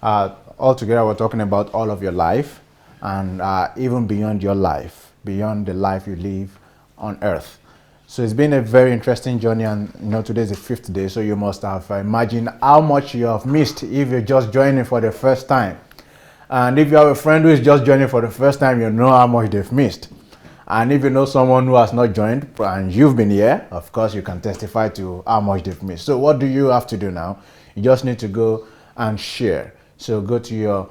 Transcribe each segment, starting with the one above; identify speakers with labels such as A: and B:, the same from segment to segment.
A: Altogether, we're talking about all of your life and even beyond your life, beyond the life you live on earth. So it's been a very interesting journey, and today's the 5th day, so you must have imagined how much you have missed if you're just joining for the first time. And if you have a friend who is just joining for the first time, you know how much they've missed. And if you know someone who has not joined and you've been here, of course you can testify to how much they've missed. So what do you have to do now? You just need to go and share. So go to your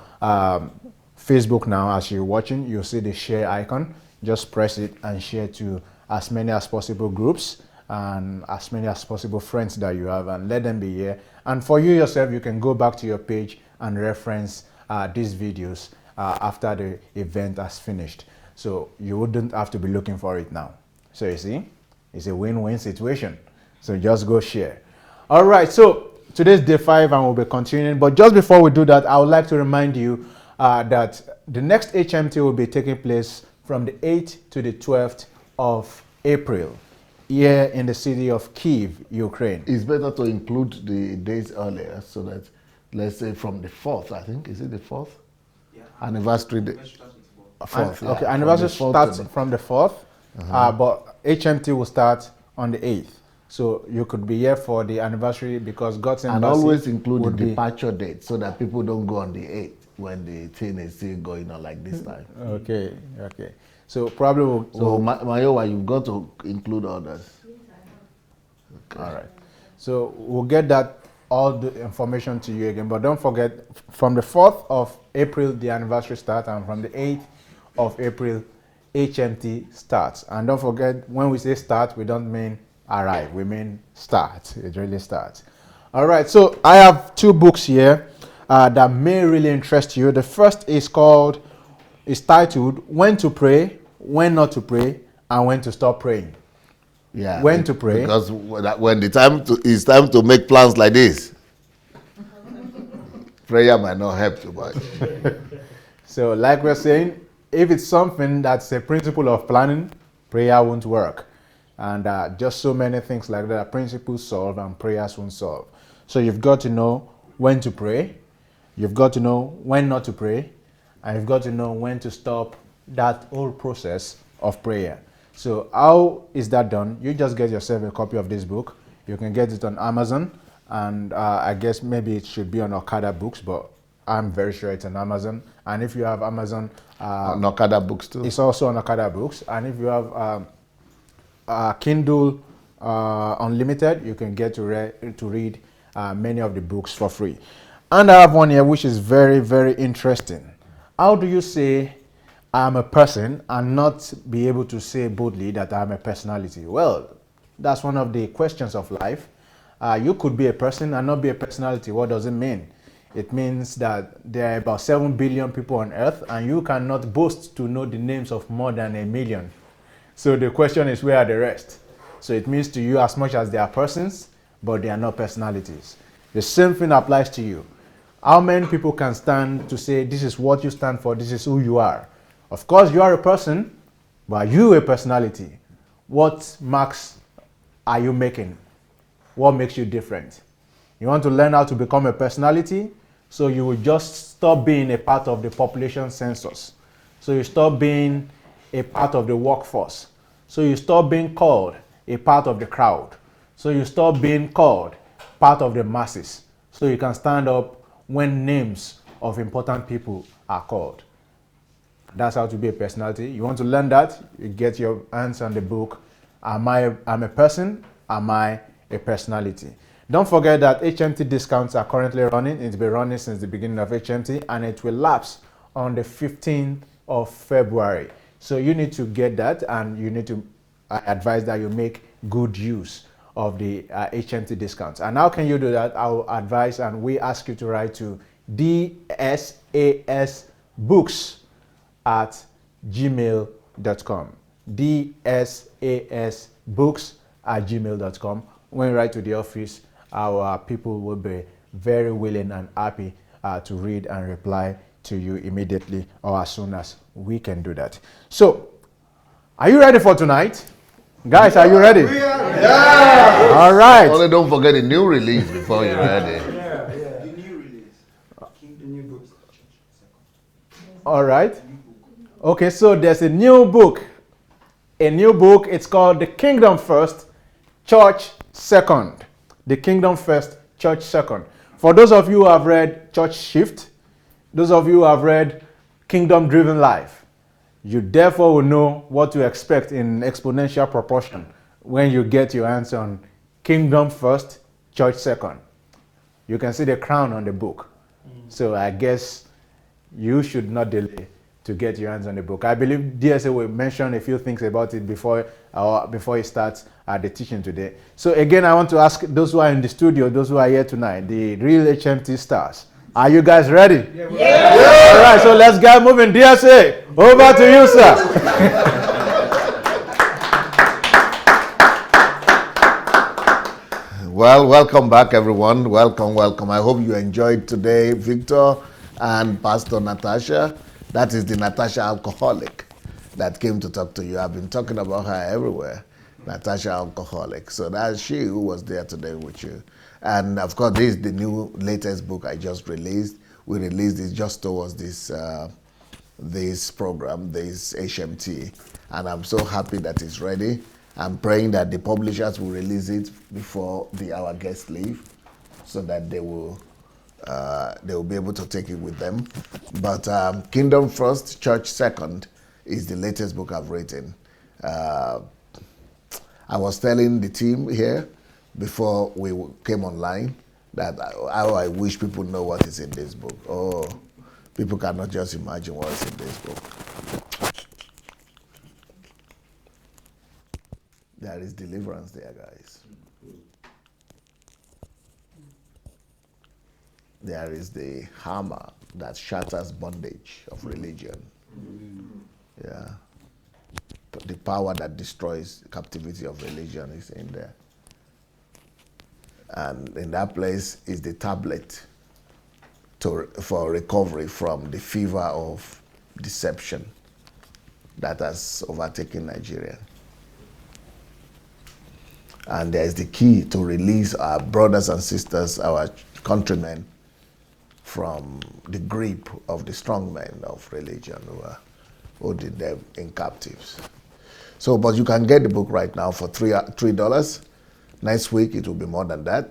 A: Facebook now. As you're watching, you'll see the share icon. Just press it and share to as many as possible groups and as many as possible friends that you have, and let them be here. And for you yourself, you can go back to your page and reference these videos after the event has finished. So you wouldn't have to be looking for it now. So you see, it's a win-win situation. So just go share. All right, so today's day 5 and we'll be continuing. But just before we do that, I would like to remind you that the next HMT will be taking place from the 8th to the 12th of April here in the city of Kyiv, Ukraine.
B: It's better to include the days earlier so that, let's say from the 4th, I think, is it the 4th? Yeah. Anniversary day. 4th, yeah.
A: Okay, anniversary starts from the 4th, but HMT will start on the 8th. So you could be here for the anniversary because God's Embassy.
B: And always include the departure date so that people don't go on the 8th when the thing is still going on like this time.
A: Okay. So probably we'll...
B: So Mayowa, you've got to include others.
A: Okay. All right. So we'll get that all the information to you again, but don't forget, from the 4th of April the anniversary starts, and from the 8th of April HMT starts. And don't forget, when we say start, we don't mean arrive, we mean start. It really starts. All right, so I have 2 books here that may really interest you. The first is titled When to Pray, When Not to Pray, and When to Stop Praying.
B: Yeah.
A: When to pray.
B: Because when it's time to make plans like this, prayer might not help too much.
A: So like we're saying, if it's something that's a principle of planning, prayer won't work. And just so many things like that, principles solve and prayers won't solve. So you've got to know when to pray, you've got to know when not to pray, and you've got to know when to stop that whole process of prayer. So how is that done? You just get yourself a copy of this book. You can get it on Amazon, and I guess maybe it should be on Okada Books, but I'm very sure it's on Amazon. And if you have Amazon...
B: on Okada Books too.
A: It's also on Okada Books. And if you have Kindle Unlimited, you can get to read many of the books for free. And I have one here which is very, very interesting. How do you say I'm a person and not be able to say boldly that I'm a personality? Well, that's one of the questions of life. You could be a person and not be a personality. What does it mean? It means that there are about 7 billion people on earth, and you cannot boast to know the names of more than 1 million. So the question is, where are the rest? So it means to you as much as they are persons, but they are not personalities. The same thing applies to you. How many people can stand to say, this is what you stand for, this is who you are? Of course, you are a person, but are you a personality? What marks are you making? What makes you different? You want to learn how to become a personality, so you will just stop being a part of the population census. So you stop being a part of the workforce. So you stop being called a part of the crowd. So you stop being called part of the masses. So you can stand up when names of important people are called. That's how to be a personality. You want to learn that? You get your hands on the book. I'm a person? Am I a personality? Don't forget that HMT discounts are currently running. It's been running since the beginning of HMT, and it will lapse on the 15th of February. So you need to get that, and you need to advise that you make good use of the HMT discounts. And how can you do that? I will advise, and we ask you to write to dsasbooks@gmail.com. dsasbooks@gmail.com. When you write to the office, our people will be very willing and happy to read and reply to you immediately or as soon as we can do that. So, are you ready for tonight? Guys, are you ready?
B: Yeah.
A: All right.
B: Only don't forget the new release before you're ready.
C: The new release. The new
A: All right. Okay, so there's a new book. A new book. It's called The Kingdom First, Church Second. The Kingdom First, Church Second. For those of you who have read Church Shift, those of you who have read Kingdom Driven Life, you therefore will know what to expect in exponential proportion when you get your hands on Kingdom First, Church Second. You can see the crown on the book. So I guess you should not delay to get your hands on the book. I believe DSA will mention a few things about it before it starts the teaching today. So again, I want to ask those who are in the studio, those who are here tonight, the real HMT stars. Are you guys ready? Yeah. All right, so let's get moving. DSA, over to you, sir.
B: Well, welcome back, everyone. Welcome, welcome. I hope you enjoyed today, Victor and Pastor Natasha. That is the Natasha alcoholic that came to talk to you. I've been talking about her everywhere. Natasha alcoholic. So that's she who was there today with you. And of course, this is the new latest book I just released. We released it just towards this program, this HMT. And I'm so happy that it's ready. I'm praying that the publishers will release it before our guests leave, so that they will be able to take it with them. But Kingdom First, Church Second is the latest book I've written. I was telling the team here before we came online that how I wish people know what is in this book. Oh, people cannot just imagine what is in this book. There is deliverance there, guys. There is the hammer that shatters bondage of religion. Yeah. The power that destroys the captivity of religion is in there. And in that place is the tablet for recovery from the fever of deception that has overtaken Nigeria. And there is the key to release our brothers and sisters, our countrymen, from the grip of the strong men of religion who are holding them in captives. So, but you can get the book right now for $3. Next week it will be more than that,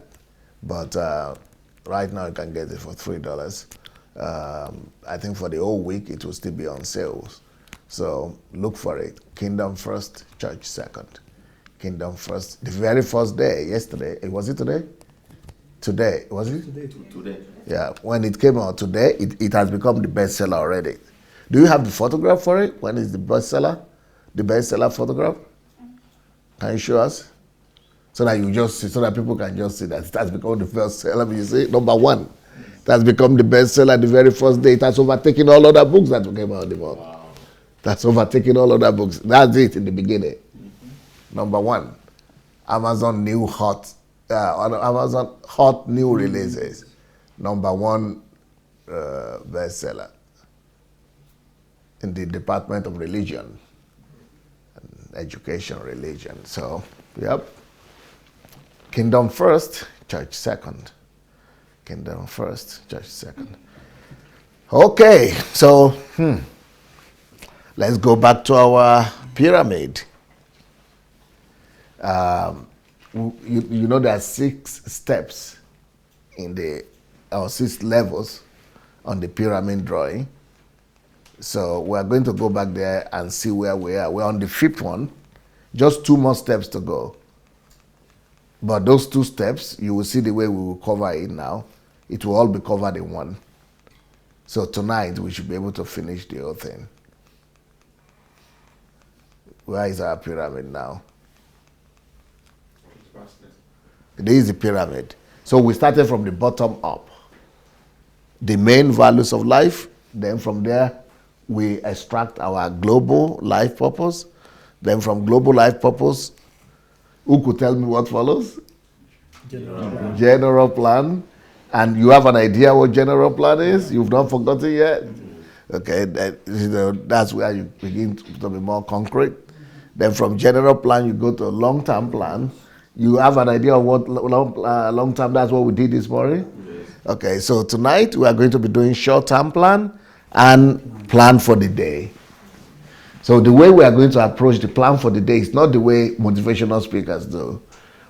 B: but right now you can get it for $3. I think for the whole week it will still be on sales. So look for it. Kingdom First, Church Second. Kingdom First. The very first day, yesterday, was it today? Today, was it?
C: Today.
B: Yeah, when it came out today, it has become the bestseller already. Do you have the photograph for it? When is the bestseller? The bestseller photograph? Can you show us? So that you just see, so that people can just see that it has become the bestseller. You see, number one, it has become the bestseller the very first day. It has overtaken all other books that came out the month. Wow. That's overtaken all other books. That's it in the beginning. Number one, Amazon new hot new releases. Number one bestseller in the Department of Religion and Education Religion. So, yep. Kingdom First, Church Second. Kingdom First, Church Second. Okay, so let's go back to our pyramid. You know there are 6 steps in or 6 levels on the pyramid drawing. So we're going to go back there and see where we are. We're on the 5th one, just 2 more steps to go. But those 2 steps, you will see the way we will cover it now. It will all be covered in one. So tonight we should be able to finish the whole thing. Where is our pyramid now? This is the pyramid. So we started from the bottom up. The main values of life. Then from there, we extract our global life purpose. Then from global life purpose, who could tell me what follows? General plan. And you have an idea what general plan is? You've not forgotten yet? Okay, that's where you begin to be more concrete. Then from general plan, you go to a long-term plan. You have an idea of what long-term, that's what we did this morning? Yes. Okay, so tonight we are going to be doing short-term plan, and plan for the day. So the way we are going to approach the plan for the day is not the way motivational speakers do,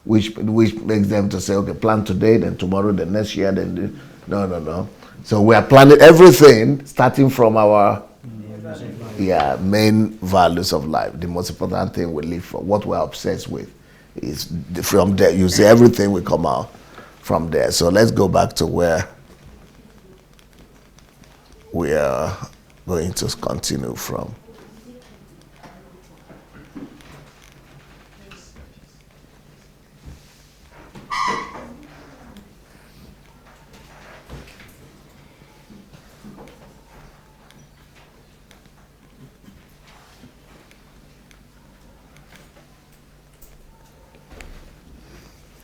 B: which makes them to say, okay, plan today, then tomorrow, then next year, then no. So we are planning everything starting from our main values of life. The most important thing we live for, what we're obsessed with, is from there. You see, everything will come out from there. So let's go back to where we are going to continue from.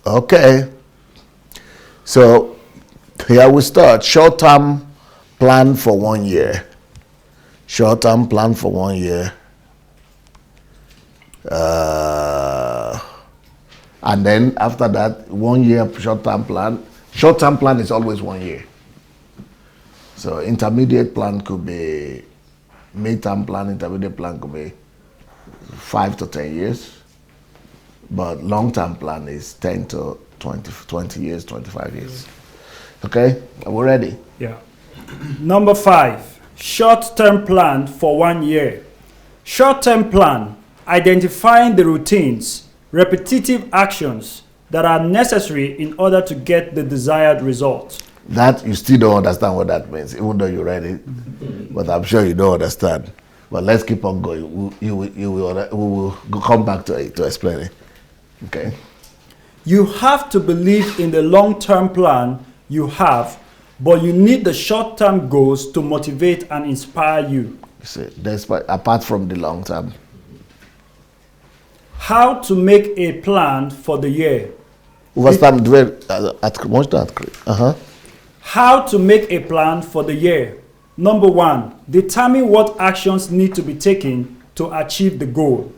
B: Okay, so here we start. Short-term plan for 1 year. Short-term plan for 1 year. And then after that, 1 year short-term plan. Short-term plan is always 1 year. So intermediate plan could be, mid-term plan, intermediate plan could be 5 to 10 years. But long-term plan is 10 to 20 years, 25 years. Okay, are we ready?
C: Yeah. Number 5, short-term plan for 1 year. Short-term plan, identifying the routines, repetitive actions that are necessary in order to get the desired result.
B: That, you still don't understand what that means, even though you read it. But I'm sure you don't understand. But let's keep on going. We will come back to it to explain it. Okay.
C: You have to believe in the long-term plan you have, but you need the short-term goals to motivate and inspire you.
B: See, apart from the long term.
C: How to make a plan for the year. How to make a plan for the year. Number 1, determine what actions need to be taken to achieve the goal.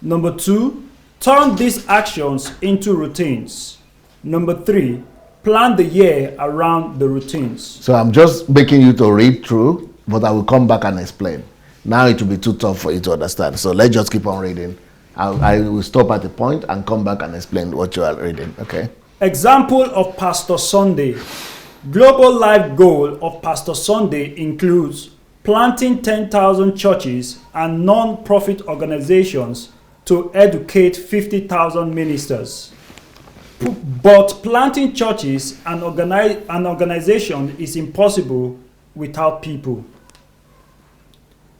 C: Number 2, turn these actions into routines. Number 3, plan the year around the routines.
B: So I'm just making you to read through, but I will come back and explain. Now it will be too tough for you to understand. So let's just keep on reading. I will stop at a point and come back and explain what you are reading, okay?
C: Example of Pastor Sunday. Global life goal of Pastor Sunday includes planting 10,000 churches and non-profit organizations to educate 50,000 ministers. But planting churches and an organization is impossible without people.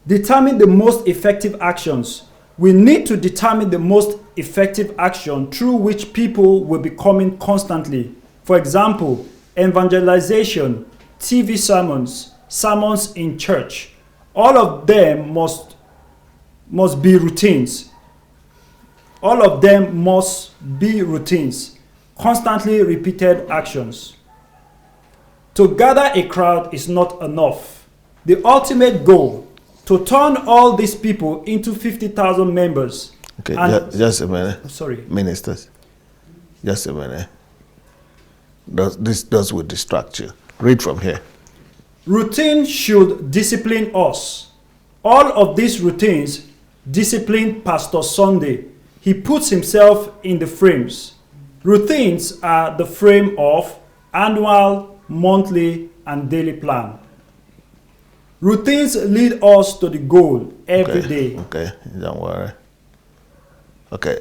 C: Determine the most effective actions. We need to determine the most effective action through which people will be coming constantly. For example, evangelization, TV sermons, sermons in church. All of them must be routines. All of them must be routines, constantly repeated actions. To gather a crowd is not enough. The ultimate goal, to turn all these people into 50,000 members.
B: Okay, just a minute.
C: Sorry.
B: Ministers, just a minute. This will distract you. Read from here.
C: Routine should discipline us. All of these routines discipline Pastor Sunday. He puts himself in the frames. Routines are the frame of annual, monthly, and daily plan. Routines lead us to the goal every day.
B: Okay, don't worry. Okay.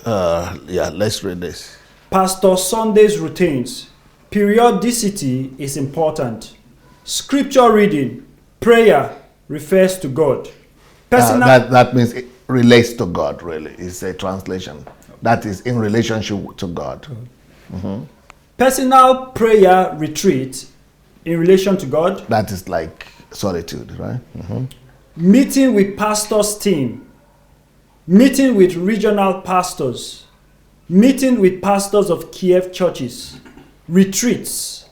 B: Let's read this.
C: Pastor Sunday's routines. Periodicity is important. Scripture reading, prayer refers to God.
B: That means it relates to God, really. It's a translation. That is in relationship to God. Mm-hmm.
C: Personal prayer retreat in relation to God.
B: That is like solitude, right? Mm-hmm.
C: Meeting with pastor's team. Meeting with regional pastors. Meeting with pastors of Kiev churches. Retreats.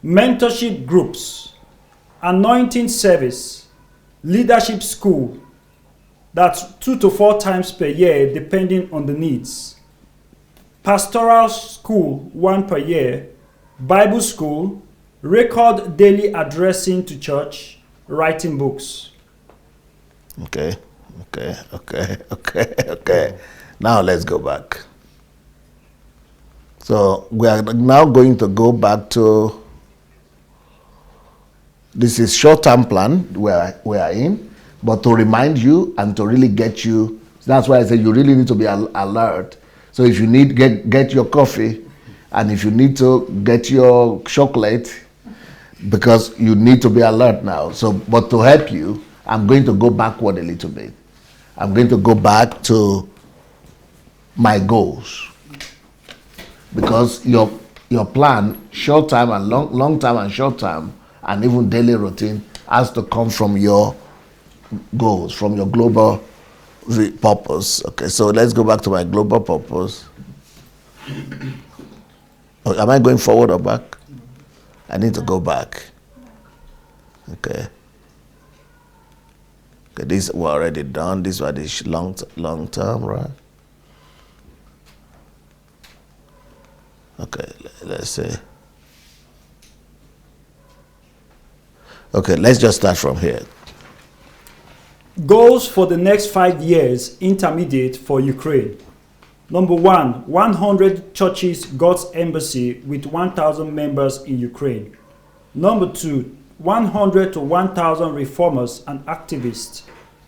C: Mentorship groups. Anointing service. Leadership school. That's 2 to 4 times per year depending on the needs. Pastoral school 1 per year. Bible school. record daily addressing to church, writing books.
B: Okay. Now let's go back. So we are now going to go back to, this is short-term plan where we are in, but to remind you and to really get you, that's why I said you really need to be alert. So if you need, get your coffee, and if you need to get your chocolate, because you need to be alert now. So, but to help you, I'm going to go backward a little bit. I'm going to go back to my goals, because your plan, short term and long term and short term, and even daily routine has to come from your goals, from your global purpose. Okay, so let's go back to my global purpose. Oh, am I going forward or back? I need to go back. Okay. Okay, this we're already done. This one is long term, right? Okay, let's see. Okay, let's just start from here.
C: Goals for the next 5 years, intermediate for Ukraine. Number 1, 100 churches, God's embassy with 1,000 members in Ukraine. Number 2, 100 to 1,000 reformers and activists.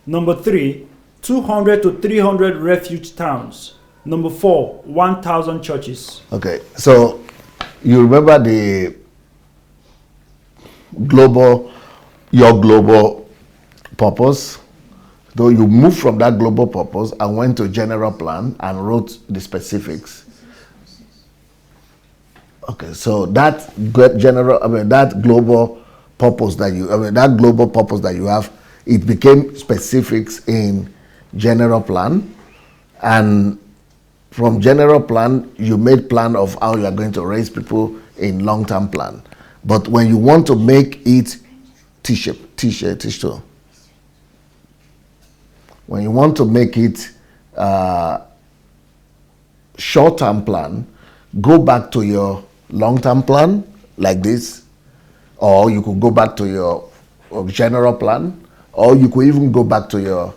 C: Number 3, 200 to 300 refuge towns. Number 4, 1,000 churches.
B: Okay, so you remember the your global purpose? Though you moved from that global purpose and went to general plan and wrote the specifics. Okay, so that that global purpose that you have, it became specifics in general plan, and from general plan you made plan of how you are going to raise people in long-term plan. But when you want to make it when you want to make it short-term plan, go back to your long-term plan like this, or you could go back to your general plan, or you could even go back to your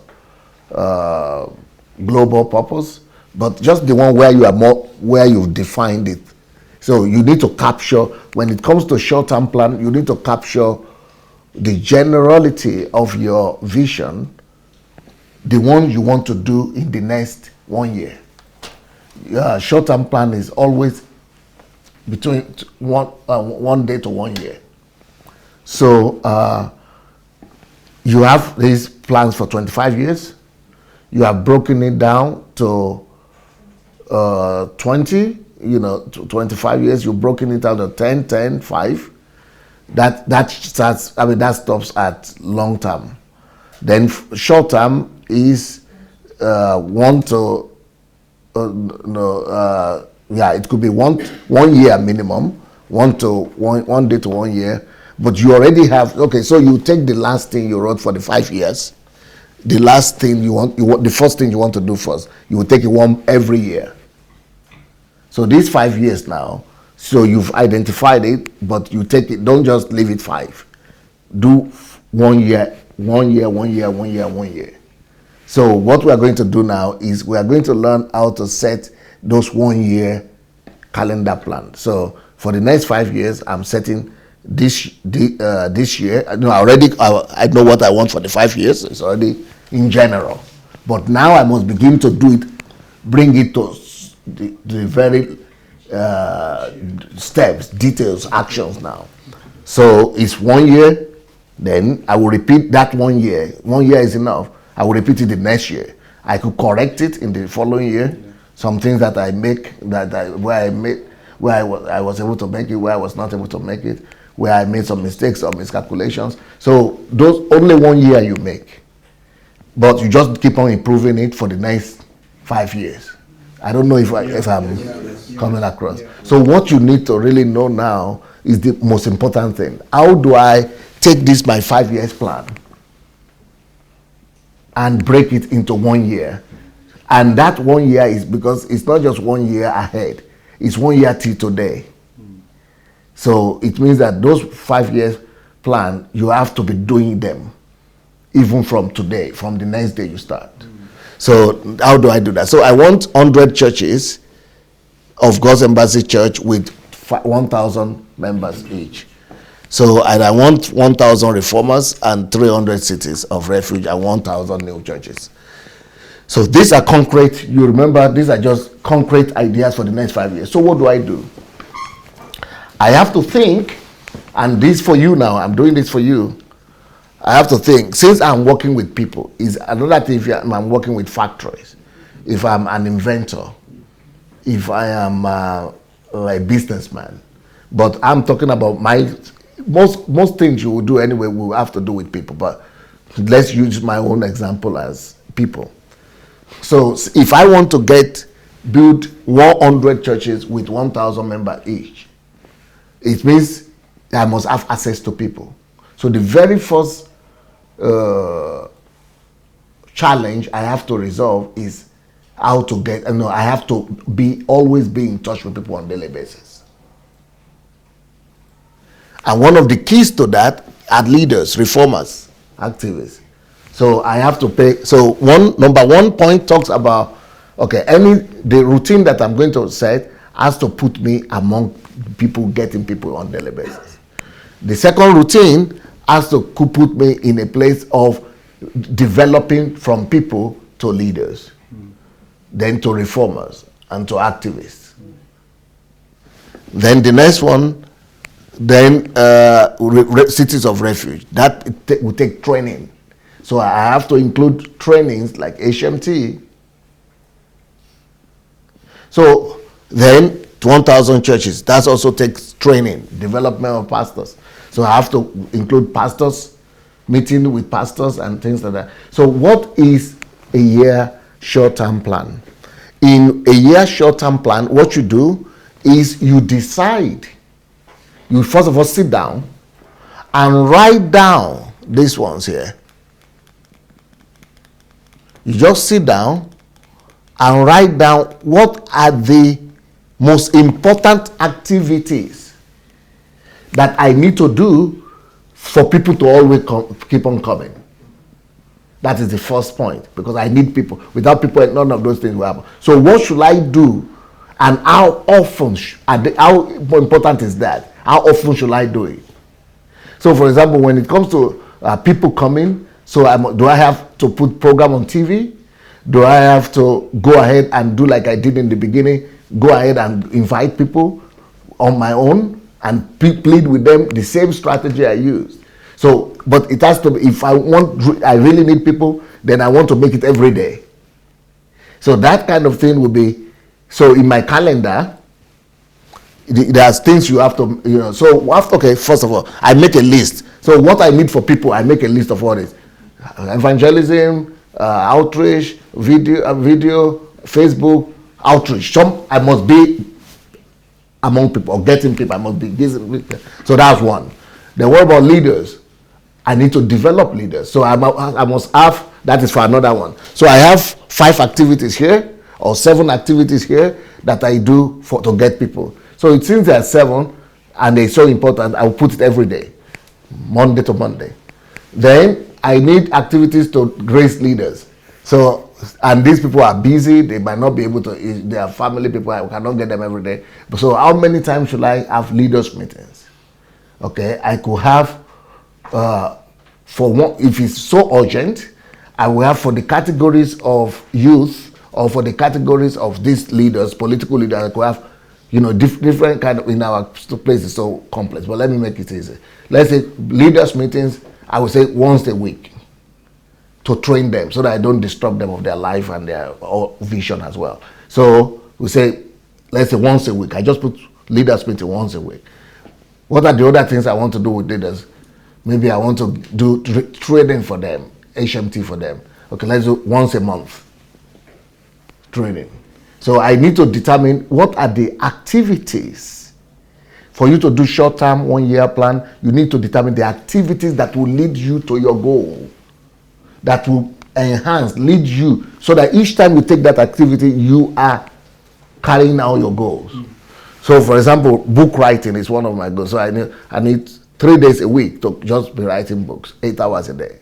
B: global purpose, but just the one where you've defined it. So you need to capture, when it comes to short-term plan, you need to capture the generality of your vision, the one you want to do in the next 1 year. Short-term plan is always between one day to 1 year. So you have these plans for 25 years. You have broken it down to 20, to 25 years. You've broken it down to 10, 10, 5. That stops at long term. Then short term is it could be one year minimum, one day to 1 year. But you already have, okay, so you take the last thing you wrote for the 5 years, the last thing the first thing you want to do first, you will take it one every year. So these 5 years now, so you've identified it, but you take it, don't just leave it 5. Do 1 year, 1 year, 1 year, 1 year, 1 year. So what we are going to do now is we are going to learn how to set those 1 year calendar plan. So for the next 5 years, I'm setting this year. I know what I want for the 5 years. It's already in general. But now I must begin to do it, bring it to the very steps, details, actions now. So it's 1 year, then I will repeat that 1 year. 1 year is enough. I will repeat it the next year. I could correct it in the following year. Some things that I make, where I was able to make it, where I was not able to make it, where I made some mistakes or miscalculations. So those only 1 year you make, but you just keep on improving it for the next 5 years. I don't know if I'm coming across. So what you need to really know now is the most important thing. How do I take this my 5 years plan and break it into 1 year? And that 1 year is because it's not just 1 year ahead. It's 1 year till today. So it means that those 5 years plan, you have to be doing them even from today, from the next day you start. So how do I do that? So I want 100 churches of God's Embassy Church with 1,000 members each. So and I want 1,000 reformers and 300 cities of refuge and 1,000 new churches. So these are concrete, you remember, these are just concrete ideas for the next 5 years. So what do? I have to think, and this for you now, I'm doing this for you. I have to think, since I'm working with people, is another thing if I'm working with factories, if I'm an inventor, if I am a businessman, but I'm talking about most things you will do anyway will have to do with people, but let's use my own example as people. So if I want to build 100 churches with 1,000 members each, it means I must have access to people. So the very first challenge I have to resolve is how to I have to always be in touch with people on a daily basis. And one of the keys to that are leaders, reformers, activists. So I have to pay. So number one point talks about, okay, the routine that I'm going to set has to put me among people, getting people on a daily basis. The second routine has to put me in a place of developing from people to leaders, then to reformers and to activists. Then the next one, cities of refuge. That will take training. So I have to include trainings like HMT. So then 1,000 churches, that also takes training, development of pastors. So I have to include pastors, meeting with pastors and things like that. So what is a year short-term plan? In a year short-term plan, what you do is you decide. You first of all sit down and write down these ones here. You just sit down and write down what are the most important activities that I need to do for people to always keep on coming. That is the first point, because I need people. Without people, none of those things will happen. So what should I do, and how often, how important is that? How often should I do it? So for example, when it comes to people coming, so do I have to put program on TV? Do I have to go ahead and do like I did in the beginning, go ahead and invite people on my own and plead with them the same strategy I used? So, but it has to be, if I really need people, then I want to make it every day. So that kind of thing will be, so in my calendar, there's things you have to, so okay, first of all, I make a list. So what I need for people, I make a list of what is evangelism, outreach, video, Facebook, outreach. I must be among people, or getting people, I must be. So that's one. Then what about leaders? I need to develop leaders. So I must have, that is for another one. So I have 5 activities here, or 7 activities here that I do to get people. So since there are 7 and they're so important, I will put it every day, Monday to Monday. Then I need activities to raise leaders. So, and these people are busy, they might not be able to, they are family people, I cannot get them every day. So how many times should I have leaders meetings? Okay, I could have, for one, if it's so urgent, I will have for the categories of youth, or for the categories of these leaders, political leaders, I could have, different kind of, in our place is so complex, but let me make it easy. Let's say leaders meetings, I would say once a week, to train them so that I don't disturb them of their life and their vision as well. So we say, let's say once a week. I just put leaders meeting once a week. What are the other things I want to do with leaders? Maybe I want to do training for them, HMT for them. Okay, let's do once a month training. So I need to determine what are the activities. For you to do short-term 1-year plan, you need to determine the activities that will lead you to your goal, that will lead you, so that each time you take that activity, you are carrying out your goals. So, for example, book writing is one of my goals. So I need 3 days a week to just be writing books, 8 hours a day.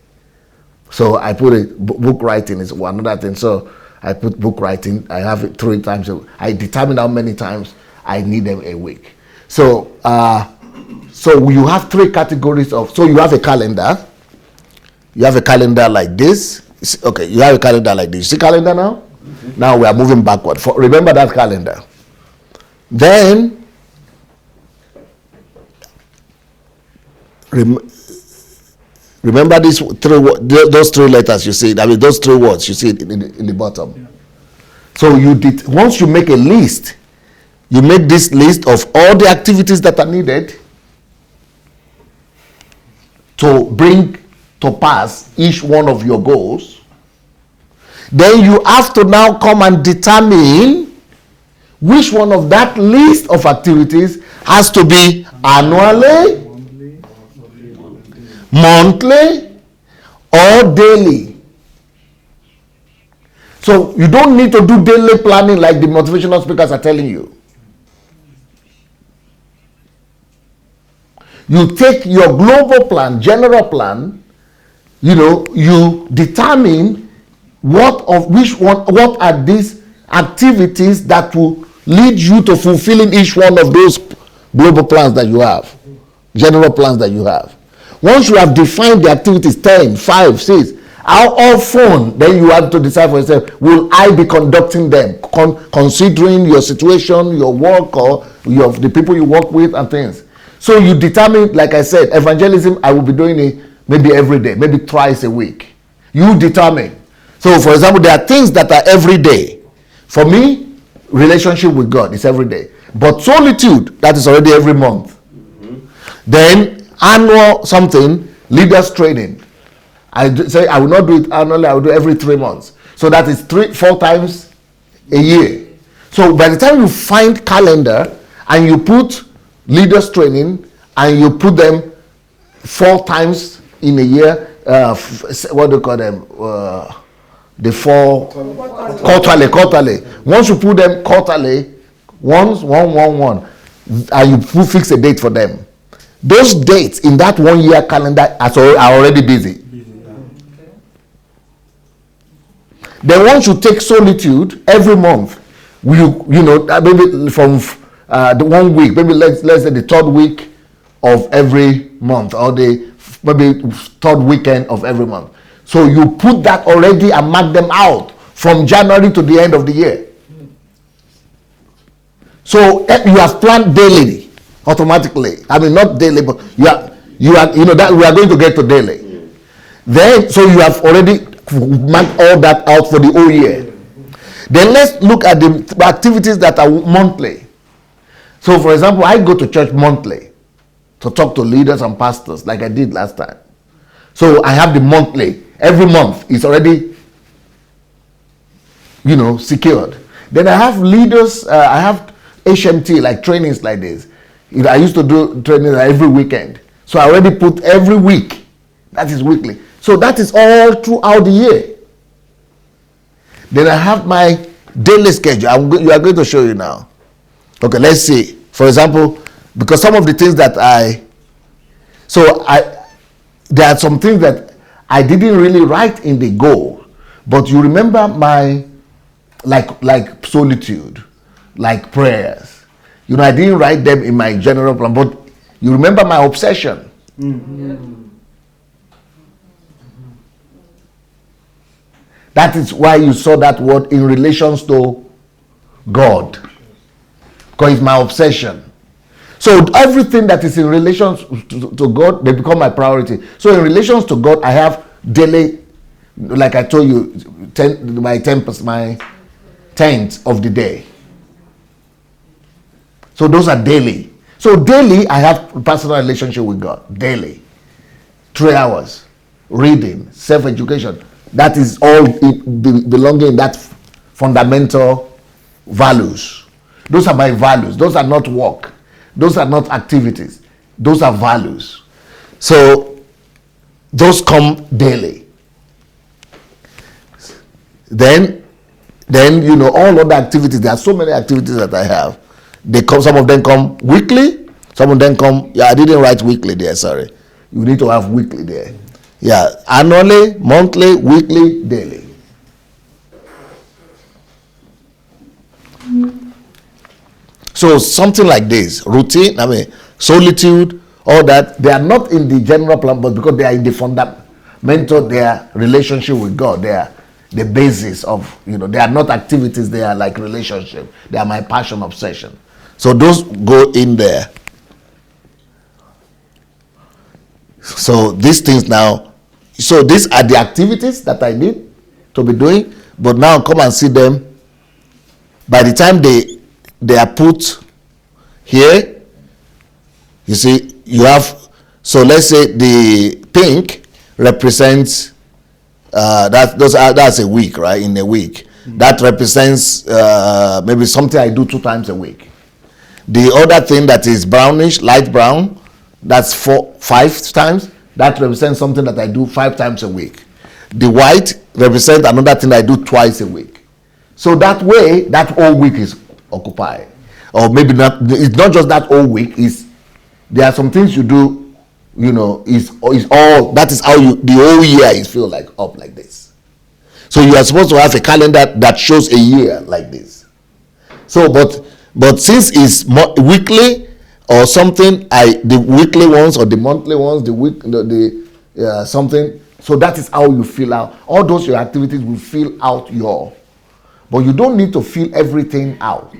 B: So I put it, book writing is one other thing. So I put book writing, I have it 3 times. I determine how many times I need them a week. So, so you have 3 categories of, so you have a calendar. You have a calendar like this. Okay, you have a calendar like this. You see calendar now? Mm-hmm. Now we are moving backward. Remember that calendar. Then, remember those 3 letters you see, I mean those 3 words you see in the bottom. Yeah. So once you make a list, you make this list of all the activities that are needed to bring to pass each one of your goals. Then you have to now come and determine which one of that list of activities has to be annually, monthly, or daily. So you don't need to do daily planning like the motivational speakers are telling you. You take your global plan, general plan, you determine what are these activities that will lead you to fulfilling each one of those global plans that you have, general plans that you have. Once you have defined the activities, 10, 5, 6, how often, then you have to decide for yourself, will I be conducting them, considering your situation, your work, or the people you work with and things. So you determine, like I said, evangelism, I will be doing it maybe every day, maybe twice a week. You determine. So, for example, there are things that are every day. For me, relationship with God is every day. But solitude, that is already every month. Mm-hmm. Then annual something, leaders training. I say I will not do it annually, I will do every 3 months. So that is 4 times a year. So by the time you find calendar and you put leaders training and you put them 4 times in a year, what do you call them? The 4 quarterly. Once you put them quarterly, once, one, and you fix a date for them. Those dates in that 1 year calendar are already busy. Then once you take solitude every month, maybe from the 1 week, maybe let's say the 3rd week of every month, or the maybe 3rd weekend of every month. So you put that already and mark them out from January to the end of the year. So you have planned daily, automatically. I mean, not daily, but that we are going to get to daily. Then, so you have already marked all that out for the whole year. Then let's look at the activities that are monthly. So, for example, I go to church monthly to talk to leaders and pastors, like I did last time. So I have the monthly. Every month is already, secured. Then I have leaders, I have HMT, like trainings like this. I used to do trainings every weekend. So I already put every week. That is weekly. So that is all throughout the year. Then I have my daily schedule. You are going to show you now. Okay, let's see. For example, because some of the things that there are some things that I didn't really write in the goal, but you remember my, like solitude, like prayers. I didn't write them in my general plan, but you remember my obsession. Mm-hmm. That is why you saw that word in relations to God, because it's my obsession. So everything that is in relation to God, they become my priority. So in relations to God, I have daily, like I told you, my 10th of the day. So those are daily. So daily, I have personal relationship with God. Daily. 3 hours. Reading, self-education. That is all belonging in that fundamental values. Those are my values. Those are not work. Those are not activities. Those are values. So those come daily. Then all other activities, there are so many activities that I have. They come. Some of them come weekly. Some of them come. Yeah, I didn't write weekly there. Sorry. You need to have weekly there. Yeah, annually, monthly, weekly, daily. So something like this, routine, solitude, all that, they are not in the general plan, but because they are in the fundamental, their relationship with God, they are the basis of, they are not activities, they are like relationship. They are my passion, obsession. So those go in there. So these things now, so these are the activities that I need to be doing, but now come and see them. By the time they are put here, you see, you have, so let's say the pink represents, that's a week, right? In a week. That represents maybe something I do 2 times a week. The other thing that is brownish, light brown, that's 5 times. That represents something that I do 5 times a week. The white represents another thing I do twice a week. So that way, that whole week is occupied. Or maybe not, it's not just that whole week, there are some things you do, is all, that is how the whole year is feel like up like this. So you are supposed to have a calendar that shows a year like this. So, but since it's weekly or something, the weekly ones or the monthly ones, something, so that is how you fill out. All those your activities will fill out but you don't need to fill everything out.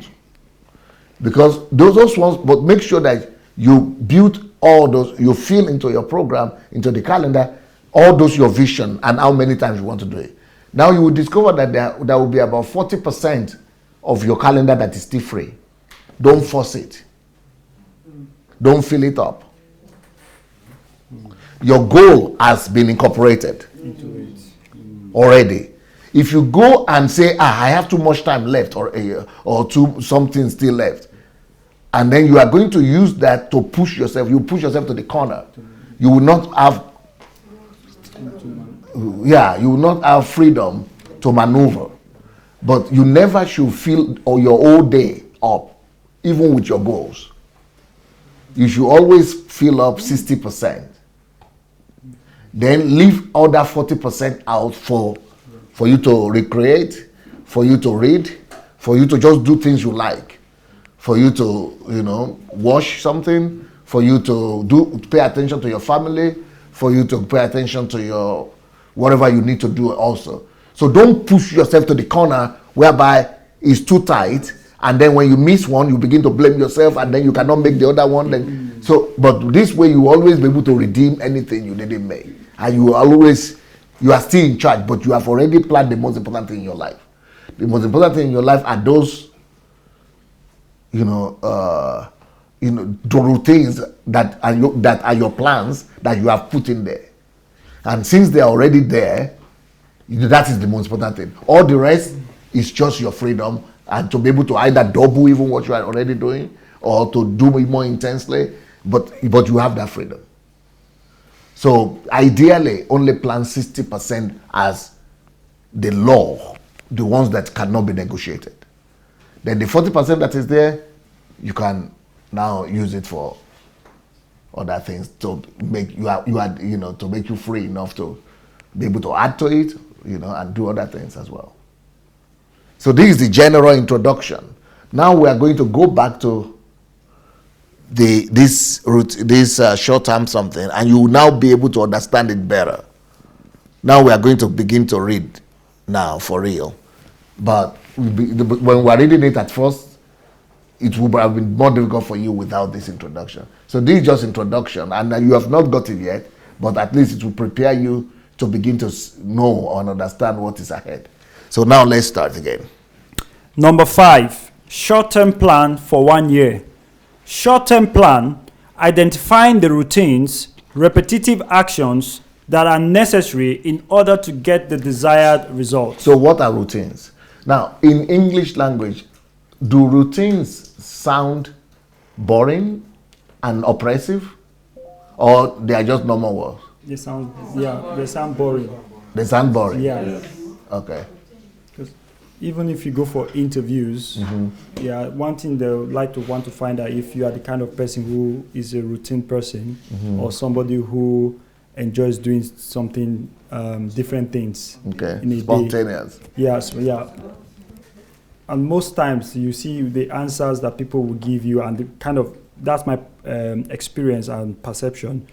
B: Because those ones, but make sure that you build all those, you fill into your program, into the calendar, all those your vision and how many times you want to do it. Now you will discover that there will be about 40% of your calendar that is still free. Don't force it. Don't fill it up. Your goal has been incorporated already. If you go and say, I have too much time left or something still left, and then you are going to use that to push yourself, you push yourself to the corner. You will not have, you will not have freedom to maneuver. But you never should fill your whole day up, even with your goals. You should always fill up 60%. Then leave other 40% out for you to recreate, for you to read, for you to just do things you like, for you to, wash something, for you to pay attention to your family, for you to pay attention to your whatever you need to do also. So don't push yourself to the corner whereby it's too tight, and then when you miss one, you begin to blame yourself, and then you cannot make the other one. But this way you always be able to redeem anything you didn't make, and you are still in charge, but you have already planned the most important thing in your life. The most important thing in your life are those, the routines that are your plans that you have put in there. And since they are already there, that is the most important thing. All the rest is just your freedom, and to be able to either double even what you are already doing or to do it more intensely, but you have that freedom. So ideally, only plan 60% as the law, the ones that cannot be negotiated. Then the 40% that is there, you can now use it for other things to make to make you free enough to be able to add to it, and do other things as well. So this is the general introduction. Now we are going to go back to this short-term something, and you will now be able to understand it better. Now we are going to begin to read now for real. But when we are reading it at first, it would have been more difficult for you without this introduction. So this is just introduction, and you have not got it yet, but at least it will prepare you to begin to know and understand what is ahead. So now let's start again.
C: Number 5, short-term plan for 1 year. Short-term plan, identifying the routines, repetitive actions that are necessary in order to get the desired results.
B: So what are routines? Now, in English language, do routines sound boring and oppressive, or they are just normal words?
C: They sound boring.
B: They sound boring?
C: Yeah.
B: Okay.
C: even if you go for interviews, yeah, one thing they would like to want to find out if you are the kind of person who is a routine person or somebody who enjoys doing something, different things.
B: Okay.
C: In a
B: Spontaneous.
C: day. Yes, yeah. And most times you see the answers that people will give you, and the kind of, that's my experience and perception.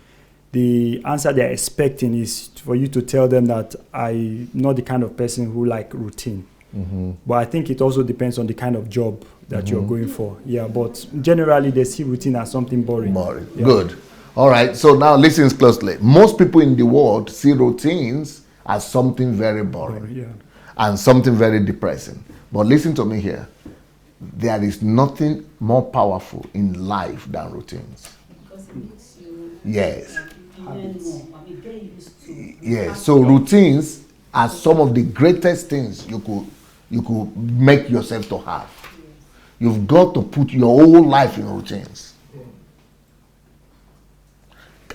C: The answer they're expecting is for you to tell them that I'm not the kind of person who like routine. But I think it also depends on the kind of job that you're going for. Yeah, but generally they see routine as something boring.
B: Boring.
C: Yeah.
B: Good. All right. So now listen closely. Most people in the world see routines as something very boring
C: Yeah.
B: and something very depressing. But listen to me here. There is nothing more powerful in life than routines.
D: Because it makes you
B: Yes.
D: learn more. I mean, get used to.
B: Yes. So routines are some of the greatest things you could make yourself to have. You've got to put your whole life in routines.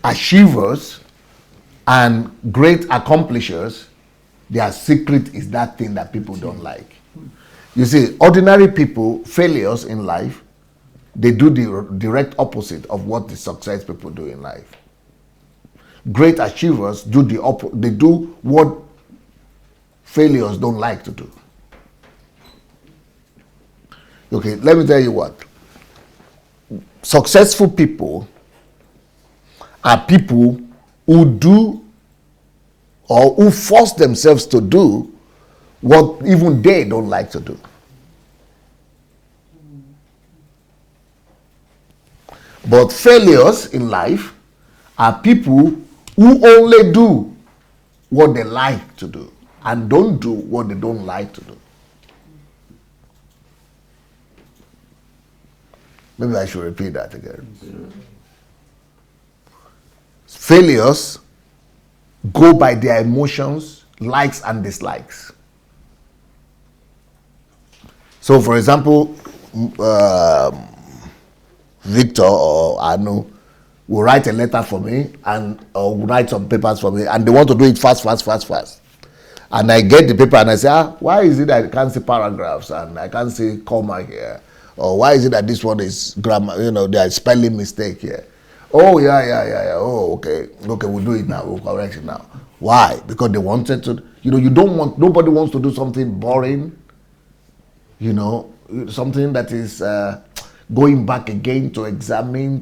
B: Achievers and great accomplishers, their secret is that thing that people don't like. You see, ordinary people, failures in life, they do the direct opposite of what the success people do in life. Great achievers do they do what failures don't like to do. Okay, let me tell you what. Successful people are people who do or who force themselves to do what even they don't like to do. But failures in life are people who only do what they like to do and don't do what they don't like to do. Maybe I should repeat that again. Failures go by their emotions, likes and dislikes. So, for example, Victor or Anu will write a letter for me and or will write some papers for me, and they want to do it fast. And I get the paper and I say, why is it that I can't see paragraphs and I can't see comma here? Or why is it that this one is grammar, there's spelling mistake here? Oh, yeah. Oh, okay, we'll do it now. We'll correct it now. Why? Because they wanted to, nobody wants to do something boring, something that is going back again to examine,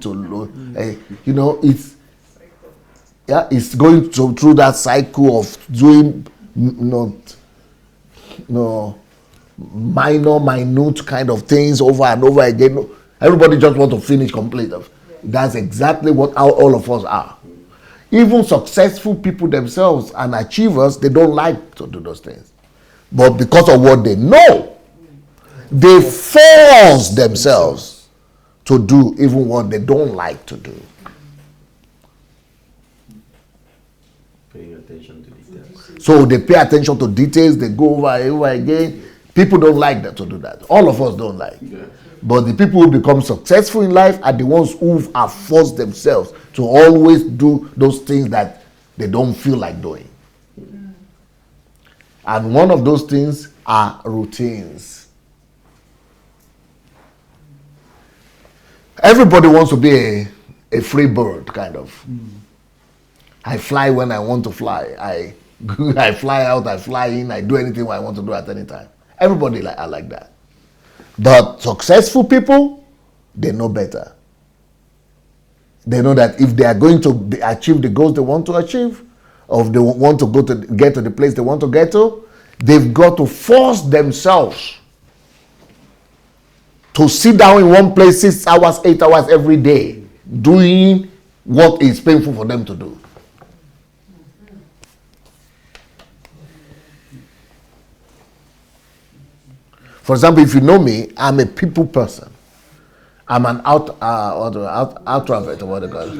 B: it's going through that cycle of doing minute kind of things over and over again. Everybody just want to finish complete. That's exactly what all of us are. Even successful people themselves and achievers, they don't like to do those things. But because of what they know, they force themselves to do even what they don't like to do.
E: Paying attention to details.
B: So they pay attention to details, they go over and over again. People don't like that to do that. All of us don't like.
E: Yeah.
B: But the people who become successful in life are the ones who have forced themselves to always do those things that they don't feel like doing. And one of those things are routines. Everybody wants to be a free bird, kind of. I fly when I want to fly. I fly out, I fly in, I do anything I want to do at any time. Everybody are like that. But successful people, they know better. They know that if they are going to achieve the goals they want to achieve, or if they want to get to the place they want to get to, they've got to force themselves to sit down in one place 6 hours, 8 hours every day, doing what is painful for them to do. For example, if you know me, I'm a people person. I'm an outrovert, or what they call it.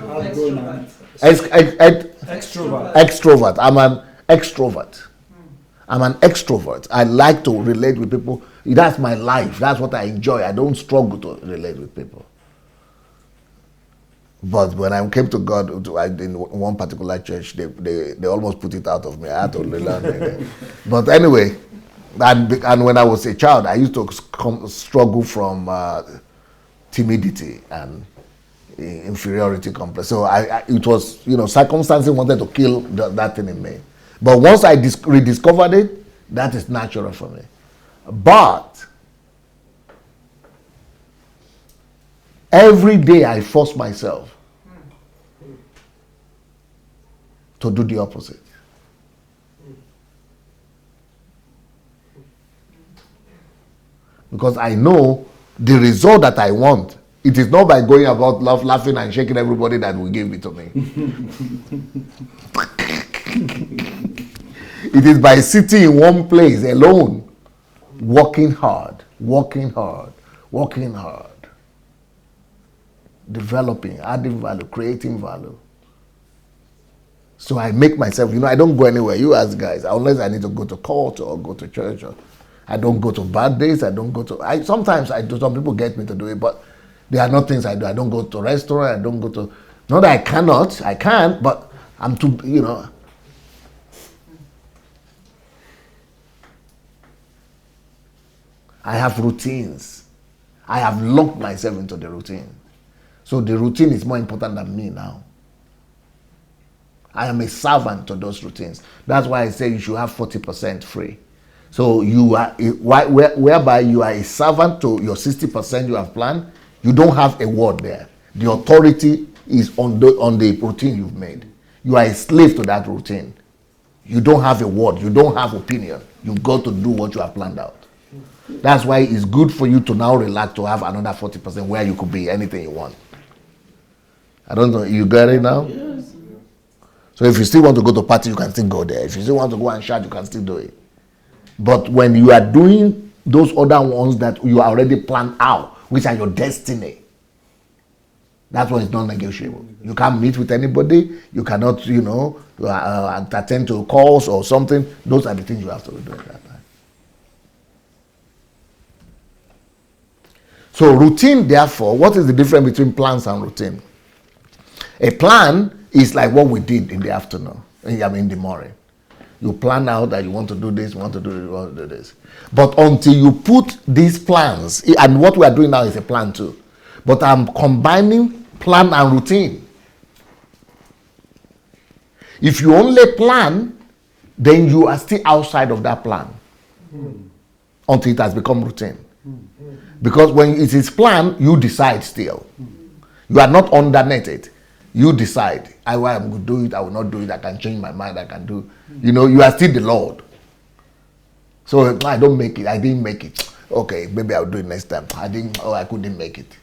C: Extrovert.
B: Extrovert. I'm an extrovert. I'm an extrovert. I like to relate with people. That's my life. That's what I enjoy. I don't struggle to relate with people. But when I came to God, in one particular church, they almost put it out of me. I had to relearn it. But anyway, And when I was a child, I used to struggle from timidity and inferiority complex. So it was, circumstances wanted to kill that thing in me. But once I rediscovered it, that is natural for me. But every day I force myself to do the opposite. Because I know the result that I want. It is not by going about laughing and shaking everybody that will give it to me. It is by sitting in one place alone, working hard, developing, adding value, creating value. So I make myself, I don't go anywhere. You ask guys, unless I need to go to court or go to church. I don't go to bad days. Sometimes I do. Some people get me to do it, but there are not things I do. I don't go to restaurant. I don't go to, not that I cannot. I can't, but I'm too, I have routines. I have locked myself into the routine. So the routine is more important than me now. I am a servant to those routines. That's why I say you should have 40% free. So you are, whereby you are a servant to your 60% you have planned, you don't have a word there. The authority is on the routine you've made. You are a slave to that routine. You don't have a word. You don't have opinion. You've got to do what you have planned out. That's why it's good for you to now relax to have another 40% where you could be anything you want. I don't know. You get it now?
E: Yes.
B: So if you still want to go to party, you can still go there. If you still want to go and shout, you can still do it. But when you are doing those other ones that you already planned out, which are your destiny, that's when it's non-negotiable. You can't meet with anybody. You cannot, attend to calls or something. Those are the things you have to do at that time. So routine, therefore, what is the difference between plans and routine? A plan is like what we did in the afternoon, in the morning. You plan out that you want to do this, you want to do this. But until you put these plans, and what we are doing now is a plan too, but I'm combining plan and routine. If you only plan, then you are still outside of that plan until it has become routine. Because when it is planned, you decide still. You are not underneath it. You decide. I am going to do it, I will not do it, I can change my mind, I can do. You are still the Lord. So I don't make it, I didn't make it. Okay, maybe I'll do it next time. I couldn't make it.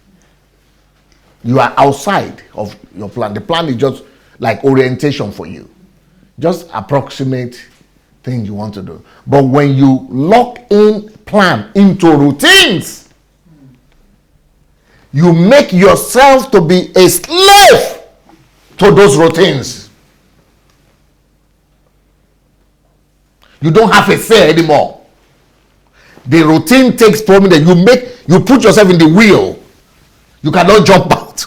B: You are outside of your plan. The plan is just like orientation for you. Just approximate things you want to do. But when you lock in plan into routines, you make yourself to be a slave to those routines. You don't have a say anymore. The routine takes prominence. You put yourself in the wheel. You cannot jump out.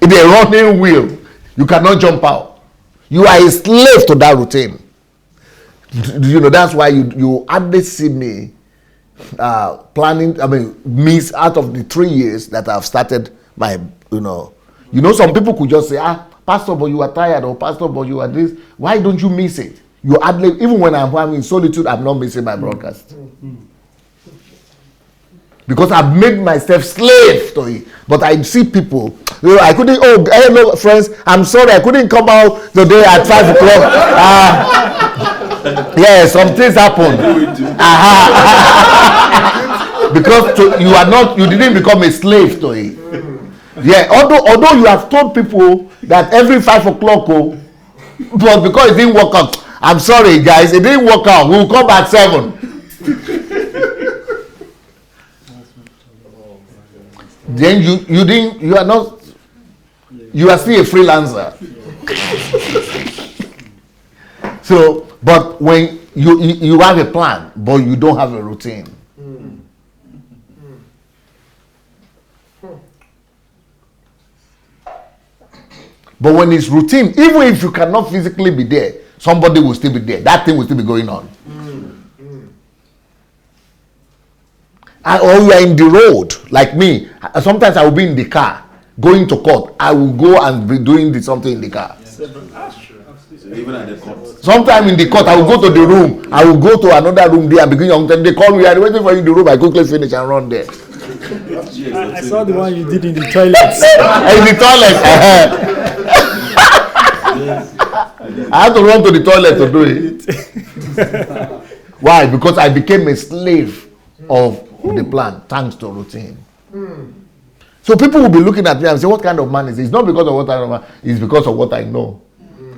B: In a running wheel, you cannot jump out. You are a slave to that routine. That's why you hardly see me planning. Miss out of the 3 years that I've started my, some people could just say, Pastor, but you are tired, or Pastor, but you are this. Why don't you miss it? You hardly, even when I'm in solitude, I'm not missing my broadcast. Because I've made myself slave to it. But I see people, I couldn't, hello friends, I'm sorry, I couldn't come out today at 5 o'clock. Yeah, some things happened. Because you didn't become a slave to it. Yeah, although you have told people that every 5 o'clock, but because it didn't work out, I'm sorry guys, it didn't work out. We'll come at 7. Then you are still a freelancer. So, but when you have a plan, but you don't have a routine. But when it's routine, even if you cannot physically be there, somebody will still be there. That thing will still be going on. Or you are in the road, like me. Sometimes I will be in the car, going to court. I will go and be doing something in the car.
E: Even at the court.
B: Sometime in the court, I will go to the room. I will go to another room there and begin. They call me. I'm waiting for you in the room. I quickly finish and run there.
C: I saw the one you did in the toilets.
B: In the toilet. I had to run to the toilet to do it. Why? Because I became a slave of the plan, thanks to routine. So people will be looking at me and say, what kind of man is this? It's not because of what I know, it's because of what I know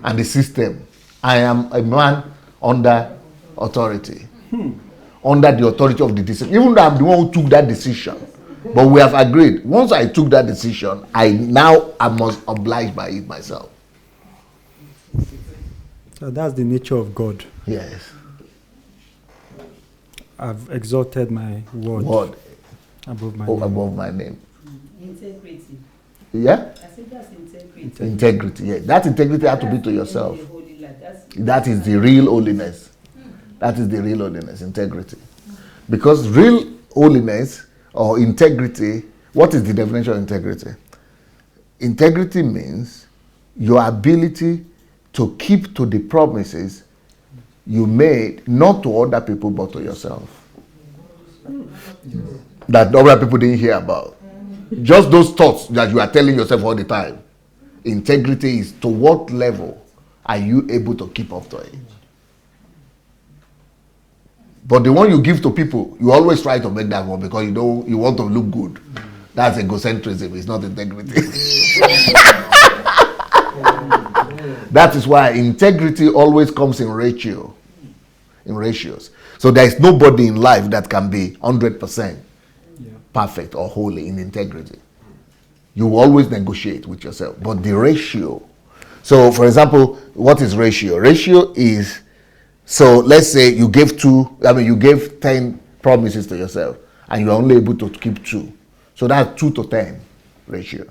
B: and the system. I am a man under authority. Under the authority of the decision. Even though I'm the one who took that decision. But we have agreed. Once I took that decision, I must oblige by it myself.
C: So that's the nature of God.
B: Yes.
C: I've exalted my word above my name.
B: Above my name.
D: Integrity.
B: Yeah?
D: I think that's integrity.
B: Integrity, yeah. That integrity has to be to yourself.
D: The holy life.
B: That is the real holiness. That is the real holiness, integrity. Because real holiness or integrity, what is the definition of integrity? Integrity means your ability to keep to the promises you made, not to other people, but to yourself. That other people didn't hear about. Just those thoughts that you are telling yourself all the time. Integrity is to what level are you able to keep up to it? But the one you give to people, you always try to make that one because you want to look good. That's egocentrism, it's not integrity. That is why integrity always comes in ratio. In ratios. So there is nobody in life that can be 100% perfect or holy in integrity. You will always negotiate with yourself. But the ratio. So for example, what is ratio? Ratio is, so let's say you gave 10 promises to yourself and you're only able to keep 2. So that's 2 to 10 ratio.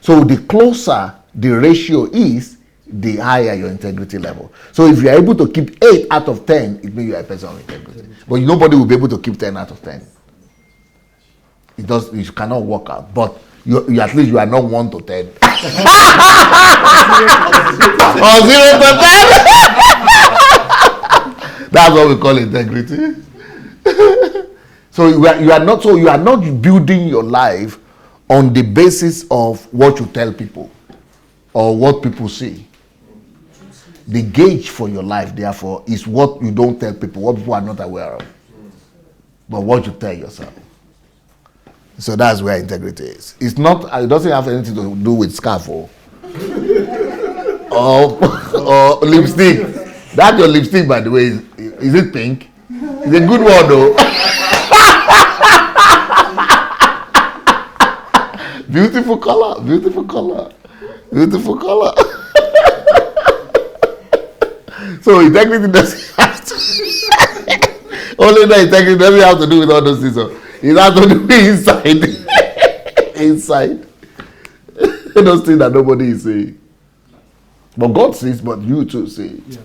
B: So the closer the ratio is, the higher your integrity level. So if you are able to keep 8 out of 10, it means you are a person of integrity. But nobody will be able to keep 10 out of 10. It cannot work out. But you at least you are not 1 to 10. Or 0 to 10. That's what we call integrity. So you are not building your life on the basis of what you tell people or what people see. The gauge for your life, therefore, is what you don't tell people, what people are not aware of, but what you tell yourself. So that's where integrity is. It doesn't have anything to do with scarf or lipstick. That's your lipstick, by the way. Is it pink? It's a good one, though. Beautiful color, beautiful color, beautiful color. So integrity doesn't have to. Only the integrity doesn't have to do with all those things. It has to do with inside. Inside. Those things that nobody is saying. But God sees, but you too see. Yeah.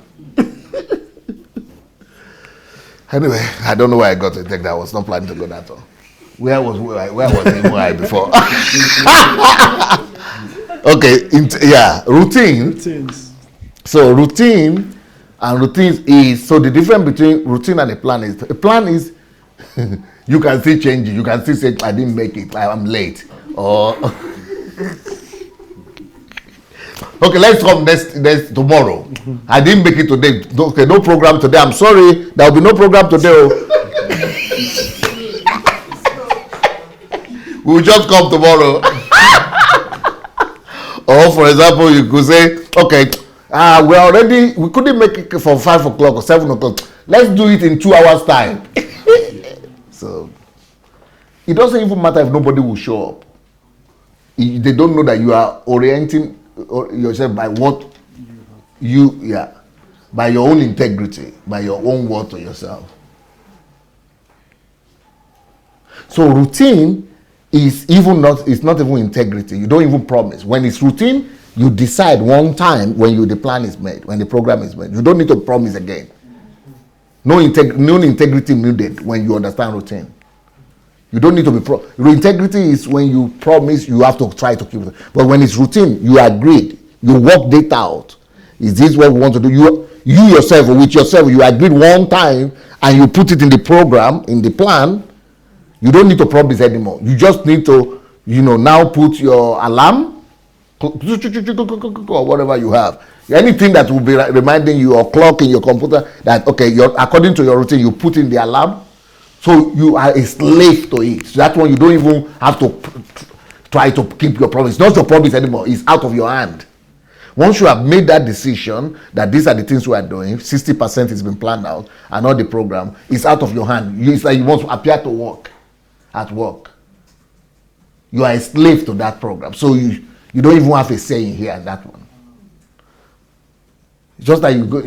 B: Anyway, I don't know where I got to take that. I was not planning to go that way. Where was I before? Okay, routine.
C: Routines.
B: So routines is, so the difference between routine and a plan is you can see changes. You can see say I didn't make it, I'm late. Or okay, let's come next tomorrow. I didn't make it today. Okay, no program today. I'm sorry, there will be no program today. We'll just come tomorrow. Or for example, you could say, okay, we couldn't make it for 5 o'clock or 7 o'clock. Let's do it in 2 hours time. So it doesn't even matter if nobody will show up. They don't know that you are orienting yourself by what by your own integrity, by your own word to yourself. So routine is not even integrity. You don't even promise. When it's routine, you decide one time when the plan is made, when the program is made. You don't need to promise again. No integrity needed when you understand routine. You don't need to be integrity is when you promise, you have to try to keep it. But when it's routine, you agreed, you work data out. Is this what we want to do? You yourself or with yourself, you agreed one time and you put it in the program, in the plan. You don't need to promise anymore. You just need to, now put your alarm or whatever you have. Anything that will be reminding you, or clock in your computer that, okay, according to your routine, you put in the alarm. So you are a slave to it. So that one you don't even have to try to keep your promise. It's not your promise anymore. It's out of your hand. Once you have made that decision that these are the things we are doing, 60% has been planned out, and all the program, it's out of your hand. It's like you want to appear to work at work. You are a slave to that program. So you don't even have a say in here in that one. It's just that you go,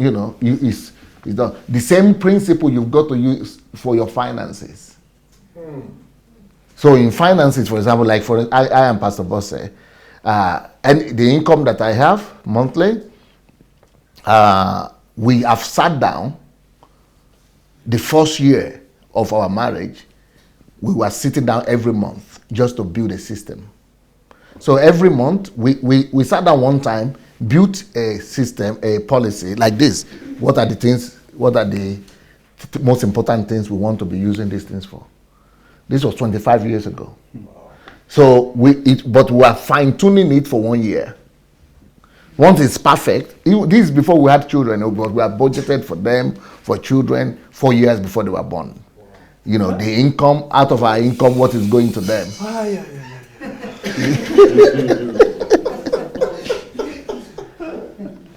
B: it's done. The same principle you've got to use for your finances. So in finances, for example, like I am Pastor Bosse, and the income that I have monthly, we have sat down. The first year of our marriage, we were sitting down every month just to build a system. So every month, we sat down one time, built a system, a policy like this. What are the most important things we want to be using these things for? This was 25 years ago. So but we are fine-tuning it for 1 year. Once it's perfect, this is before we had children, but we have budgeted for them, for children, 4 years before they were born. The income, out of our income, what is going to them.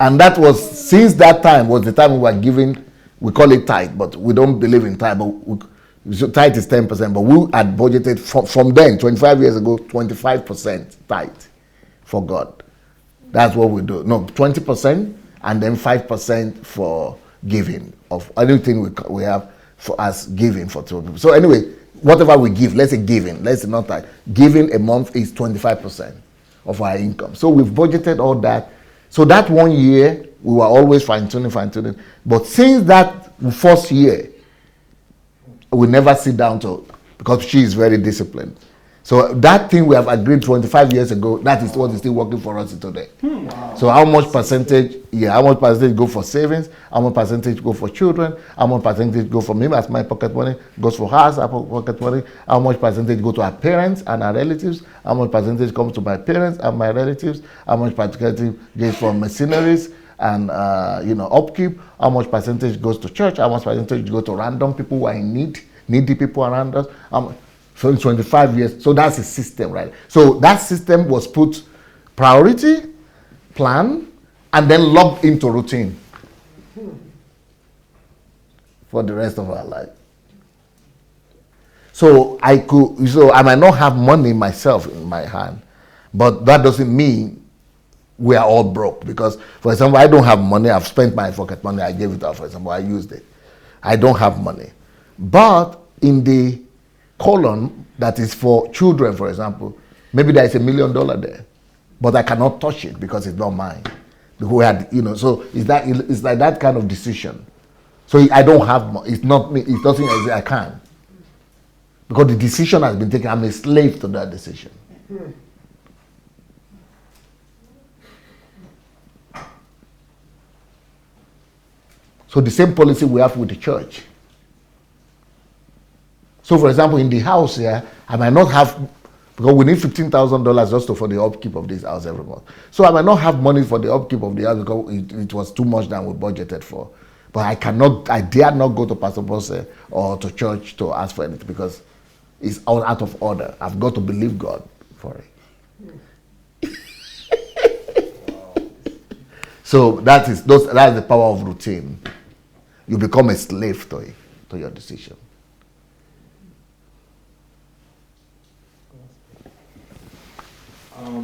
B: And that was, since that time, was the time we were giving, we call it tithe, but we don't believe in tithe, but tithe is 10%, but we had budgeted from then, 25 years ago, 25% tithe for God. That's what we do. No, 20% and then 5% for giving of anything we have for us giving for children. So anyway, whatever we give, let's say giving, let's say not tithe, giving a month is 25% of our income. So we've budgeted all that. So that 1 year, we were always fine-tuning. But since that first year, we never sit down because she is very disciplined. So that thing we have agreed 25 years ago, that is what is still working for us today. Wow. So how much percentage go for savings, how much percentage go for children, how much percentage go for me as my pocket money, goes for her as her pocket money, how much percentage go to our parents and our relatives, how much percentage comes to my parents and my relatives, how much percentage goes for mercenaries and upkeep, how much percentage goes to church, how much percentage goes to random people who are in need, needy people around us. So in 25 years, so that's a system, right? So that system was put priority, plan, and then logged into routine for the rest of our life. So I might not have money myself in my hand, but that doesn't mean we are all broke. Because, for example, I don't have money. I've spent my pocket money. I gave it out, for example. I used it. I don't have money. But in the column that is for children, for example, maybe there is $1 million there, but I cannot touch it because it's not mine. Who had, so it's like that kind of decision. So I don't have money. It's not me. It's nothing I can, because the decision has been taken. I'm a slave to that decision. So the same policy we have with the church. So, for example, in the house here, I might not have, because we need $15,000 just for the upkeep of this house every month. So I might not have money for the upkeep of the house because it was too much than we budgeted for. But I dare not go to Pastor Bosse or to church to ask for anything because it's all out of order. I've got to believe God for it. So that's the power of routine. You become a slave to your decision.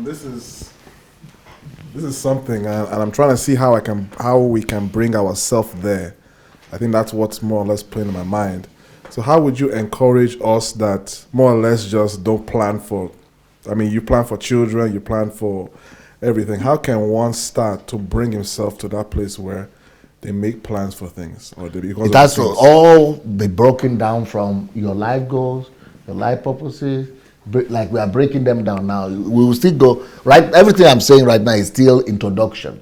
F: This is something, and I'm trying to see how we can bring ourselves there. I think that's what's more or less playing in my mind. So how would you encourage us that more or less just don't plan for, you plan for children, you plan for everything. How can one start to bring himself to that place where they make plans for things, or they, because
B: It
F: of
B: has to
F: things.
B: all be broken down from your life goals, your life purposes. Like we are breaking them down now. We will still go, right? Everything I'm saying right now is still introduction.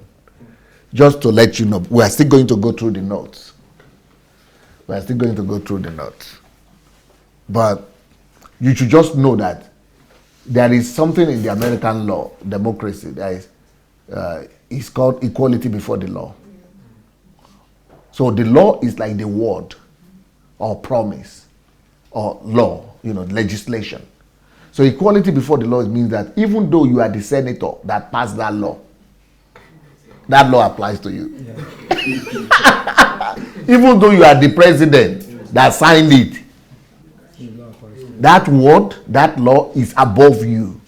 B: Just to let you know, we are still going to go through the notes. We are still going to go through the notes. But you should just know that there is something in the American law, democracy, that is, it's called equality before the law. So the law is like the word or promise or law, legislation. So equality before the law means that even though you are the senator that passed that law applies to you. Yeah. Even though you are the president that signed it, that word, that law is above you.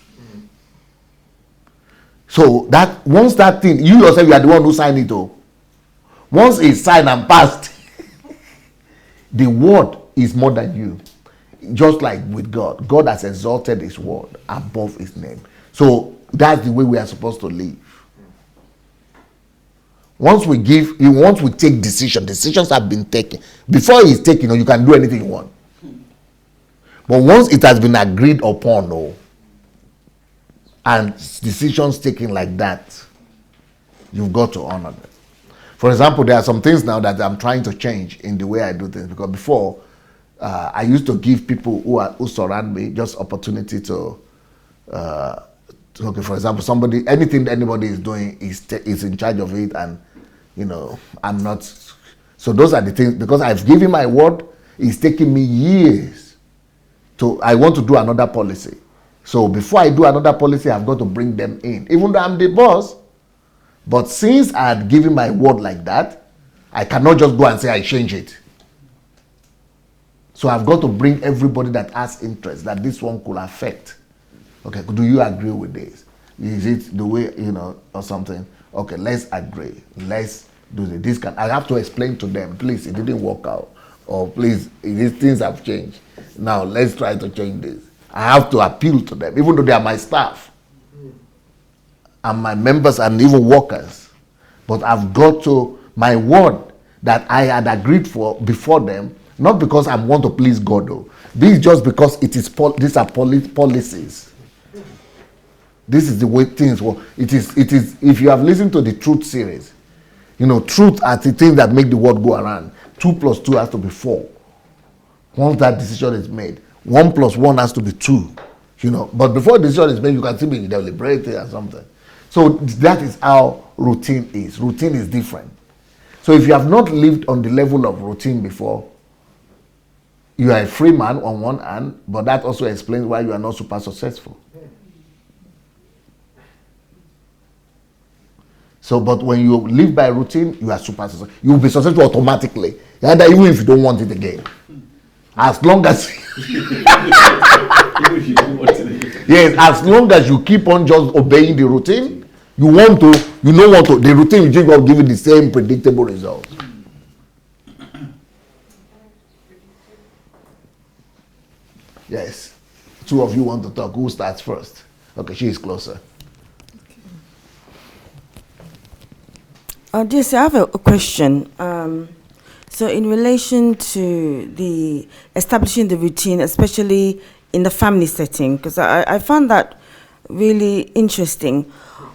B: So that once that thing, you yourself, you are the one who signed it. Once it's signed and passed, the word is more than you. Just like with God, God has exalted his word above his name. So that's the way we are supposed to live. Once we take decisions have been taken. Before it's taken, you can do anything you want. But once it has been agreed upon, and decisions taken like that, you've got to honor them. For example, there are some things now that I'm trying to change in the way I do things, because before, I used to give people who surround me just opportunity to, for example, anything that anybody is doing is in charge of it, and I'm not. So those are the things, because I've given my word. It's taking me years I want to do another policy. So before I do another policy, I've got to bring them in, even though I'm the boss. But since I had given my word like that, I cannot just go and say I change it. So I've got to bring everybody that has interest that this one could affect. Okay, do you agree with this? Is it the way, or something? Okay, let's agree. Let's do this. I have to explain to them, please, it didn't work out. Or please, these things have changed. Now, let's try to change this. I have to appeal to them, even though they are my staff and my members and even workers. But I've got to, my word that I had agreed for before them, not because I want to please God, though. This is just because these are policies. This is the way things work. It is. If you have listened to the Truth series, truth are the things that make the world go around. 2 plus 2 has to be 4. Once that decision is made, 1 plus 1 has to be 2. But before the decision is made, you can still be deliberating or something. So that is how routine is. Routine is different. So if you have not lived on the level of routine before, you are a free man on one hand, but that also explains why you are not super successful. So, but when you live by routine, you are super successful. You will be successful automatically, even if you don't want it again. As long as yes, as long as you keep on just obeying the routine, the routine you just will give you the same predictable results. Yes. 2 of you want to talk. Who starts first? Okay, she is closer.
G: JC, I have a question. So in relation to the establishing the routine, especially in the family setting, because I found that really interesting.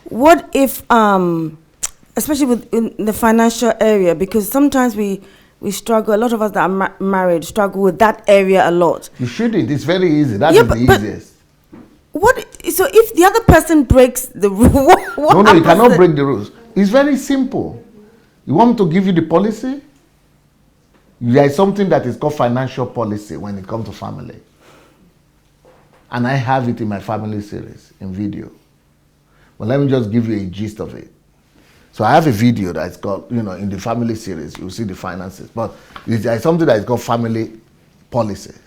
G: What if, especially in the financial area, because sometimes we struggle, a lot of us that are married struggle with that area a lot.
B: You shouldn't. It's very easy. That is the easiest.
G: So if the other person breaks the rule, what
B: No, you cannot break the rules. It's very simple. You want me to give you the policy? There is something that is called financial policy when it comes to family. And I have it in my family series in video. But let me just give you a gist of it. So I have a video that's called, in the family series, you'll see the finances. But there is something that is called family policies.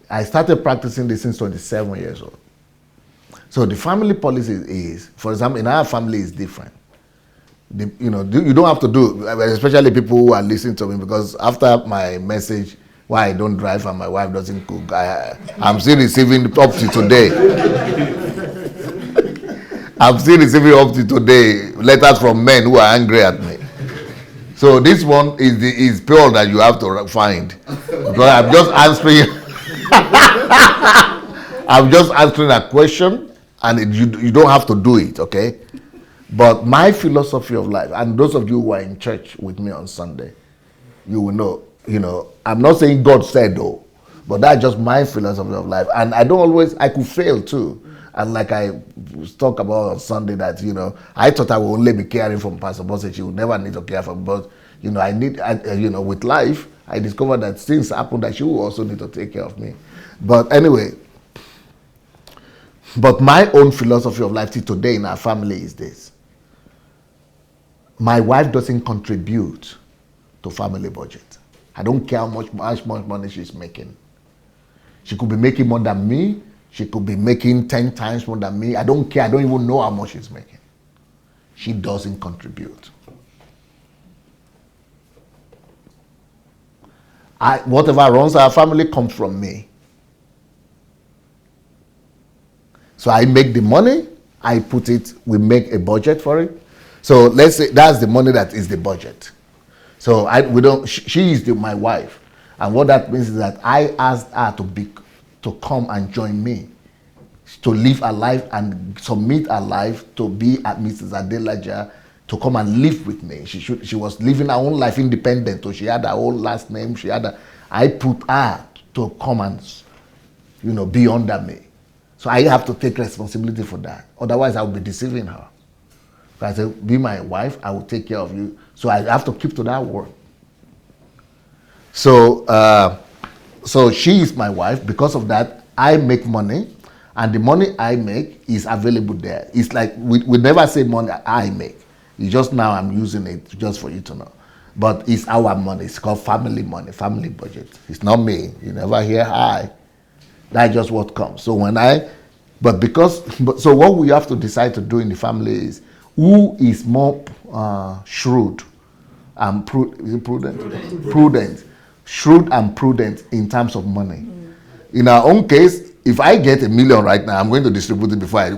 B: I started practicing this since 27 years old. So the family policy is, for example, in our family is different. You don't have to do, especially people who are listening to me, because after my message, why I don't drive and my wife doesn't cook, I'm still receiving up to today. I'm still receiving up to today letters from men who are angry at me. So this one is pure that you have to find. Because I'm just answering. I'm just answering a question, and you don't have to do it, okay? But my philosophy of life, and those of you who are in church with me on Sunday, you will know, I'm not saying God said though, but that's just my philosophy of life. And I could fail too. And like I talk about on Sunday that, I thought I would only be caring for Pastor Bosse. She would never need to care for me. But, with life, I discovered that things happen that she will also need to take care of me. But anyway, but my own philosophy of life till today in our family is this. My wife doesn't contribute to family budget. I don't care how much money she's making. She could be making more than me. She could be making 10 times more than me. I don't care. I don't even know how much she's making. She doesn't contribute. Whatever runs our family comes from me. So I make the money. I put it. We make a budget for it. So let's say that's the money that is the budget. So she is my wife. And what that means is that I asked her to come and join me, to live her life and submit her life to be at Mrs. Adelaja, to come and live with me. She was living her own life independent, so she had her own last name. I put her to come and, be under me. So I have to take responsibility for that. Otherwise, I will be deceiving her. So I said, be my wife, I will take care of you. So I have to keep to that word. So she is my wife. Because of that, I make money, and the money I make is available there. It's like we never say money I make. It's just now I'm using it just for you to know. But it's our money. It's called family money, family budget. It's not me. You never hear I. That's just what comes. So so what we have to decide to do in the family is who is more shrewd and prudent. Shrewd and prudent in terms of money. In our own case, if I get $1 million right now, I'm going to distribute it before I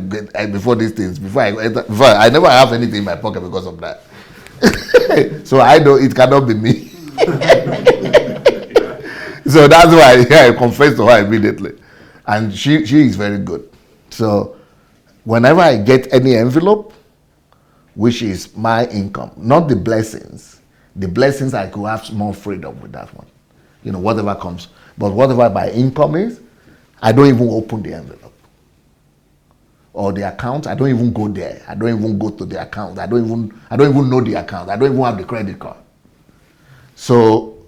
B: never have anything in my pocket because of that. So I know it cannot be me. So that's why I confess to her immediately. And she is very good. So whenever I get any envelope, which is my income, not the blessings. The blessings I could have more freedom with that one. Whatever comes. But whatever my income is, I don't even open the envelope. Or the account, I don't even go there. I don't even go to the account. I don't even know the account. I don't even have the credit card. So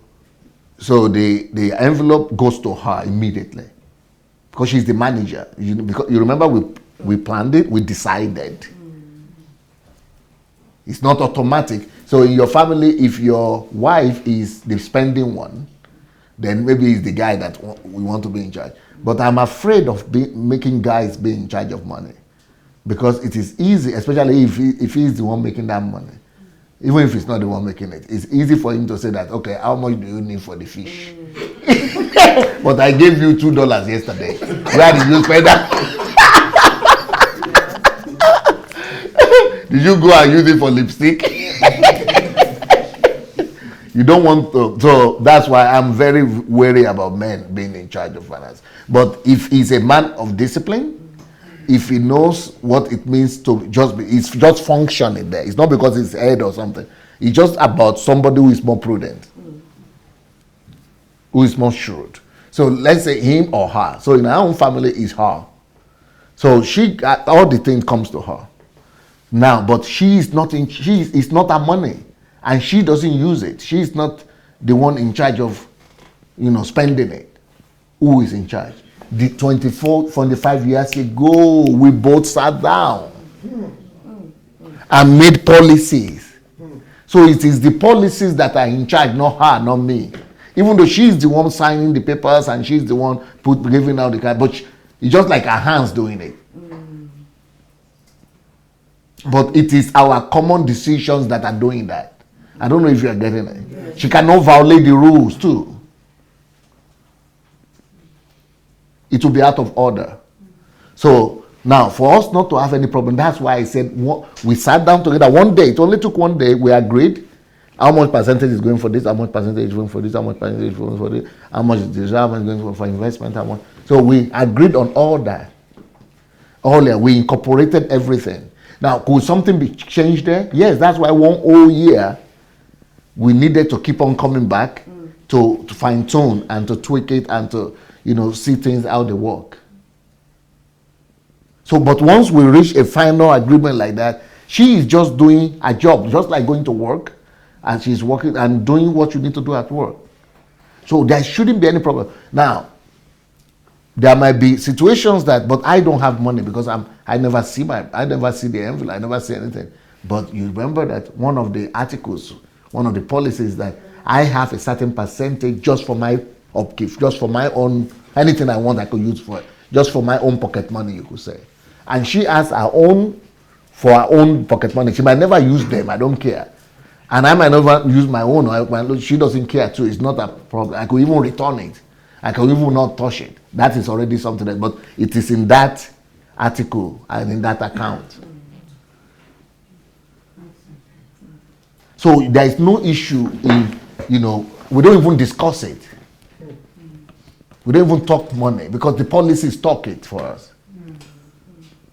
B: the envelope goes to her immediately. Because she's the manager. Because you remember we planned it, we decided. It's not automatic. So in your family, if your wife is the spending one, then maybe it's the guy that we want to be in charge. But I'm afraid of making guys be in charge of money. Because it is easy, especially if he's the one making that money. Even if he's not the one making it. It's easy for him to say that, okay, how much do you need for the fish? But I gave you $2 yesterday. Where did you spend that? Did you go and use it for lipstick? You don't want to. So that's why I'm very wary about men being in charge of finance. But if he's a man of discipline, if he knows what it means to it's just functioning there. It's not because it's head or something. It's just about somebody who is more prudent, who is more shrewd. So let's say him or her. So in our own family, it's her. So all the things comes to her. Now, but it's not her money, and she doesn't use it. She's not the one in charge of, spending it. Who is in charge? The 25 years ago, we both sat down and made policies. So it is the policies that are in charge, not her, not me. Even though she's the one signing the papers and she's the one giving out the card, but it's just like her hands doing it. But it is our common decisions that are doing that. I don't know if you are getting it. Yes. She cannot violate the rules too. It will be out of order. So now, for us not to have any problem, that's why I said we sat down together one day. It only took one day. We agreed. How much percentage is going for this? How much percentage is going for this? How much percentage is going for this? How much is this? How much is going for investment? How much? So we agreed on all that. Earlier, we incorporated everything. Now, could something be changed there? Yes, that's why one whole year we needed to keep on coming back to fine tune and to tweak it and to, see things how they work. So, but once we reach a final agreement like that, she is just doing a job, just like going to work, and she's working and doing what you need to do at work. So there shouldn't be any problem. Now, there might be situations but I don't have money because I never see the envelope, I never see anything. But you remember that one of the articles, one of the policies that I have a certain percentage just for my upkeep, just for my own, anything I want I could use for it, just for my own pocket money, you could say. And she has her own, for her own pocket money. She might never use them, I don't care. And I might never use my own, she doesn't care too, it's not a problem. I could even return it. I can even not touch it. That is already something else, but it is in that article and in that account. So there is no issue in, we don't even discuss it. We don't even talk money because the policies talk it for us.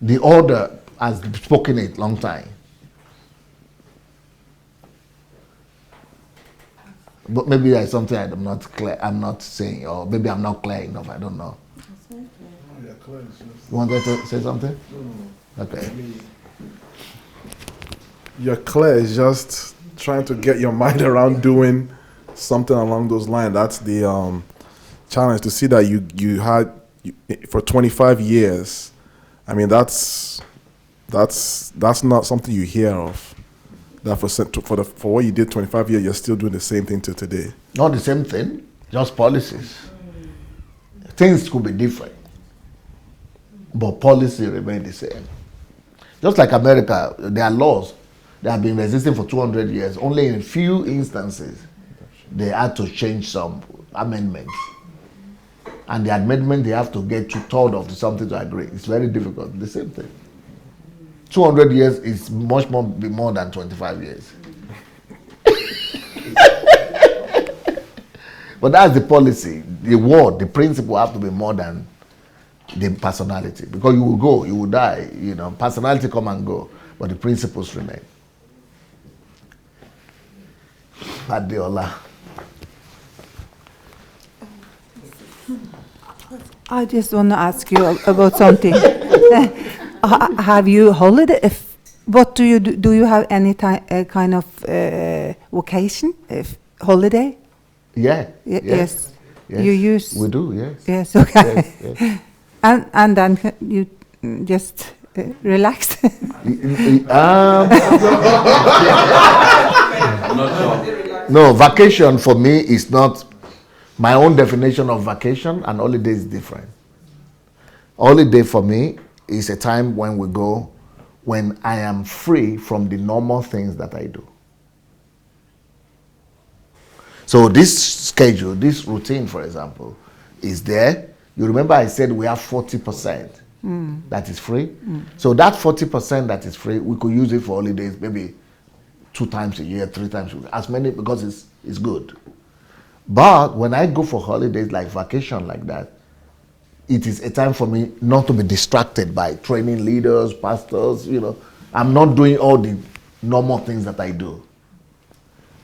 B: The order has spoken it long time. But maybe there's something I'm not clear. I'm not saying, or maybe I'm not clear enough. I don't know. You wanted to say something? Okay.
F: You're clear. It's just trying to get your mind around doing something along those lines. That's the challenge. To see that you had for 25 years. I mean, that's not something you hear of. That for what you did 25 years, you're still doing the same thing till today.
B: Not the same thing, just policies. Things could be different, but policy remain the same. Just like America, there are laws that have been existing for 200 years. Only in a few instances, they had to change some amendments. And the amendment, they have to get 2/3 of something to agree. It's very difficult, the same thing. 200 years is much more than 25 years. But that's the policy. The word, the principle have to be more than the personality. Because you will go, you will die, personality come and go, but the principles remain. Adelaja.
H: I just want to ask you about something. Have you holiday? What do you do? Do you have any kind of vacation, holiday?
B: Yeah.
H: Yes. You use.
B: We do. Yes.
H: Yes. Okay.
B: Yes.
H: And then you just relax.
B: No, vacation for me is not. My own definition of vacation and holiday is different. Holiday for me is a time when we go, when I am free from the normal things that I do. So this schedule, this routine, for example, is there. You remember I said we have 40% that is free? So that 40% that is free, we could use it for holidays, maybe 2 times a year, 3 times a year, as many, because it's good. But when I go for holidays like vacation like that, it is a time for me not to be distracted by training leaders, pastors, I'm not doing all the normal things that I do.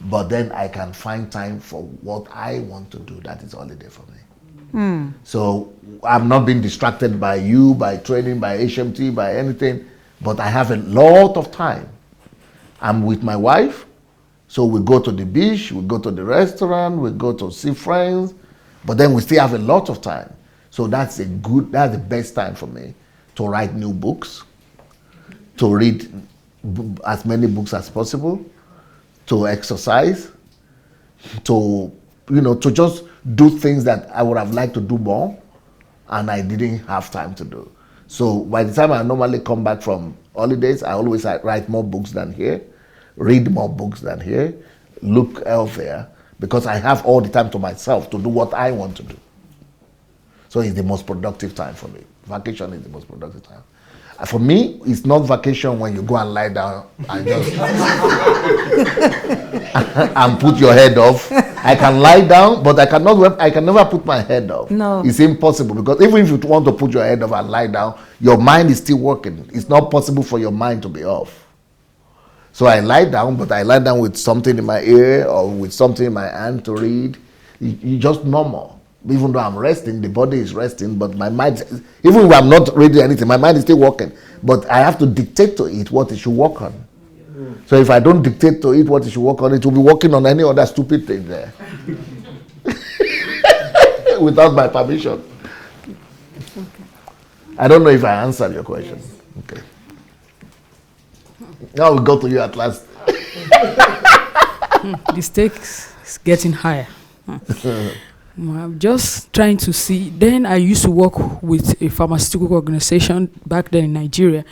B: But then I can find time for what I want to do. That is holiday for me. So I'm not being distracted by you, by training, by HMT, by anything, but I have a lot of time. I'm with my wife. So we go to the beach, we go to the restaurant, we go to see friends, but then we still have a lot of time. So that's the best time for me to write new books, to read as many books as possible, to exercise, to just do things that I would have liked to do more, and I didn't have time to do. So by the time I normally come back from holidays, I always write more books than here. Read more books than here, look elsewhere, because I have all the time to myself to do what I want to do. So it's the most productive time for me. Vacation is the most productive time. For me, it's not vacation when you go and lie down and just and put your head off. I can lie down, but I can never put my head off.
H: No.
B: It's impossible, because even if you want to put your head off and lie down, your mind is still working. It's not possible for your mind to be off. So I lie down, but I lie down with something in my ear or with something in my hand to read. You just normal. Even though I'm resting, the body is resting, but my mind, even if I'm not reading anything, my mind is still working. But I have to dictate to it what it should work on. So if I don't dictate to it what it should work on, it will be working on any other stupid thing there. Without my permission. I don't know if I answered your question. Okay. Now we go to you at last.
I: The stakes is getting higher. I'm just trying to see. Then I used to work with a pharmaceutical organization back then in Nigeria,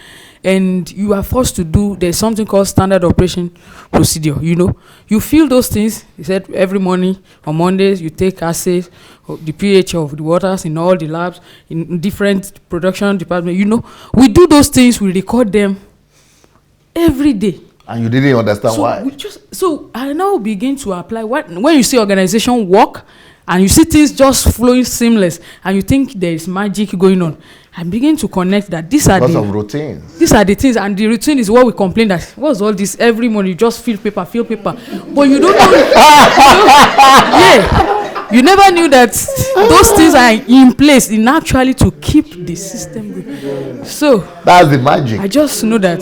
I: and you are forced to do, there's something called standard operation procedure. You know, you feel those things. He said every morning on Mondays you take assays of the pH of the waters in all the labs in different production departments. You know, we do those things. We record them every day.
B: And you didn't understand why.
I: So I now begin to apply when you see organization work and you see things just flowing seamless and you think there is magic going on. I begin to connect that these are
B: because of routines.
I: These are the things, and the routine is what we complain that what's all this every morning you just feel paper, but you don't know. Yeah, you never knew that those things are in place in actually to keep the system going. So
B: that's the magic.
I: I just know that.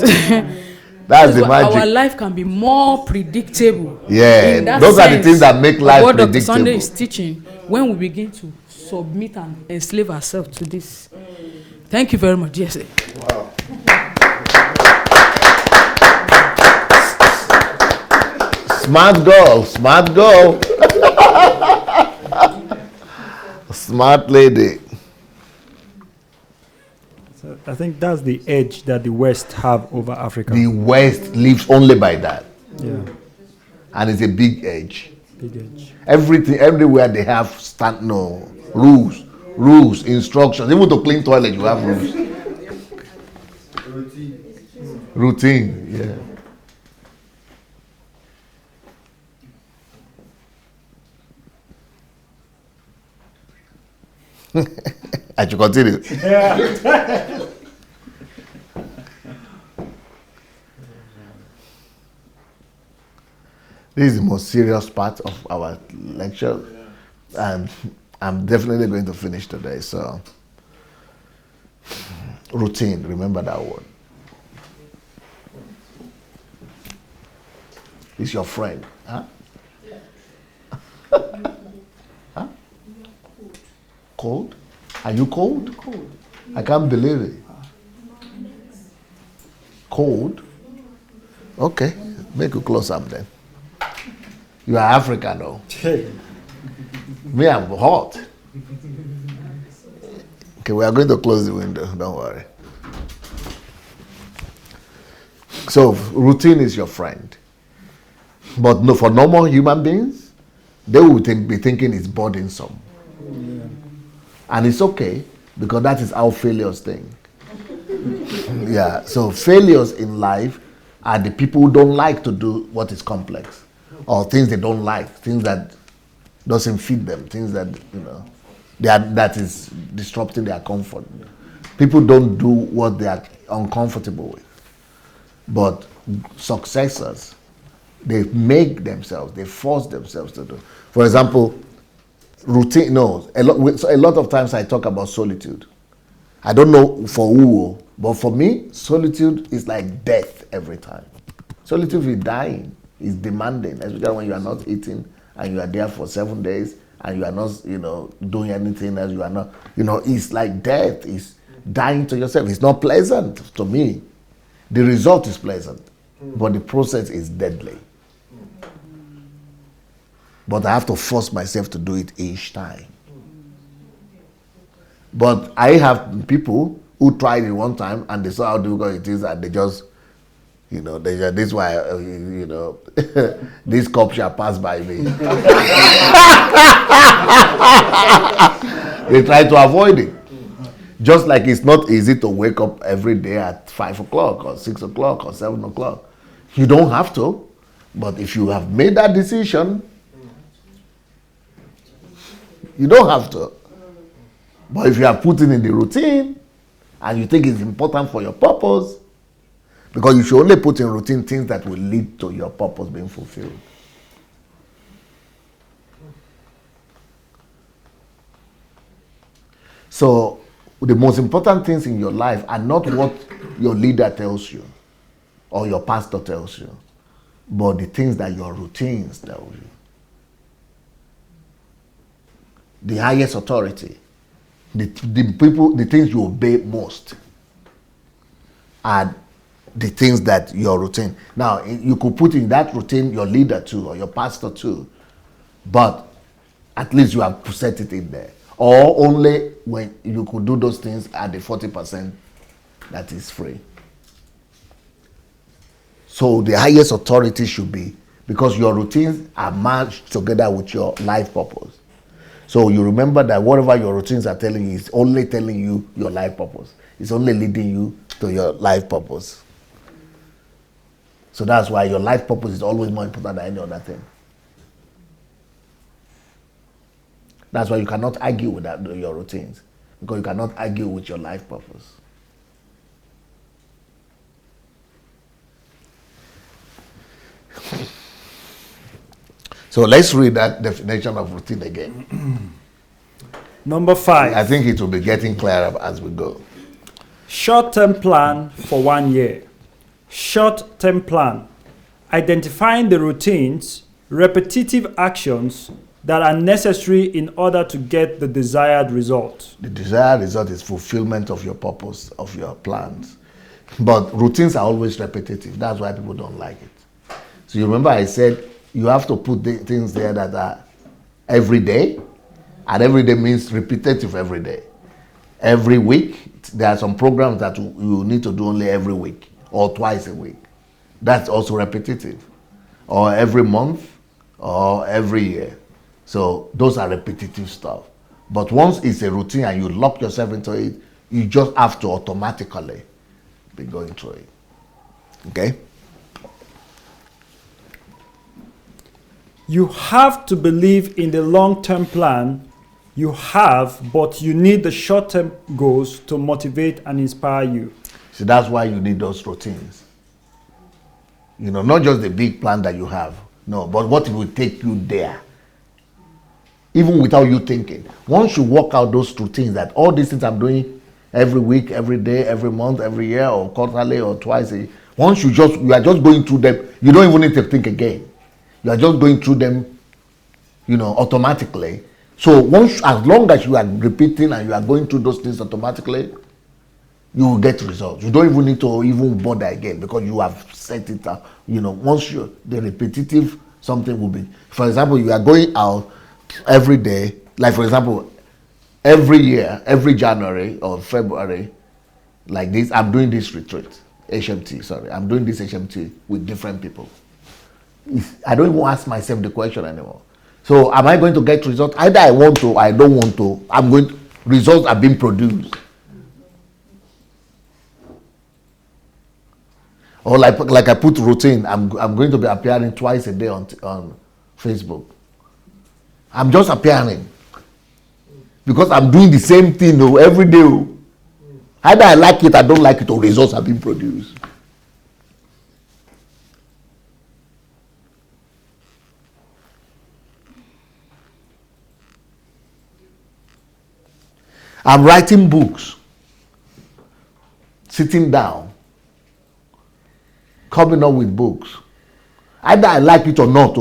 B: That's the magic.
I: Our life can be more predictable.
B: Yeah, those are the things that make life
I: what
B: predictable.
I: Dr. Sunday is teaching when we begin to submit and enslave ourselves to this. Thank you very much. Yes.
B: Wow. Smart girl. Smart lady.
C: So I think that's the edge that the West have over Africa.
B: The West lives only by that.
C: Yeah.
B: And it's a big edge.
C: Big edge.
B: Everything, everywhere they have rules, instructions. Even to clean toilet, you have rules. Routine, yeah. I should continue.
C: Yeah.
B: This is the most serious part of our lecture, and I'm definitely going to finish today. So, routine, remember that word. It's your friend. Huh? Huh? Cold? Are you cold? Cold. I can't believe it. Cold? Okay, make you close up then. You are African though. Me, I'm hot. Okay, we are going to close the window, don't worry. So, routine is your friend. But no, for normal human beings, they will be thinking it's burdensome. Yeah. And it's okay, because that is how failures think. Yeah, so failures in life are the people who don't like to do what is complex, or things they don't like, things that doesn't fit them, things that, that is disrupting their comfort. People don't do what they are uncomfortable with. But successors, they make themselves, they force themselves to do. For example, routine, a lot of times I talk about solitude. I don't know for who, but for me, solitude is like death every time. Solitude is dying, is demanding, especially when you are not eating and you are there for 7 days and you are not, doing anything else, you are not, it's like death, it's dying to yourself. It's not pleasant to me. The result is pleasant, but the process is deadly. But I have to force myself to do it each time. But I have people who tried it one time and they saw how difficult it is, and they just, this why, this cup shall pass by me. They try to avoid it. Just like it's not easy to wake up every day at 5 o'clock or 6 o'clock or 7 o'clock. You don't have to, but if you have made that decision, you don't have to. But if you are putting in the routine and you think it's important for your purpose, because you should only put in routine things that will lead to your purpose being fulfilled. So the most important things in your life are not what your leader tells you or your pastor tells you, but the things that your routines tell you. The highest authority, the people, the things you obey most are the things that your routine. Now, you could put in that routine your leader too or your pastor too, but at least you have set it in there. Or only when you could do those things at the 40% that is free. So the highest authority should be, because your routines are merged together with your life purpose. So you remember that whatever your routines are telling you is only telling you your life purpose. It's only leading you to your life purpose. So that's why your life purpose is always more important than any other thing. That's why you cannot argue with your routines, because you cannot argue with your life purpose. So let's read that definition of routine again.
C: Number 5.
B: I think it will be getting clearer as we go.
C: Short-term plan for 1 year. Short-term plan. Identifying the routines, repetitive actions that are necessary in order to get the desired result.
B: The desired result is fulfillment of your purpose, of your plans. But routines are always repetitive. That's why people don't like it. So you remember I said you have to put the things there that are every day. And every day means repetitive every day. Every week, there are some programs that you need to do only every week or twice a week. That's also repetitive. Or every month or every year. So those are repetitive stuff. But once it's a routine and you lock yourself into it, you just have to automatically be going through it. Okay?
C: You have to believe in the long-term plan you have, but you need the short-term goals to motivate and inspire you.
B: So that's why you need those routines. You know, not just the big plan that you have. No, but what will take you there. Even without you thinking. Once you work out those routines, that all these things I'm doing every week, every day, every month, every year, or quarterly, or twice a year, once you are just going through them, you don't even need to think again. You are just going through them, you know, automatically. So once, as long as you are repeating and you are going through those things automatically, you will get results. You don't even need to even bother again, because you have set it up. You know, once the repetitive something will be. For example, you are going out every day, like for example, every year, every January or February, like this, I'm doing this retreat, HMT, sorry. I'm doing this HMT with different people. I don't even ask myself the question anymore. So am I going to get results? Either I want to or I don't want to. Results are being produced. Or like I put routine, I'm going to be appearing twice a day on Facebook. I'm just appearing. Because I'm doing the same thing every day. Either I like it, I don't like it, or results are being produced. I'm writing books, sitting down, coming up with books. Either I like it or not,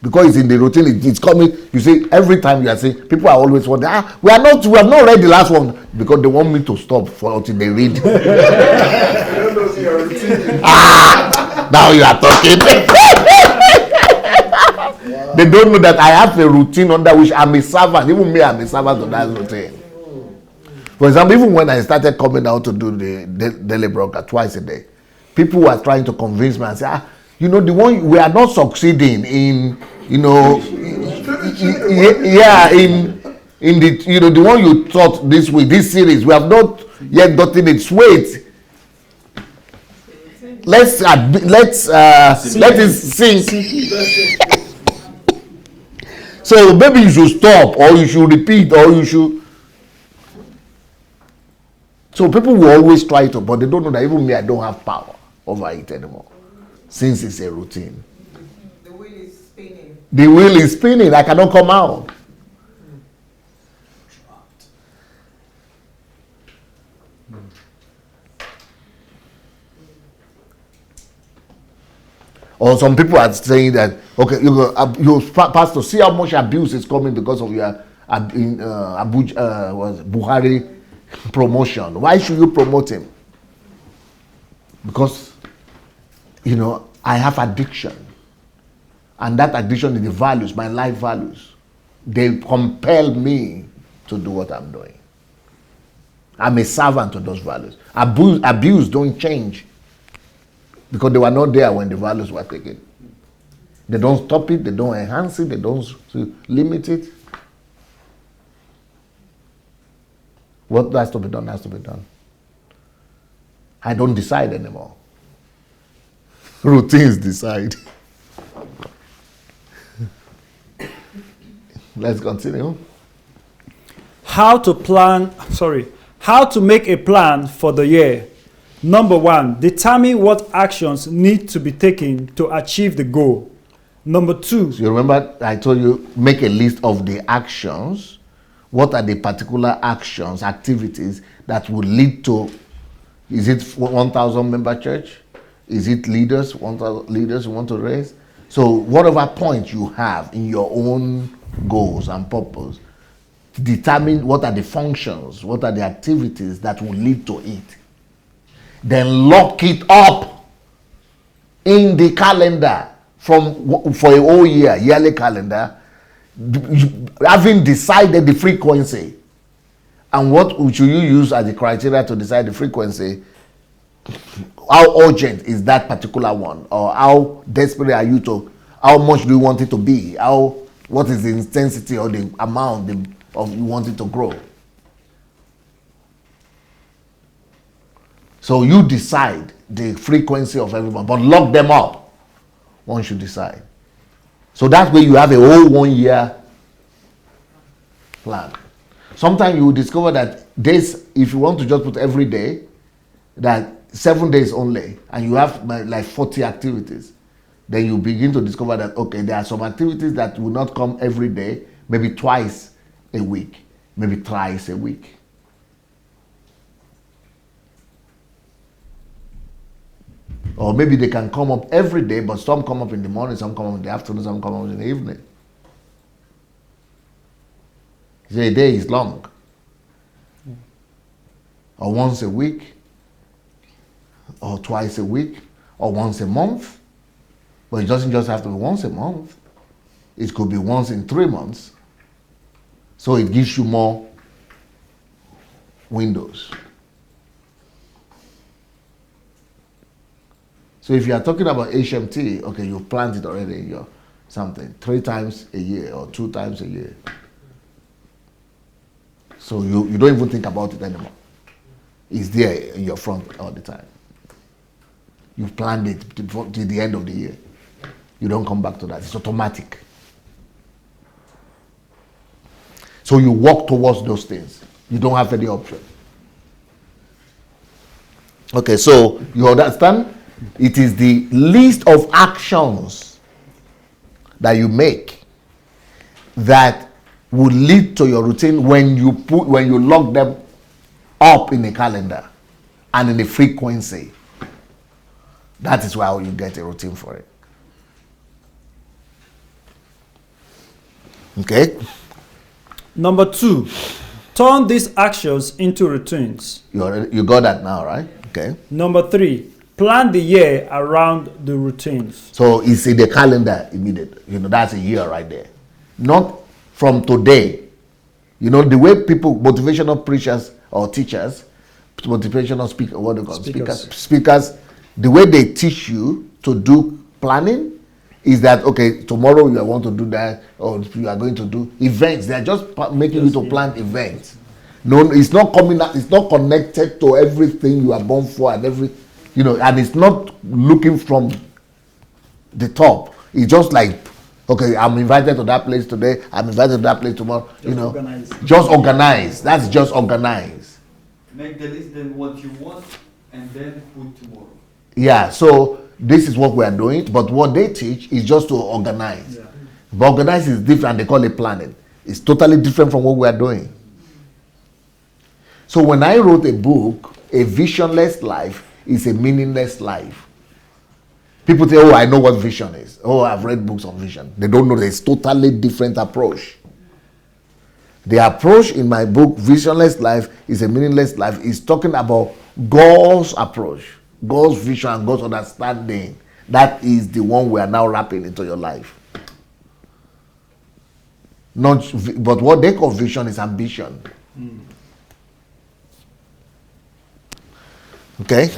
B: because it's in the routine, it's coming. You see, every time you are saying, people are always wondering, we have not read the last one, because they want me to stop until they read. Now you are talking. They don't know that I have a routine under which I'm a servant. Even me, I'm a servant of that routine. For example, even when I started coming out to do the daily broadcast twice a day, people were trying to convince me and say, you know, the one we are not succeeding in, you know, in In the the one you taught this week, this series, we have not yet gotten its weight. Let it sink. So maybe you should stop, or you should repeat, or you should. So people will always try to, but they don't know that even me, I don't have power over it anymore, since it's a routine.
J: The wheel is spinning.
B: The wheel is spinning. I cannot come out. Or some people are saying that, okay, you pastor, see how much abuse is coming because of your Buhari promotion. Why should you promote him? Because, I have addiction. And that addiction is the values, my life values. They compel me to do what I'm doing. I'm a servant to those values. Abuse don't change. Because they were not there when the values were taken. They don't stop it, they don't enhance it, they don't limit it. What has to be done has to be done. I don't decide anymore. Routines decide. Let's continue.
C: How to make a plan for the year. Number 1, determine what actions need to be taken to achieve the goal. Number 2.
B: So you remember I told you, make a list of the actions. What are the particular actions, activities that would lead to, is it 1,000 member church? Is it leaders, 1,000 leaders you want to raise? So whatever point you have in your own goals and purpose, determine what are the functions, what are the activities that will lead to it. Then lock it up in the calendar for a whole year, yearly calendar, having decided the frequency. And what should you use as the criteria to decide the frequency? How urgent is that particular one? Or how desperate are you to, how much do you want it to be? What is the intensity or the amount of you want it to grow? So you decide the frequency of everyone, but lock them up once you decide. So that way you have a whole 1 year plan. Sometimes you will discover that days, if you want to just put every day, that 7 days only, and you have like 40 activities, then you begin to discover that, okay, there are some activities that will not come every day, maybe twice a week, maybe thrice a week. Or maybe they can come up every day, but some come up in the morning, some come up in the afternoon, some come up in the evening. So a day is long. Or once a week, or twice a week, or once a month. But it doesn't just have to be once a month. It could be once in 3 months. So it gives you more windows. So if you are talking about HMT, okay, you've planned it already in your something 3 times a year or 2 times a year. So you don't even think about it anymore. It's there in your front all the time. You've planned it to the end of the year. You don't come back to that. It's automatic. So you walk towards those things. You don't have any option. Okay, so you understand? It is the list of actions that you make that will lead to your routine when you lock them up in a calendar and in a frequency. That is how you get a routine for it. Okay?
C: Number 2, turn these actions into routines.
B: You got that now, right? Okay.
C: Number 3, plan the year around the routines.
B: So it's in the calendar immediately. That's a year right there. Not from today. The way people, motivational preachers or teachers, motivational speakers, what do you call them? Speakers, the way they teach you to do planning is that, okay, tomorrow you want to do that, or you are going to do events. They are just making you to plan events. No, it's not coming out, it's not connected to everything you are born for and and it's not looking from the top. It's just like, okay, I'm invited to that place today, I'm invited to that place tomorrow,
C: Organize.
B: Just organize. That's just organize.
K: Make the list then what you want and then put tomorrow.
B: Yeah, so this is what we are doing, but what they teach is just to organize.
C: Yeah.
B: But organize is different, they call it planning. It's totally different from what we are doing. So when I wrote a book, A Visionless Life is a Meaningless Life. People say, oh, I know what vision is. Oh, I've read books on vision. They don't know there's totally different approach. The approach in my book, Visionless Life is a Meaningless Life, is talking about God's approach, God's vision and God's understanding. That is the one we are now wrapping into your life. But what they call vision is ambition. Okay?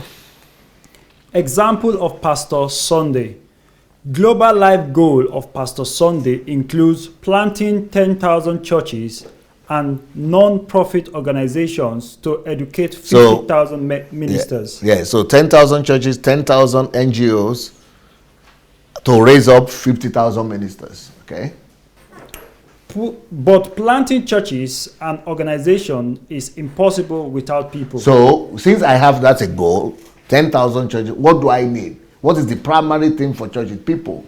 C: Example of Pastor Sunday. Global life goal of Pastor Sunday includes planting 10,000 churches and non-profit organizations to educate 50,000 ministers.
B: Yeah, so 10,000 churches, 10,000 NGOs to raise up 50,000 ministers. Okay?
C: But planting churches and organization is impossible without people.
B: So, since I have that a goal, 10,000 churches, what do I need? What is the primary thing for churches? People.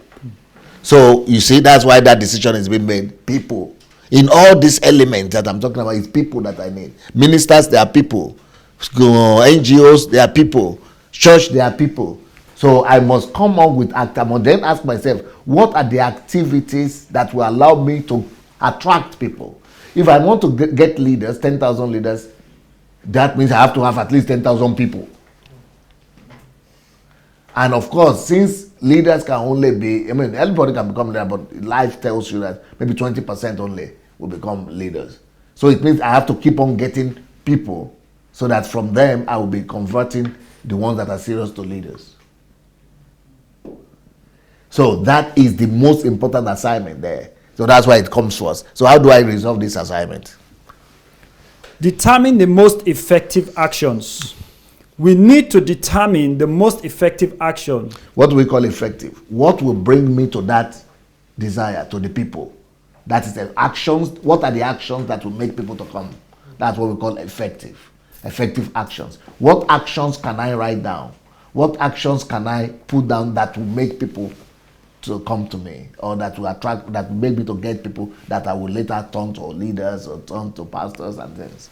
B: So, you see, that's why that decision is being made. People. In all these elements that I'm talking about, it's people that I need. Ministers, they are people. NGOs, they are people. Church, they are people. So, I must come up with I must then ask myself, what are the activities that will allow me to attract people? If I want to get leaders, 10,000 leaders, that means I have to have at least 10,000 people. And of course, since leaders can only be, everybody can become leader, but life tells you that maybe 20% only will become leaders. So it means I have to keep on getting people so that from them I will be converting the ones that are serious to leaders. So that is the most important assignment there. So that's why it comes first. So how do I resolve this assignment?
C: Determine the most effective actions. We need to determine the most effective action.
B: What do we call effective? What will bring me to that desire, to the people? That is the actions. What are the actions that will make people to come? That's what we call effective. Effective actions. What actions can I write down? What actions can I put down that will make people to come to me, or that will attract, that will make me to get people that I will later turn to leaders or turn to pastors and things?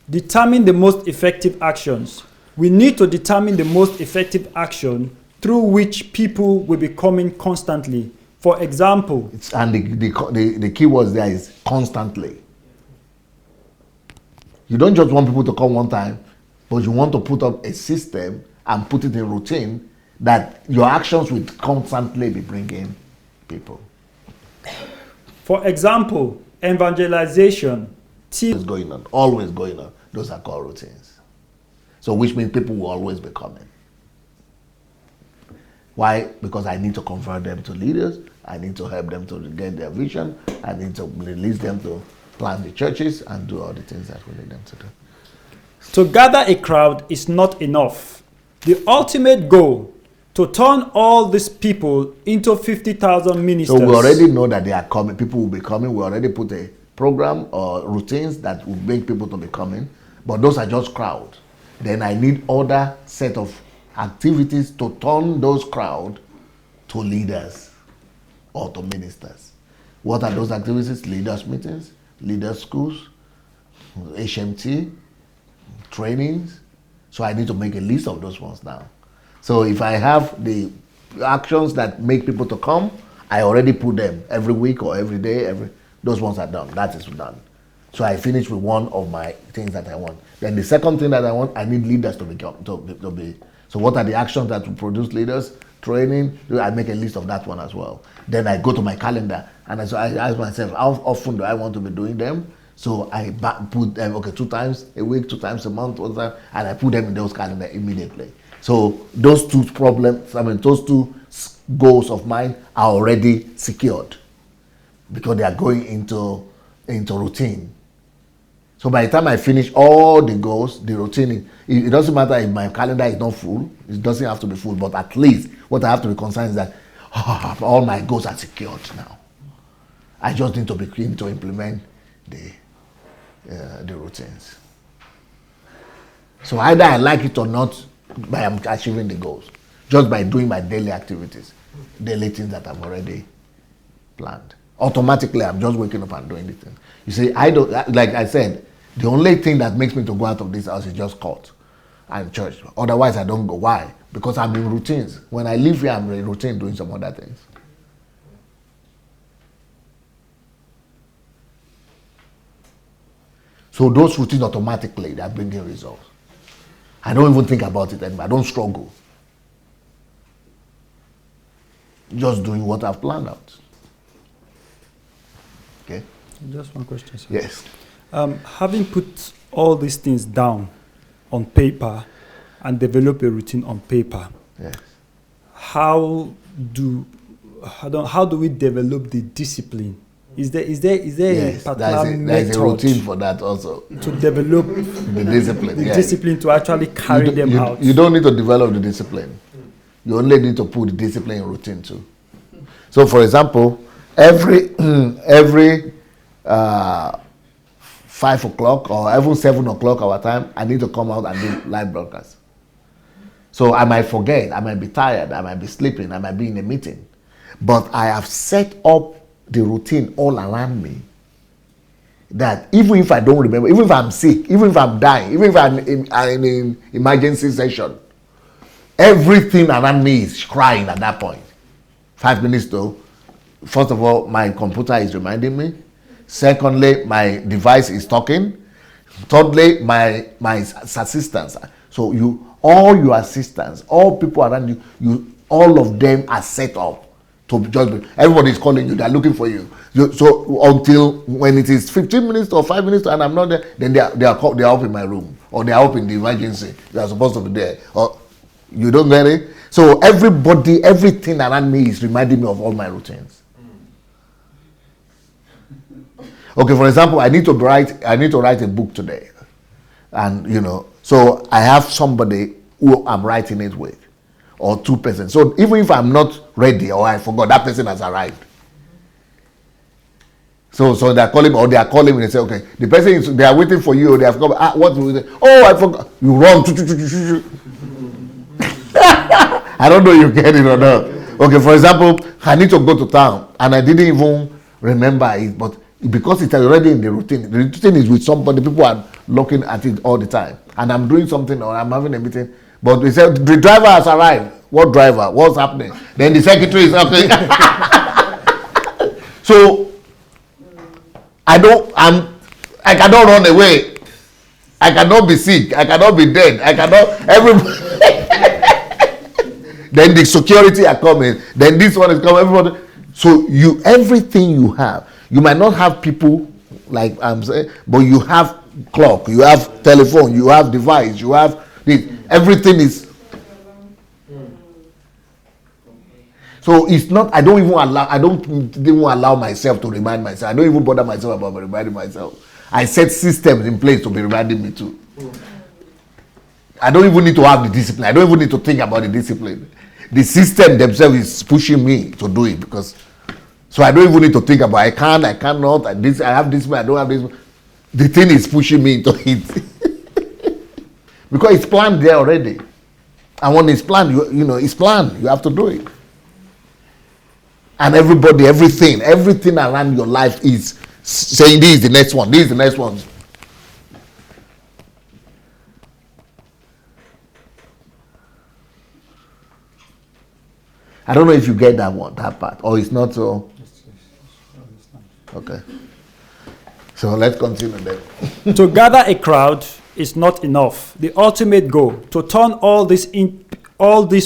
C: Determine the most effective actions. We need to determine the most effective action through which people will be coming constantly. For example,
B: and the key words there is constantly. You don't just want people to come one time, but you want to put up a system and put it in routine that your actions will constantly be bringing people.
C: For example, evangelization.
B: Is going on, always going on. Those are called routines. So which means people will always be coming. Why? Because I need to convert them to leaders. I need to help them to get their vision. I need to release them to plant the churches and do all the things that we need them to do.
C: To gather a crowd is not enough. The ultimate goal, to turn all these people into 50,000 ministers.
B: So we already know that they are coming. People will be coming. We already put a program or routines that will make people to be coming. But those are just crowd. Then I need other set of activities to turn those crowd to leaders or to ministers. What are those activities? Leaders meetings, leaders schools, HMT, trainings. So I need to make a list of those ones now. So if I have the actions that make people to come, I already put them every week or every day. Those ones are done. That is done. So I finish with one of my things that I want. Then the second thing that I want, I need leaders to be. So what are the actions that will produce leaders? Training. I make a list of that one as well. Then I go to my calendar and I ask myself, how often do I want to be doing them? So I put them, 2 times a week, 2 times a month, and I put them in those calendar immediately. So those two problems, those two goals of mine are already secured because they are going into routine. So by the time I finish all the goals, the routine, it doesn't matter if my calendar is not full. It doesn't have to be full, but at least what I have to be concerned is that all my goals are secured now. I just need to be keen to implement the routines. So either I like it or not, by achieving the goals, just by doing my daily activities, daily things that I've already planned. Automatically, I'm just waking up and doing the things. You see, I don't, like I said, the only thing that makes me to go out of this house is just court and church. Otherwise, I don't go. Why? Because I'm in routines. When I live here, I'm in routine doing some other things. So those routines automatically, they're bringing results. I don't even think about it anymore. I don't struggle. Just doing what I've planned out. Okay?
C: Just one question, sir.
B: Yes.
C: Having put all these things down on paper and develop a routine on paper,
B: yes.
C: how do we develop the discipline? Is there
B: Yes,
C: a particular
B: there's
C: method
B: a routine for that also.
C: to develop
B: The discipline.
C: the
B: yes.
C: discipline to actually carry them out?
B: You don't need to develop the discipline. You only need to put the discipline in routine too. So, for example, every 5 o'clock or even 7 o'clock our time, I need to come out and do live broadcast. So I might forget, I might be tired, I might be sleeping, I might be in a meeting, but I have set up the routine all around me that even if I don't remember, even if I'm sick, even if I'm dying, even if I'm in an emergency session, everything around me is crying at that point. 5 minutes though. First of all, my computer is reminding me. Secondly, my device is talking. Thirdly, my assistants. So all your assistants, all people around you, all of them are set up to just. Everybody is calling you. They are looking for you. So until when it is 15 minutes or 5 minutes and I'm not there, then they are up in my room or they are up in the emergency. They are supposed to be there. Or you don't get it. So everything around me is reminding me of all my routines. Okay, for example, I need to write a book today, and so I have somebody who I'm writing it with, or 2 persons. So even if I'm not ready or I forgot, that person has arrived. So they are calling me, or they are calling me and say, okay, the person they are waiting for you, or they have come. What do we say? Oh, I forgot. You run. I don't know if you get it or not. Okay, for example, I need to go to town and I didn't even remember it, but because it's already in the routine is with somebody, people are looking at it all the time, and I'm doing something or I'm having a meeting, but they said the driver has arrived. What driver? What's happening? Then the secretary is okay. So I cannot run away. I cannot be sick. I cannot be dead. I cannot everybody. Then the security are coming. Then this one is coming. Everybody. So everything you have. You might not have people like I'm saying, but you have clock, you have telephone, you have device, you have this. Everything is. So it's not. I don't even allow myself to remind myself. I don't even bother myself about reminding myself. I set systems in place to be reminding me too. I don't even need to have the discipline. I don't even need to think about the discipline. The system themselves is pushing me to do it because. So I don't even need to think about I cannot, I have this, I don't have this. The thing is pushing me into it. Because it's planned there already. And when it's planned, it's planned. You have to do it. And everybody, everything around your life is saying this is the next one, this is the next one. I don't know if you get that part, or it's not so. Okay. So let's continue then.
C: To gather a crowd is not enough. The ultimate goal, to turn all these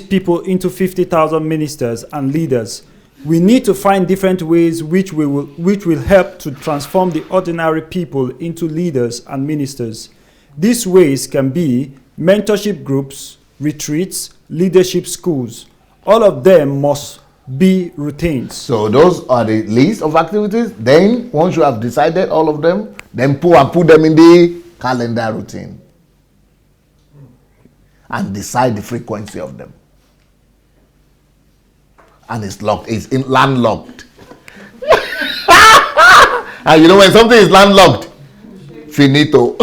C: people into 50,000 ministers and leaders. We need to find different ways which will help to transform the ordinary people into leaders and ministers. These ways can be mentorship groups, retreats, leadership schools. All of them must be routines.
B: So those are the list of activities. Then once you have decided all of them, then put them in the calendar routine and decide the frequency of them. And it's locked, it's landlocked. And you know when something is landlocked, finito.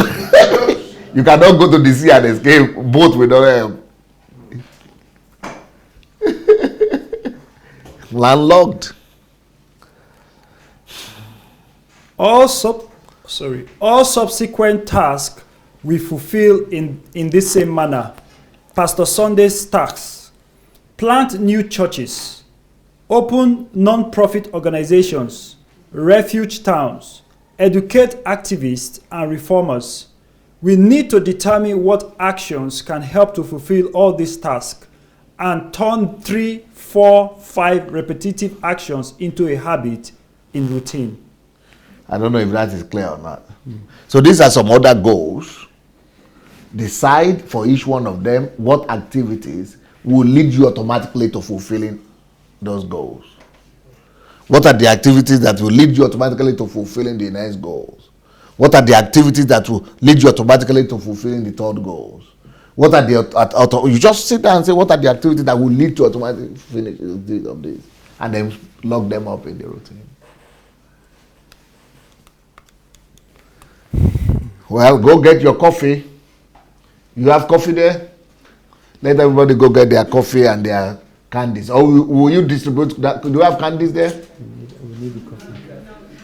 B: You cannot go to the sea and escape. Boat without help. Landlocked.
C: All subsequent tasks we fulfill in this same manner. Pastor Sunday's tasks: plant new churches, open non-profit organizations, refuge towns, educate activists and reformers. We need to determine what actions can help to fulfill all these tasks and turn 3, 4, 5 repetitive actions into a habit in routine.
B: I don't know if that is clear or not. So these are some other goals. Decide for each one of them what activities will lead you automatically to fulfilling those goals. What are the activities that will lead you automatically to fulfilling the next goals? What are the activities that will lead you automatically to fulfilling the third goals? What are the you just sit down and say what are the activities that will lead to automatic finish of this, and then lock them up in the routine. Well, go get your coffee. You have coffee there? Let everybody go get their coffee and their candies. Or will you distribute that? Do you have candies there?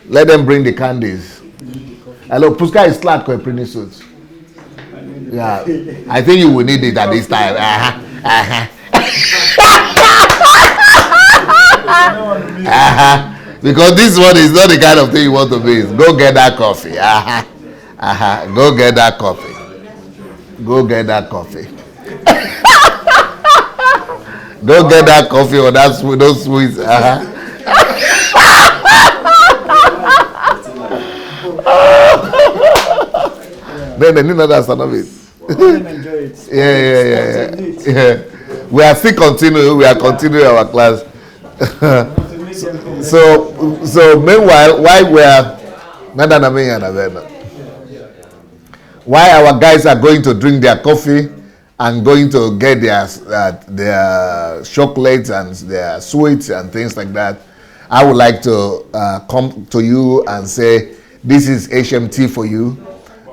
B: Let them bring the candies. Hello, Puska is flat for a pretty suit. Yeah, I think you will need it at this time. Because this one is not the kind of thing you want to be. Go get that coffee. Go get that coffee. Go get that coffee. Go get that coffee or those sweets. Then they need another son of it. Yeah. We are still continuing. We are continuing our class. So meanwhile, while our guys are going to drink their coffee and going to get their chocolates and their sweets and things like that, I would like to come to you and say, this is HMT for you,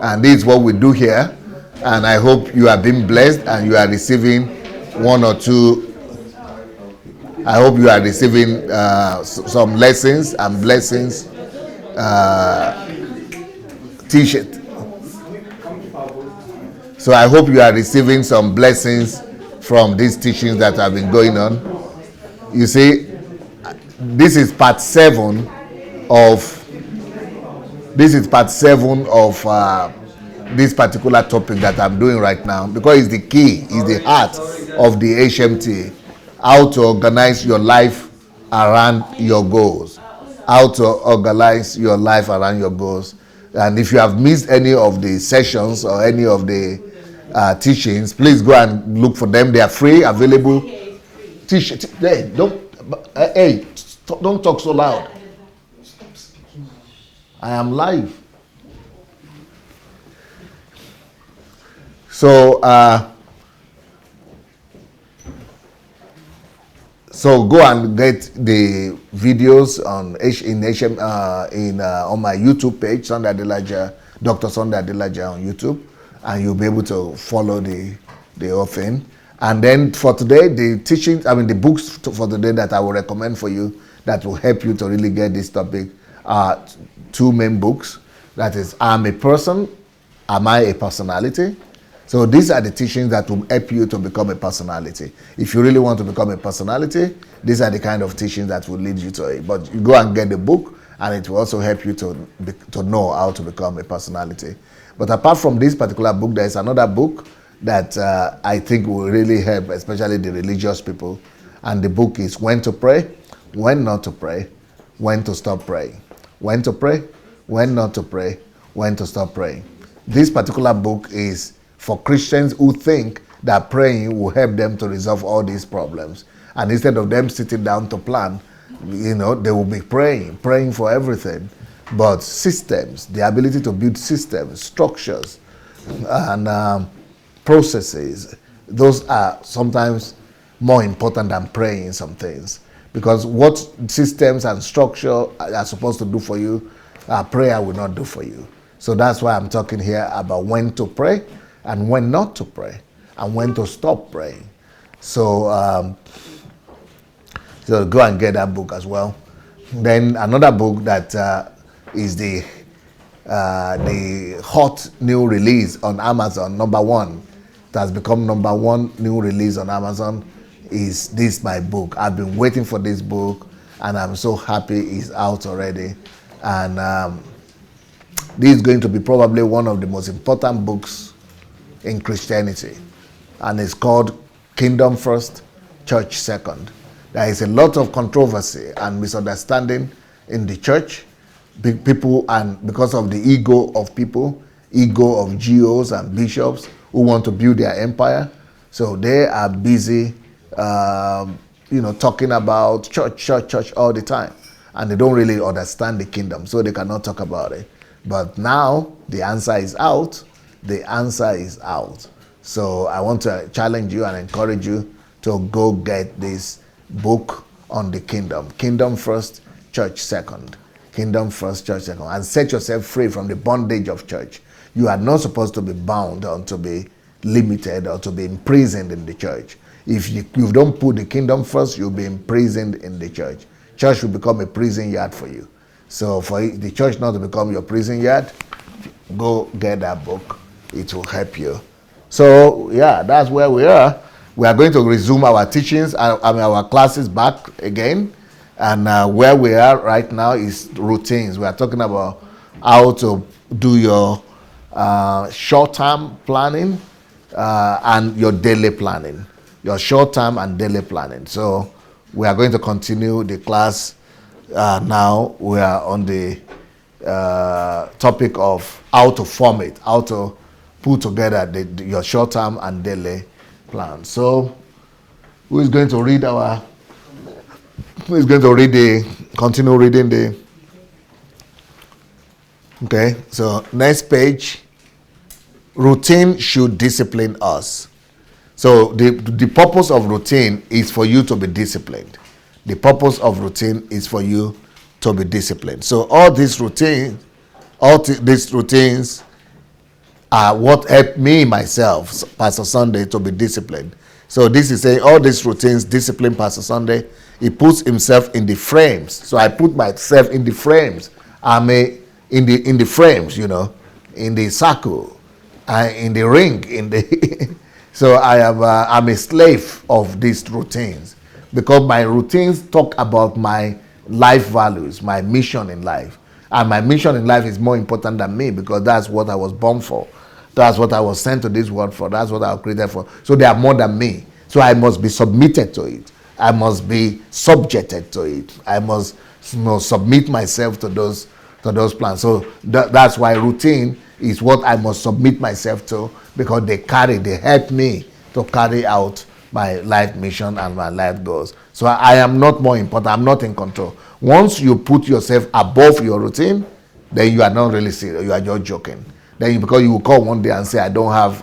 B: and this is what we do here. And I hope you are being blessed and you are receiving one or two. I hope you are receiving some lessons and blessings. T-shirt. So I hope you are receiving some blessings from these teachings that have been going on. You see, this is part 7 of this particular topic that I'm doing right now, because it's the key, it's the heart of the HMT. How to organize your life around your goals. How to organize your life around your goals. And if you have missed any of the sessions or any of the teachings, please go and look for them. They are free, available. Hey, don't talk so loud. I am live. So go and get the videos on on my YouTube page, Sunday Adelaja, Dr. Sunday Adelaja on YouTube, and you'll be able to follow the whole thing. And then for today, the teachings, the books for today that I will recommend for you that will help you to really get this topic are 2 main books. That is, I'm a Person, Am I a Personality? So these are the teachings that will help you to become a personality. If you really want to become a personality, these are the kind of teachings that will lead you to it. But you go and get the book, and it will also help you to know how to become a personality. But apart from this particular book, there is another book that I think will really help, especially the religious people. And the book is When to Pray, When Not to Pray, When to Stop Praying. When to pray, when not to pray, when to stop praying. This particular book is for Christians who think that praying will help them to resolve all these problems. And instead of them sitting down to plan, they will be praying for everything. But systems, the ability to build systems, structures, and processes, those are sometimes more important than praying some things. Because what systems and structure are supposed to do for you, prayer will not do for you. So that's why I'm talking here about when to pray and when not to pray and when to stop praying. So, so go and get that book as well. Then another book that is the hot new release on Amazon, number one. It has become number one new release on Amazon. Is this my book? I've been waiting for this book, and I'm so happy it's out already. And this is going to be probably one of the most important books in Christianity, and it's called Kingdom First, Church Second. There is a lot of controversy and misunderstanding in the church. People, and because of the ego of people, ego of GOs and bishops who want to build their empire, so they are busy, talking about church all the time, and they don't really understand the kingdom, so they cannot talk about it. But now the answer is out. The answer is out. So I want to challenge you and encourage you to go get this book on the kingdom. Kingdom First, Church Second. Kingdom First, Church Second. And set yourself free from the bondage of church. You are not supposed to be bound or to be limited or to be imprisoned in the church. If you don't put the kingdom first, you'll be imprisoned in the church. Church will become a prison yard for you. So for the church not to become your prison yard, go get that book. It will help you. So yeah, that's where we are. We are going to resume our teachings, our classes back again. And where we are right now is routines. We are talking about how to do your short-term planning and your daily planning. Your short-term and daily planning. So we are going to continue the class. Now we are on the topic of how to form it, how to put together your short-term and daily plan. So who is going to read continue reading the, okay, so next page. Routine should discipline us. So the purpose of routine is for you to be disciplined. The purpose of routine is for you to be disciplined. So all these routines are what helped me myself, Pastor Sunday, to be disciplined. So this is saying all these routines discipline Pastor Sunday. He puts himself in the frames. So I put myself in the frames. I'm in the frames, in the circle, in the ring, in the. So I'm a slave of these routines, because my routines talk about my life values, my mission in life. And my mission in life is more important than me, because that's what I was born for. That's what I was sent to this world for. That's what I was created for. So they are more than me. So I must be submitted to it. I must be subjected to it. I must submit myself to those plans. So that's why routine is what I must submit myself to, because they help me to carry out my life mission and my life goals. So I am not more important. I'm not in control. Once you put yourself above your routine, then you are not really serious. You are just joking. Then because you will come one day and say, I don't have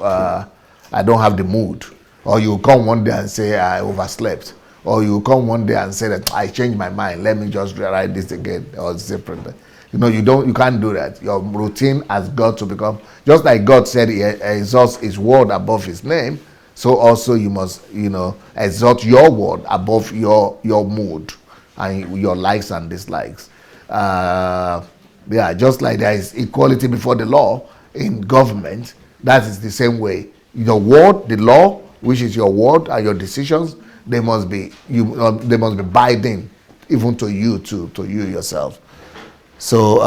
B: the mood. Or you will come one day and say, I overslept. Or you will come one day and say that I changed my mind. Let me just write this again or separately. You can't do that. Your routine has got to become, just like God said he exalts his word above his name, so also you must, exalt your word above your mood and your likes and dislikes. Just like there is equality before the law in government, that is the same way. Your word, the law, which is your word and your decisions, they must be binding even to you yourself. So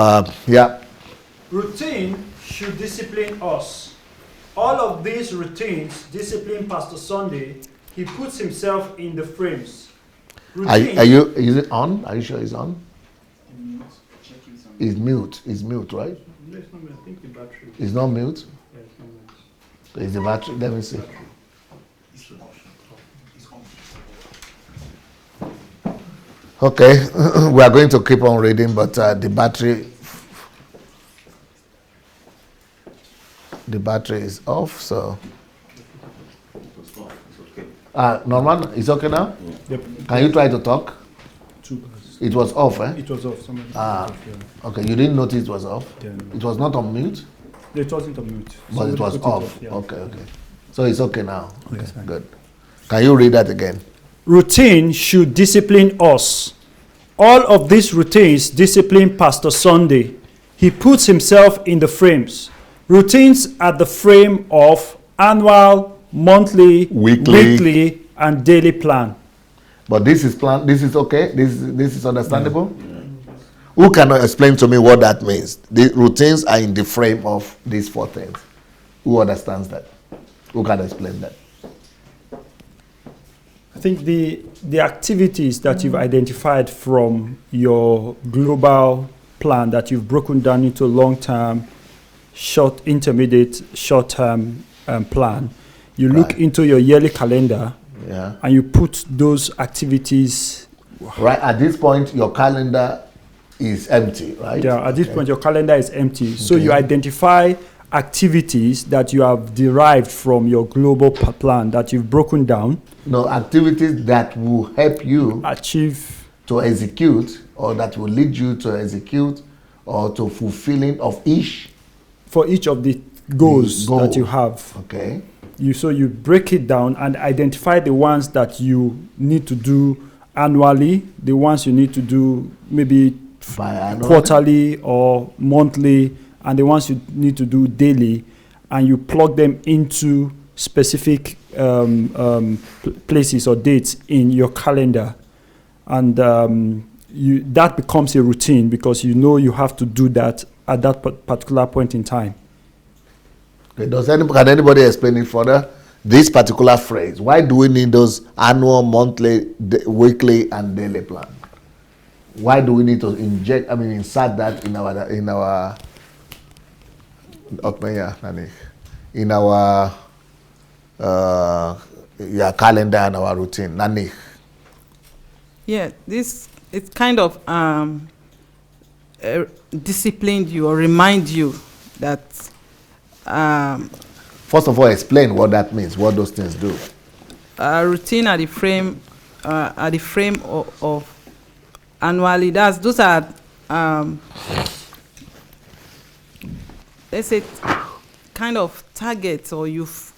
C: Routine should discipline us. All of these routines discipline Pastor Sunday. He puts himself in the frames.
B: Is it on? Are you sure it's on? It's mute. It's mute, right?
C: No, it's not mute. I think the battery.
B: It's not mute?
C: Yeah, it's not mute.
B: Is the battery? Let me see. Okay, we are going to keep on reading, but the battery is off, so. Norman, it's okay now?
C: Yep.
B: Can you try to talk?
C: Two.
B: It was off, eh?
C: It was off. Somebody
B: Okay, you didn't notice it was off?
C: Yeah, no.
B: It was not on mute?
C: It wasn't on mute.
B: But it
C: Somebody
B: was
C: put
B: off.
C: yeah.
B: Okay. So it's okay now. Okay,
C: Yes, fine.
B: good. Can you read that again?
C: Routine should discipline us. All of these routines discipline Pastor Sunday. He puts himself in the frames. Routines are the frame of annual, monthly, weekly and daily plan.
B: But this is okay? This is understandable? Yeah. Who can explain to me what that means? The routines are in the frame of these 4 things. Who understands that? Who can explain that?
C: I think the activities that you've identified from your global plan that you've broken down into long-term, intermediate, short-term plan. You look into your yearly calendar and you put those activities.
B: Right, at this point, your calendar is empty, right?
C: Yeah, at this point, your calendar is empty. Okay. So you identify activities that you have derived from your global plan that you've broken down.
B: No, activities that will help you
C: achieve,
B: to execute, or that will lead you to execute or to fulfilling of each.
C: For each of the goals that you have.
B: Okay.
C: So you break it down and identify the ones that you need to do annually, the ones you need to do maybe quarterly or monthly, and the ones you need to do daily, and you plug them into specific places or dates in your calendar, and that becomes a routine because you know you have to do that at that particular point in time.
B: Okay. Can anybody explain it further? This particular phrase. Why do we need those annual, monthly, weekly, and daily plan? Why do we need to insert that in our calendar and our routine? Nani?
L: Yeah, it's kind of disciplined you or remind you that.
B: First of all, explain what that means. What those things do.
L: Routine at the frame of annually. Those are let's say kind of targets, or you've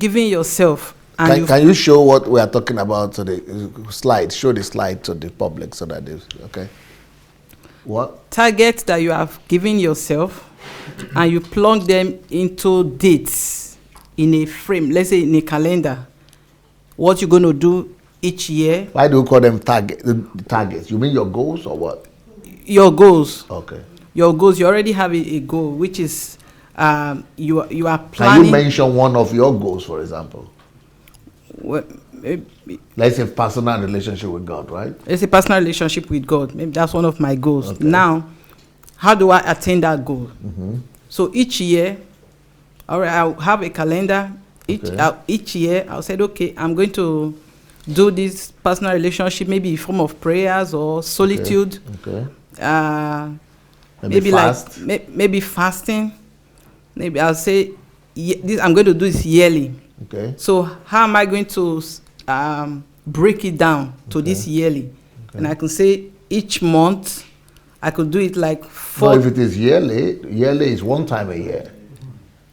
L: given yourself. And
B: can you show what we are talking about to the slide? Show the slide to the public so that they okay. What
L: targets that you have given yourself, and you plug them into dates in a frame. Let's say in a calendar. What you're going to do each year.
B: Why do you call them targets? You mean your goals or what?
L: Your goals.
B: Okay.
L: Your goals. You already have a goal, which is you are planning.
B: Can you mention one of your goals, for example?
L: Well,
B: let's say personal relationship with God, right?
L: It's a personal relationship with God. Maybe that's one of my goals. Okay. Now, how do I attain that goal? Mm-hmm. So each year, all right, I'll have a calendar. Each year, I'll say, okay, I'm going to do this personal relationship, maybe in form of prayers or solitude.
B: Okay.
L: Maybe fast. Maybe fasting. Maybe I'll say, I'm going to do this yearly.
B: Okay.
L: So how am I going to break it down to this yearly? Okay. And I can say each month, I could do it like 4.
B: No, if it is yearly is one time a year.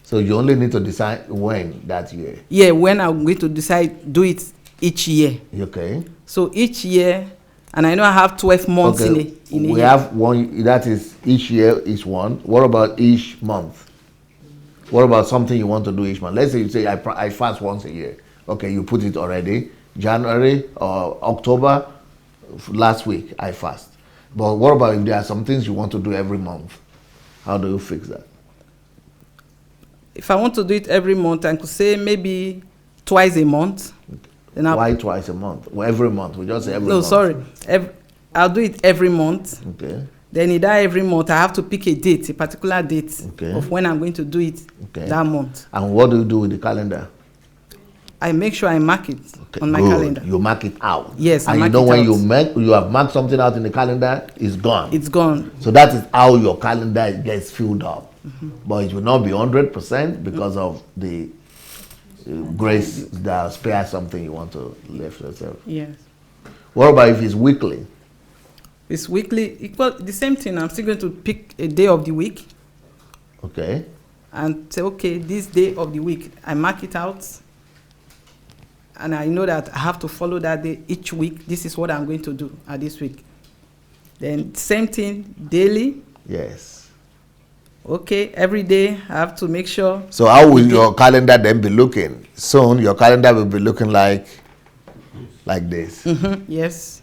B: So you only need to decide when that year.
L: Yeah, when I'm going to do it each year.
B: Okay.
L: So each year, and I know I have 12 months in a year.
B: We have one, that is each year is one. What about each month? What about something you want to do each month? Let's say you say I fast once a year. Okay, you put it already. January or October, last week I fast. But what about if there are some things you want to do every month? How do you fix that?
L: If I want to do it every month, I could say maybe twice a month. Then
B: why twice a month? Well, every month. We just say every month.
L: No, sorry. I'll do it every month.
B: Okay.
L: Then in that every month, I have to pick a date, a particular date of when I'm going to do it that month.
B: And what do you do with the calendar?
L: I make sure I mark it on my
B: Good.
L: calendar.
B: You mark it out.
L: Yes, I
B: and you
L: mark
B: know
L: it
B: when
L: out.
B: you have marked something out in the calendar, it's gone.
L: It's gone.
B: So that is how your calendar gets filled up. But it will not be 100% because of the grace that spare something you want to lift yourself.
L: Yes.
B: What about if it's weekly?
L: It's weekly. Equal the same thing. I'm still going to pick a day of the week.
B: Okay.
L: And say, okay, this day of the week, I mark it out. And I know that I have to follow that day each week. This is what I'm going to do at this week. Then same thing daily.
B: Yes.
L: Okay, every day I have to make sure.
B: So how will your calendar then be looking? Soon your calendar will be looking like this.
L: Yes.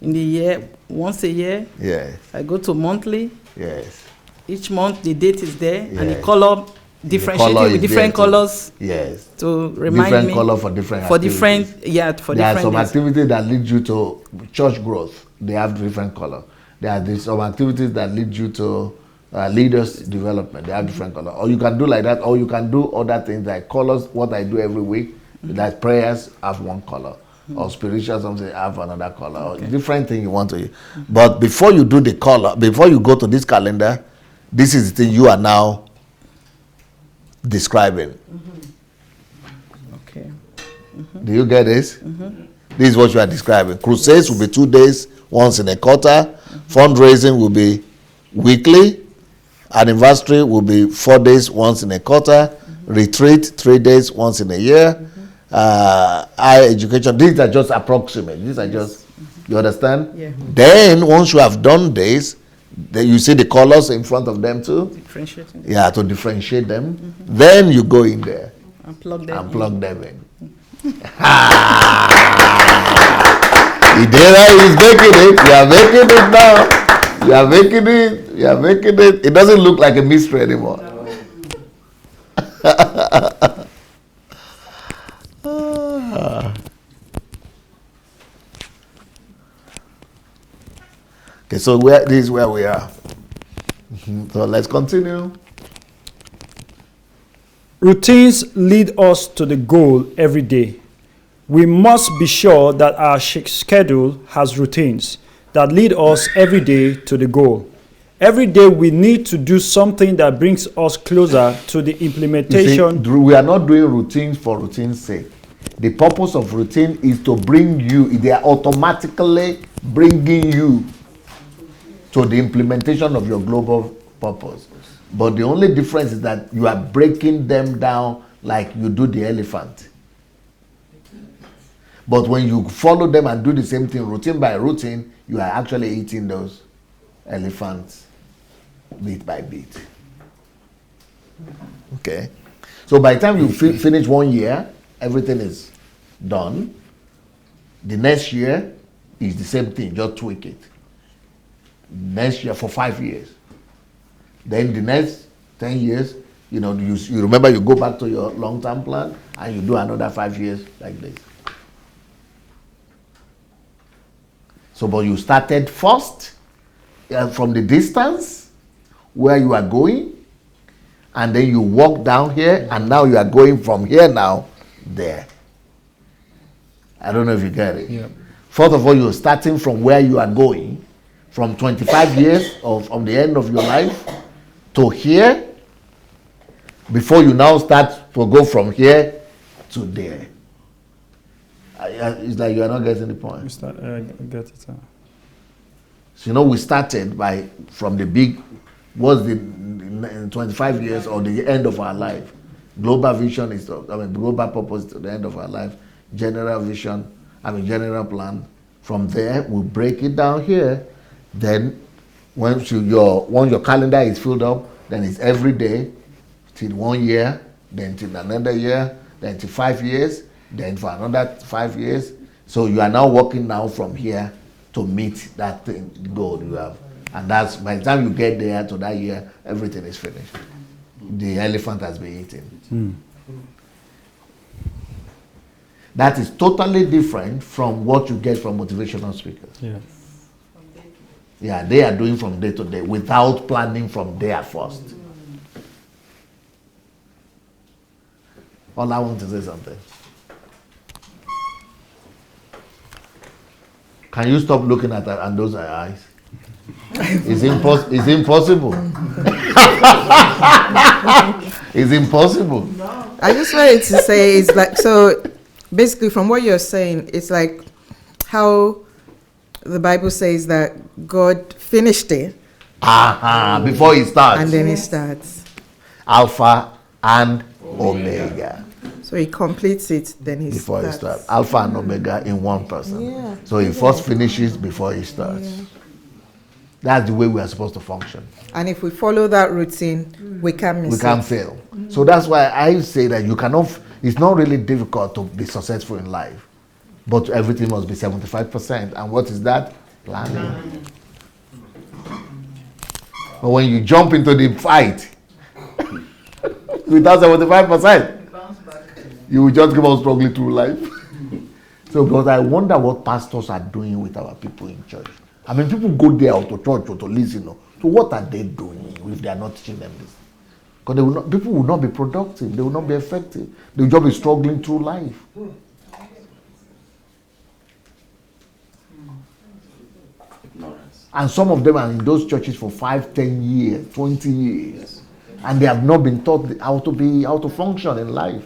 L: In the year, once a year.
B: Yes.
L: I go to monthly.
B: Yes.
L: Each month the date is there and the
B: Yes.
L: color differentiating with different colors.
B: Yes.
L: To remind
B: different
L: me.
B: color for different
L: For
B: activities.
L: different, yeah, for
B: there
L: different
B: are some
L: days.
B: activities that lead you to church growth. They have different color. There are some activities that lead you to leaders development. They have different color. Or you can do like that, or you can do other things like colors. What I do every week, like prayers have one color, or spiritual something have another color, or different thing you want to. But before you do the color, before you go to this calendar, this is the thing you are now describing.
L: Okay.
B: Do you get this? This is what you are describing. Crusades will be 2 days, once in a quarter. Fundraising will be weekly. Anniversary will be 4 days, once in a quarter. Retreat, 3 days, once in a year. Higher education, these are just approximate. These are just, you understand?
L: Yeah.
B: Then, once you have done this, then you see the colors in front of them too.
L: Differentiating.
B: Yeah, to differentiate them. Then you go in there
L: And plug them
B: and plug them in. Idera is making it. You are making it now. You are making it. You are making it. It doesn't look like a mystery anymore. Okay, so this is where we are. So let's continue.
C: Routines lead us to the goal every day. We must be sure that our schedule has routines that lead us every day to the goal. Every day we need to do something that brings us closer to the implementation.
B: You see, we are not doing routines for routine's sake. The purpose of routine is to bring you, they are automatically bringing you to the implementation of your global purpose. But the only difference is that you are breaking them down like you do the elephant. But when you follow them and do the same thing, routine by routine, you are actually eating those elephants bit by bit. Okay? So by the time you finish 1 year, everything is done. The next year is the same thing, just tweak it. Next year for 5 years. Then the next 10 years, you remember you go back to your long-term plan and you do another 5 years like this. So, but you started first from the distance where you are going, and then you walk down here, and now you are going from here now there. I don't know if you get it.
C: Yeah.
B: First of all, you're starting from where you are going, from 25 years from the end of your life to here, before you now start to go from here to there. It's like you are not getting the point.
C: Get it.
B: So, we started from the big, what's the 25 years or the end of our life. Global vision is, global purpose to the end of our life. General vision, general plan. From there, we break it down here. Then, once your calendar is filled up, then it's every day till 1 year, then till another year, then till 5 years, then for another 5 years. So you are now working now from here to meet that goal you have. And that's, by the time you get there to that year, everything is finished. The elephant has been eaten. That is totally different from what you get from motivational speakers.
C: Yeah.
B: Yeah, they are doing from day to day without planning from there first. All I want to say something. Can you stop looking at her and those are eyes? It's impossible. It's impossible.
J: I just wanted to say, it's like, so basically from what you're saying, it's like how the Bible says that God finished it.
B: Before he starts.
J: And then he starts.
B: Alpha and Omega.
J: So he completes it, then he
B: Before
J: starts.
B: he starts. Alpha and Omega in one person.
J: Yeah.
B: So he first finishes before he starts.
J: Yeah.
B: That's the way we are supposed to function.
J: And if we follow that routine, we can't miss
B: We can't
J: it.
B: fail. So that's why I say that you cannot, it's not really difficult to be successful in life. But everything must be 75%. And what is that? Planning. But when you jump into the fight without 75%, you will just keep on struggling through life. So, because I wonder what pastors are doing with our people in church. I mean, people go there or to church or to listen. So what are they doing if they are not teaching them this? Because people will not be productive. They will not be effective. They will just be struggling through life. And some of them are in those churches for 5, 10 years, 20 years. And they have not been taught how to function in life.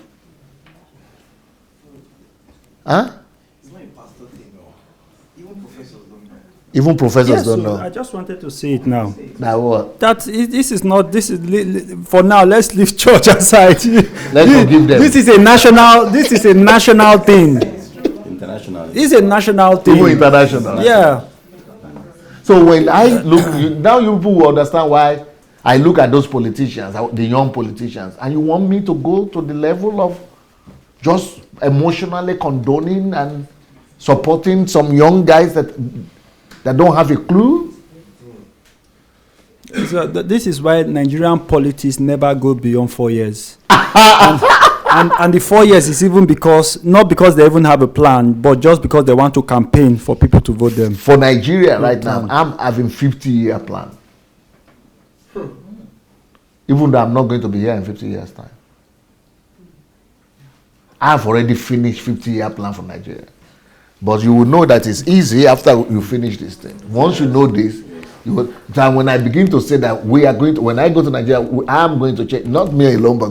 B: Huh?
E: It's not a pastor thing, no. Even professors don't know.
B: Even professors
C: Yes,
B: don't
C: so
B: know.
C: I just wanted to say it now.
B: That what?
C: This is not, for now, let's leave church aside.
B: Let's forgive them.
C: This is a national thing.
E: International.
C: This is a national thing.
B: Even international.
C: Yeah.
B: So when I look, now you people will understand why I look at those politicians, the young politicians, and you want me to go to the level of just emotionally condoning and supporting some young guys that don't have a clue?
C: So this is why Nigerian politics never go beyond 4 years. and the 4 years is even not because they even have a plan, but just because they want to campaign for people to vote them.
B: For Nigeria right now, I'm having 50-year plan. Even though I'm not going to be here in 50 years' time. I've already finished 50-year plan for Nigeria. But you will know that it's easy after you finish this thing. Once you know this, then when I begin to say that when I go to Nigeria, I'm going to change, not me alone, but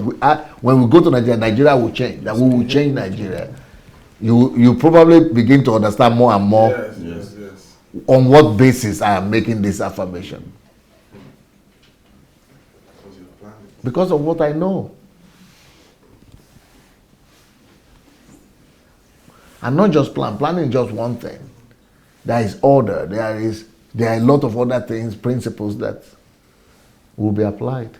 B: when we go to Nigeria, Nigeria will change, that we will change Nigeria. You probably begin to understand more and more
F: Yes.
B: on what basis I am making this affirmation. Because of what I know. And not just plan. Planning is just one thing. There is order. There are a lot of other things, principles that will be applied.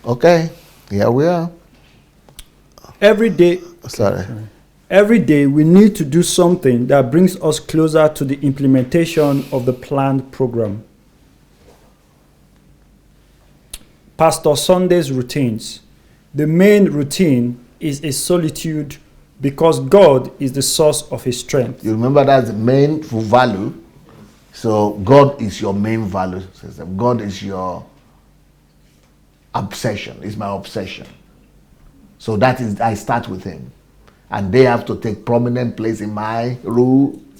B: Okay, here we are.
C: Every day we need to do something that brings us closer to the implementation of the planned program. Pastor Sunday's routines. The main routine is a solitude because God is the source of his strength.
B: You remember that's the main value. So God is your main value system. God is your obsession. Is my obsession. So that is, I start with him. And they have to take prominent place in my routine.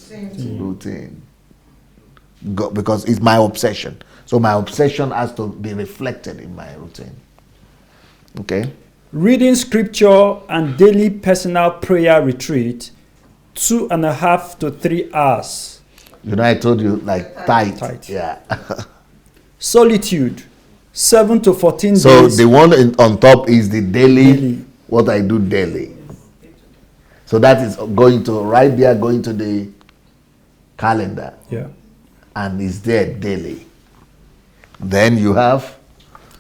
B: God, because it's my obsession. So my obsession has to be reflected in my routine. Okay?
C: Reading scripture and daily personal prayer retreat, 2.5 to 3 hours.
B: You know, I told you, like, tight. Yeah.
C: Solitude, 7 to 14 days.
B: So the one on top is the daily, what I do daily. So that is going to the calendar.
C: Yeah.
B: And it's there daily. Then you have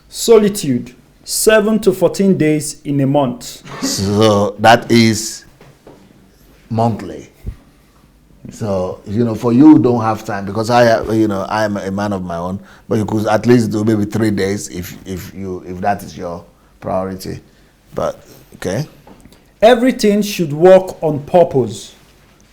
C: solitude, 7 to 14 days in a month.
B: So that is monthly. So, for you don't have time because I'm a man of my own, but you could at least do maybe 3 days if that is your priority. But okay.
C: Everything should work on purpose.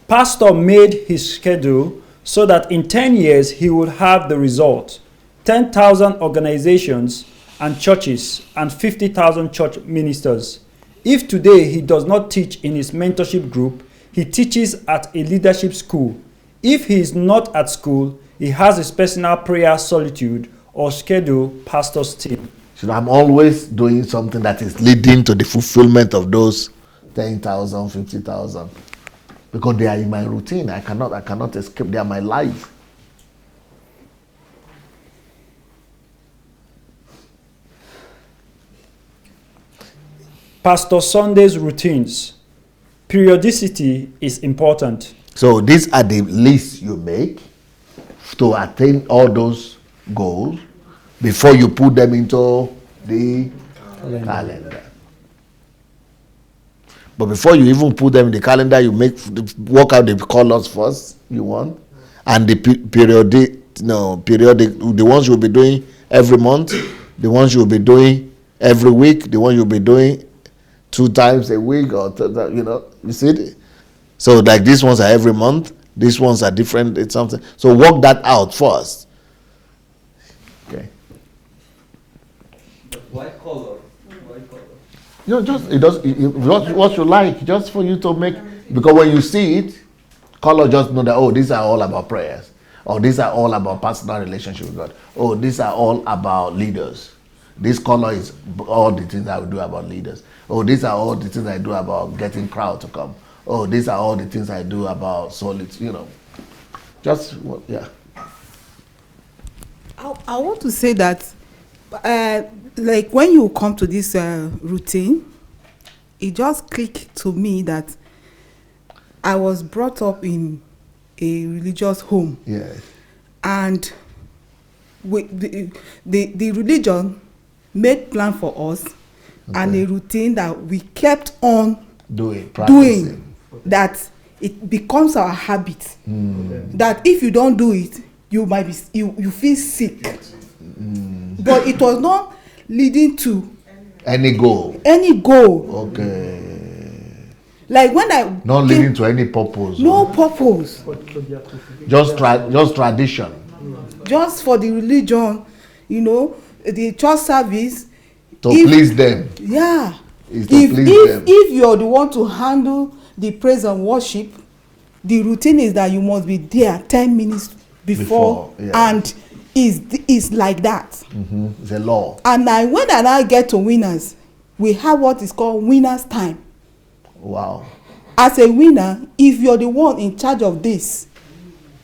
C: Pastor made his schedule so that in 10 years he would have the result. 10,000 organizations and churches and 50,000 church ministers. If today he does not teach in his mentorship group, he teaches at a leadership school. If he is not at school, he has his personal prayer solitude or schedule pastor's team.
B: So I'm always doing something that is leading to the fulfillment of those 10,000, 50,000. Because they are in my routine. I cannot escape. They are my life.
C: Pastor Sunday's routines. Periodicity is important.
B: So these are the lists you make to attain all those goals before you put them into the calendar. But before you even put them in the calendar, you work out the colors first you want, and the periodic, the ones you'll be doing every month, the ones you'll be doing every week, the ones you'll be doing 2 times a week, or you see it? So like these ones are every month, these ones are different. It's something. So work that out first. Okay.
K: Why color? Why color?
B: What you like, just for you to make, because when you see it, color just know that, oh, these are all about prayers, or these are all about personal relationship with God, oh, these are all about leaders. This color is all the things I would do about leaders. Oh, these are all the things I do about getting crowd to come. Oh, these are all the things I do about solitude, Just, yeah.
L: I want to say that, like when you come to this routine, it just clicked to me that I was brought up in a religious home.
B: Yes.
L: And the religion made plan for us, and a routine that we kept on doing, that it becomes our habit. That if you don't do it, you might be you feel sick. But it was not leading to
B: any goal.
L: Okay. Like when I
B: not leading to any purpose.
L: No purpose.
B: Just tradition.
L: Just for the religion, the church service.
B: To please them.
L: Yeah.
B: Is to please them.
L: If you're the one to handle the praise and worship, the routine is that you must be there 10 minutes before and is like that.
B: Mm-hmm. It's a law.
L: And when I get to winners, we have what is called winners time.
B: Wow.
L: As a winner, if you're the one in charge of this,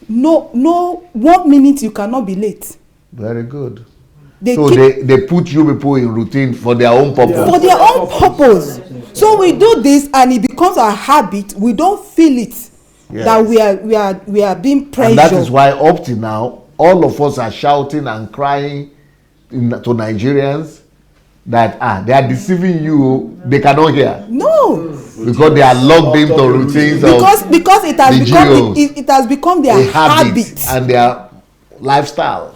L: no 1 minute you cannot be late.
B: Very good. They put you people in routine for their own purpose.
L: Yeah. For their own purpose. So we do this and it becomes our habit. We don't feel it. Yes. That we are being pressured.
B: And that is why up to now, all of us are shouting and crying to Nigerians that they are deceiving you. They cannot hear.
L: No.
B: Because they are locked into routines
L: because it has become their habit
B: and their lifestyle.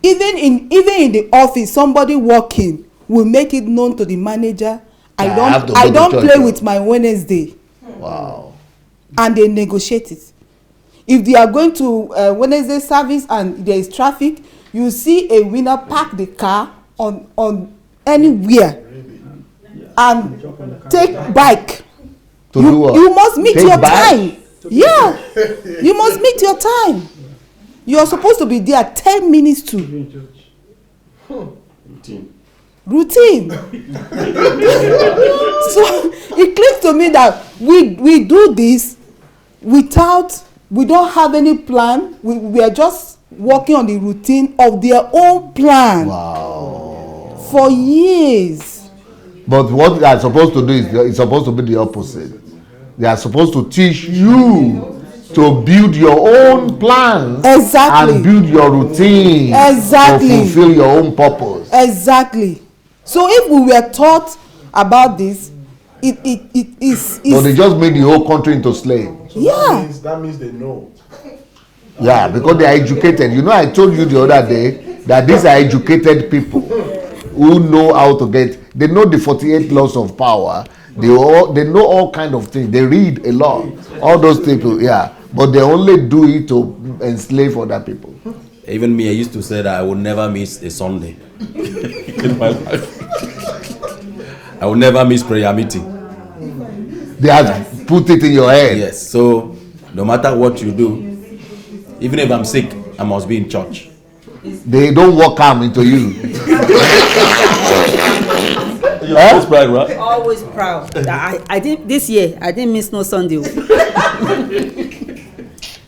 L: Even in the office, somebody walking will make it known to the manager. I don't play with my Wednesday.
B: Wow.
L: And they negotiate it. If they are going to Wednesday service and there is traffic, you see a winner park the car on anywhere and take bike.
B: To do what?
L: You must meet your time. Yeah, you must meet your time. You are supposed to be there 10 minutes to. Routine. So it clicks to me that we do this we don't have any plan. We are just working on the routine of their own plan.
B: Wow.
L: For years.
B: But what they are supposed to do is supposed to be the opposite. They are supposed to teach you to build your own plans.
L: Exactly.
B: And build your routine.
L: Exactly.
B: To fulfill your own purpose.
L: Exactly. So if we were taught about this, it is.
B: So they just made the whole country into slave.
L: Yeah.
F: That means they know.
B: Yeah, because they are educated. I told you the other day that these are educated people who know how to get. They know the 48 laws of power. They know all kind of things. They read a lot. All those people, yeah. But they only do it to enslave other people.
M: Even me, I used to say that I would never miss a Sunday in my life. I will never miss prayer meeting.
B: They have put it in your head.
M: Yes. So no matter what you do, even if I'm sick, I must be in church.
B: They don't walk arm into you.
M: You're always proud, right?
D: Always proud. I didn't this year. I didn't miss no Sunday.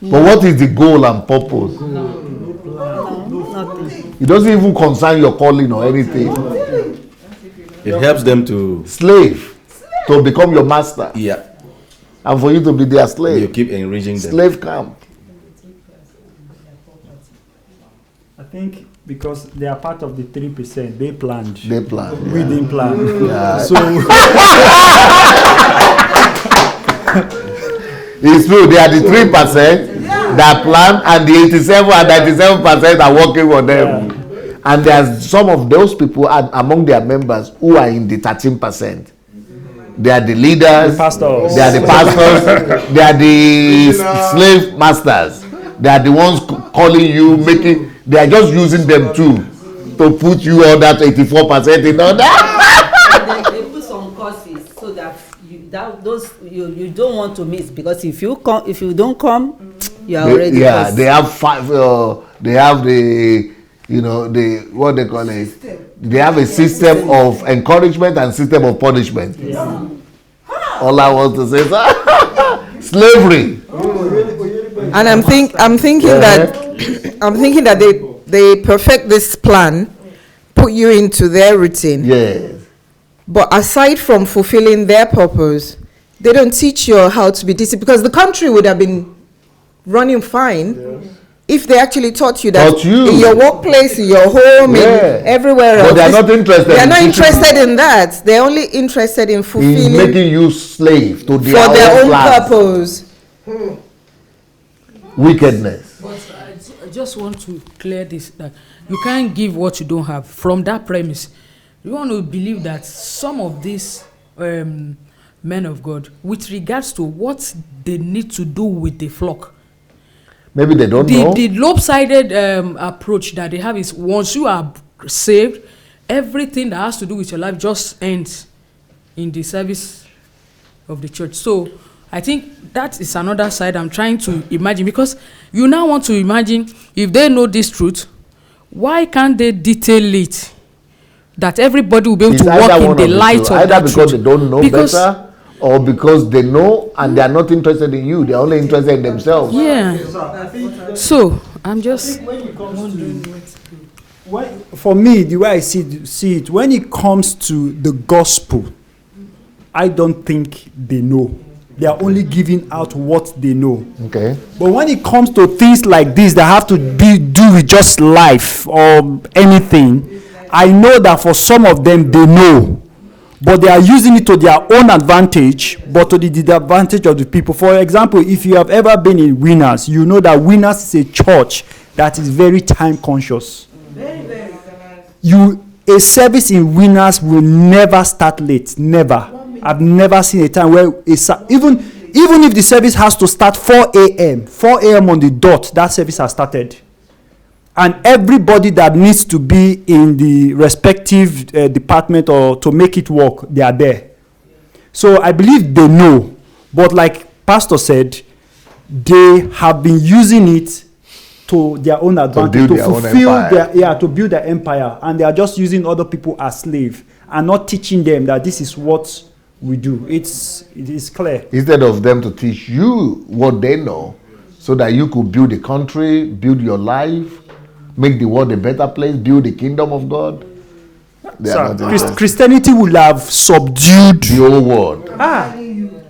B: But what is the goal and purpose?
D: Nothing.
B: It doesn't even concern your calling or anything.
M: It helps them to
B: slave to become your master.
M: Yeah.
B: And for you to be their slave.
M: You keep enriching them.
B: Slave camp.
C: I think because they are part of the 3%, they planned.
B: They planned.
C: We didn't plan.
B: Yeah.
C: So
B: it's true. They are the 3% that plan, and the 87 and 97% are working for them. Yeah. And there's some of those people among their members who are in the 13%. They are the leaders.
C: The pastors.
B: They are the pastors. They are the slave masters. They are the ones calling you, making. They are just using them too to put you on that 84% in order.
D: They put some courses so that you don't want to miss, because if you don't come, you are already.
B: Yeah, they have 5. They have the. The what they call it. They have a system of encouragement and system of punishment. Yeah. All I want to say is slavery.
J: And I'm thinking that they perfect this plan, put you into their routine.
B: Yes.
J: But aside from fulfilling their purpose, they don't teach you how to be disciplined, because the country would have been running fine. Yes. If they actually taught you that in your workplace, in your home, in everywhere else.
B: But they are not interested.
J: They are not interested in that. They're only interested in fulfilling.
B: In making you slave to
J: their own purpose.
B: Wickedness.
I: But I just want to clear this, that you can't give what you don't have. From that premise, you want to believe that some of these men of God, with regards to what they need to do with the flock,
B: maybe they don't know.
I: The lopsided approach that they have is, once you are saved, everything that has to do with your life just ends in the service of the church. So I think that is another side I'm trying to imagine, because you now want to imagine, if they know this truth, why can't they detail it that everybody will be able to walk in the light of that truth?
B: Either because they don't know better, or because they know and they are not interested in you. They are only interested in themselves.
I: Yeah. So I'm just wondering.
C: For me, the way I see it, when it comes to the gospel, I don't think they know. They are only giving out what they know.
B: Okay.
C: But when it comes to things like this that have to do with just life or anything, I know that for some of them they know. But they are using it to their own advantage, but to the disadvantage of the people. For example, if you have ever been in Winners, you know that Winners is a church that is very time conscious. A service in Winners will never start late. Never. I've never seen a time where even if the service has to start 4 a.m. on the dot, that service has started. And everybody that needs to be in the respective department or to make it work, they are there. So I believe they know. But like Pastor said, they have been using it to their own advantage, to build their empire. And they are just using other people as slaves and not teaching them that this is what we do. It is clear.
B: Instead of them to teach you what they know, so that you could build the country, build your life, make the world a better place, build the kingdom of God.
C: Christianity will have subdued
B: the whole world.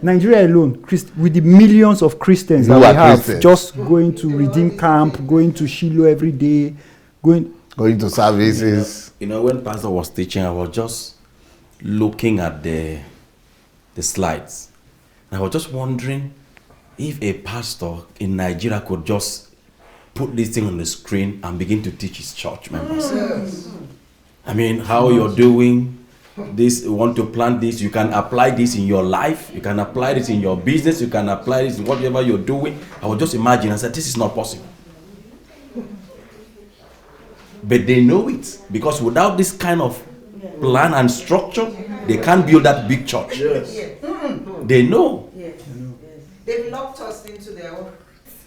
C: Nigeria alone, with the millions of Christians that we have, just going to Redeem Camp, going to Shiloh every day, going
B: to services.
M: When Pastor was teaching, I was just looking at the slides. And I was just wondering if a pastor in Nigeria could just put this thing on the screen and begin to teach his church members. I mean, how you're doing this, you want to plan this, you can apply this in your life, you can apply this in your business, you can apply this in whatever you're doing. I would just imagine, I said, this is not possible. But they know it, because without this kind of plan and structure, They can't build that big church. They know.
J: They've locked us into their own.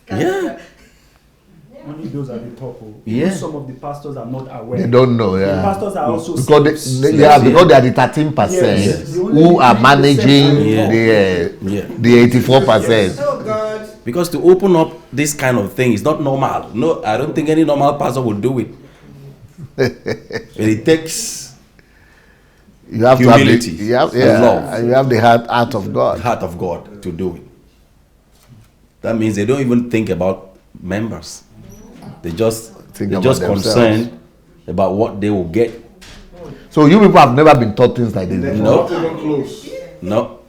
M: Yeah.
C: Only those at the top.
M: Yeah.
C: Some of the pastors are not aware.
B: They don't know,
C: The pastors are also
B: because they are the 13%
C: Yes.
B: who are managing the 84%.
J: Oh God.
M: Because to open up this kind of thing is not normal. No, I don't think any normal pastor would do it. It takes
B: you have
M: humility,
B: to have the,
M: love.
B: You have the heart of God.
M: Heart of God to do it. That means they don't even think about members. They just concerned about what they will get.
B: So you people have never been taught things like this.
M: No. No.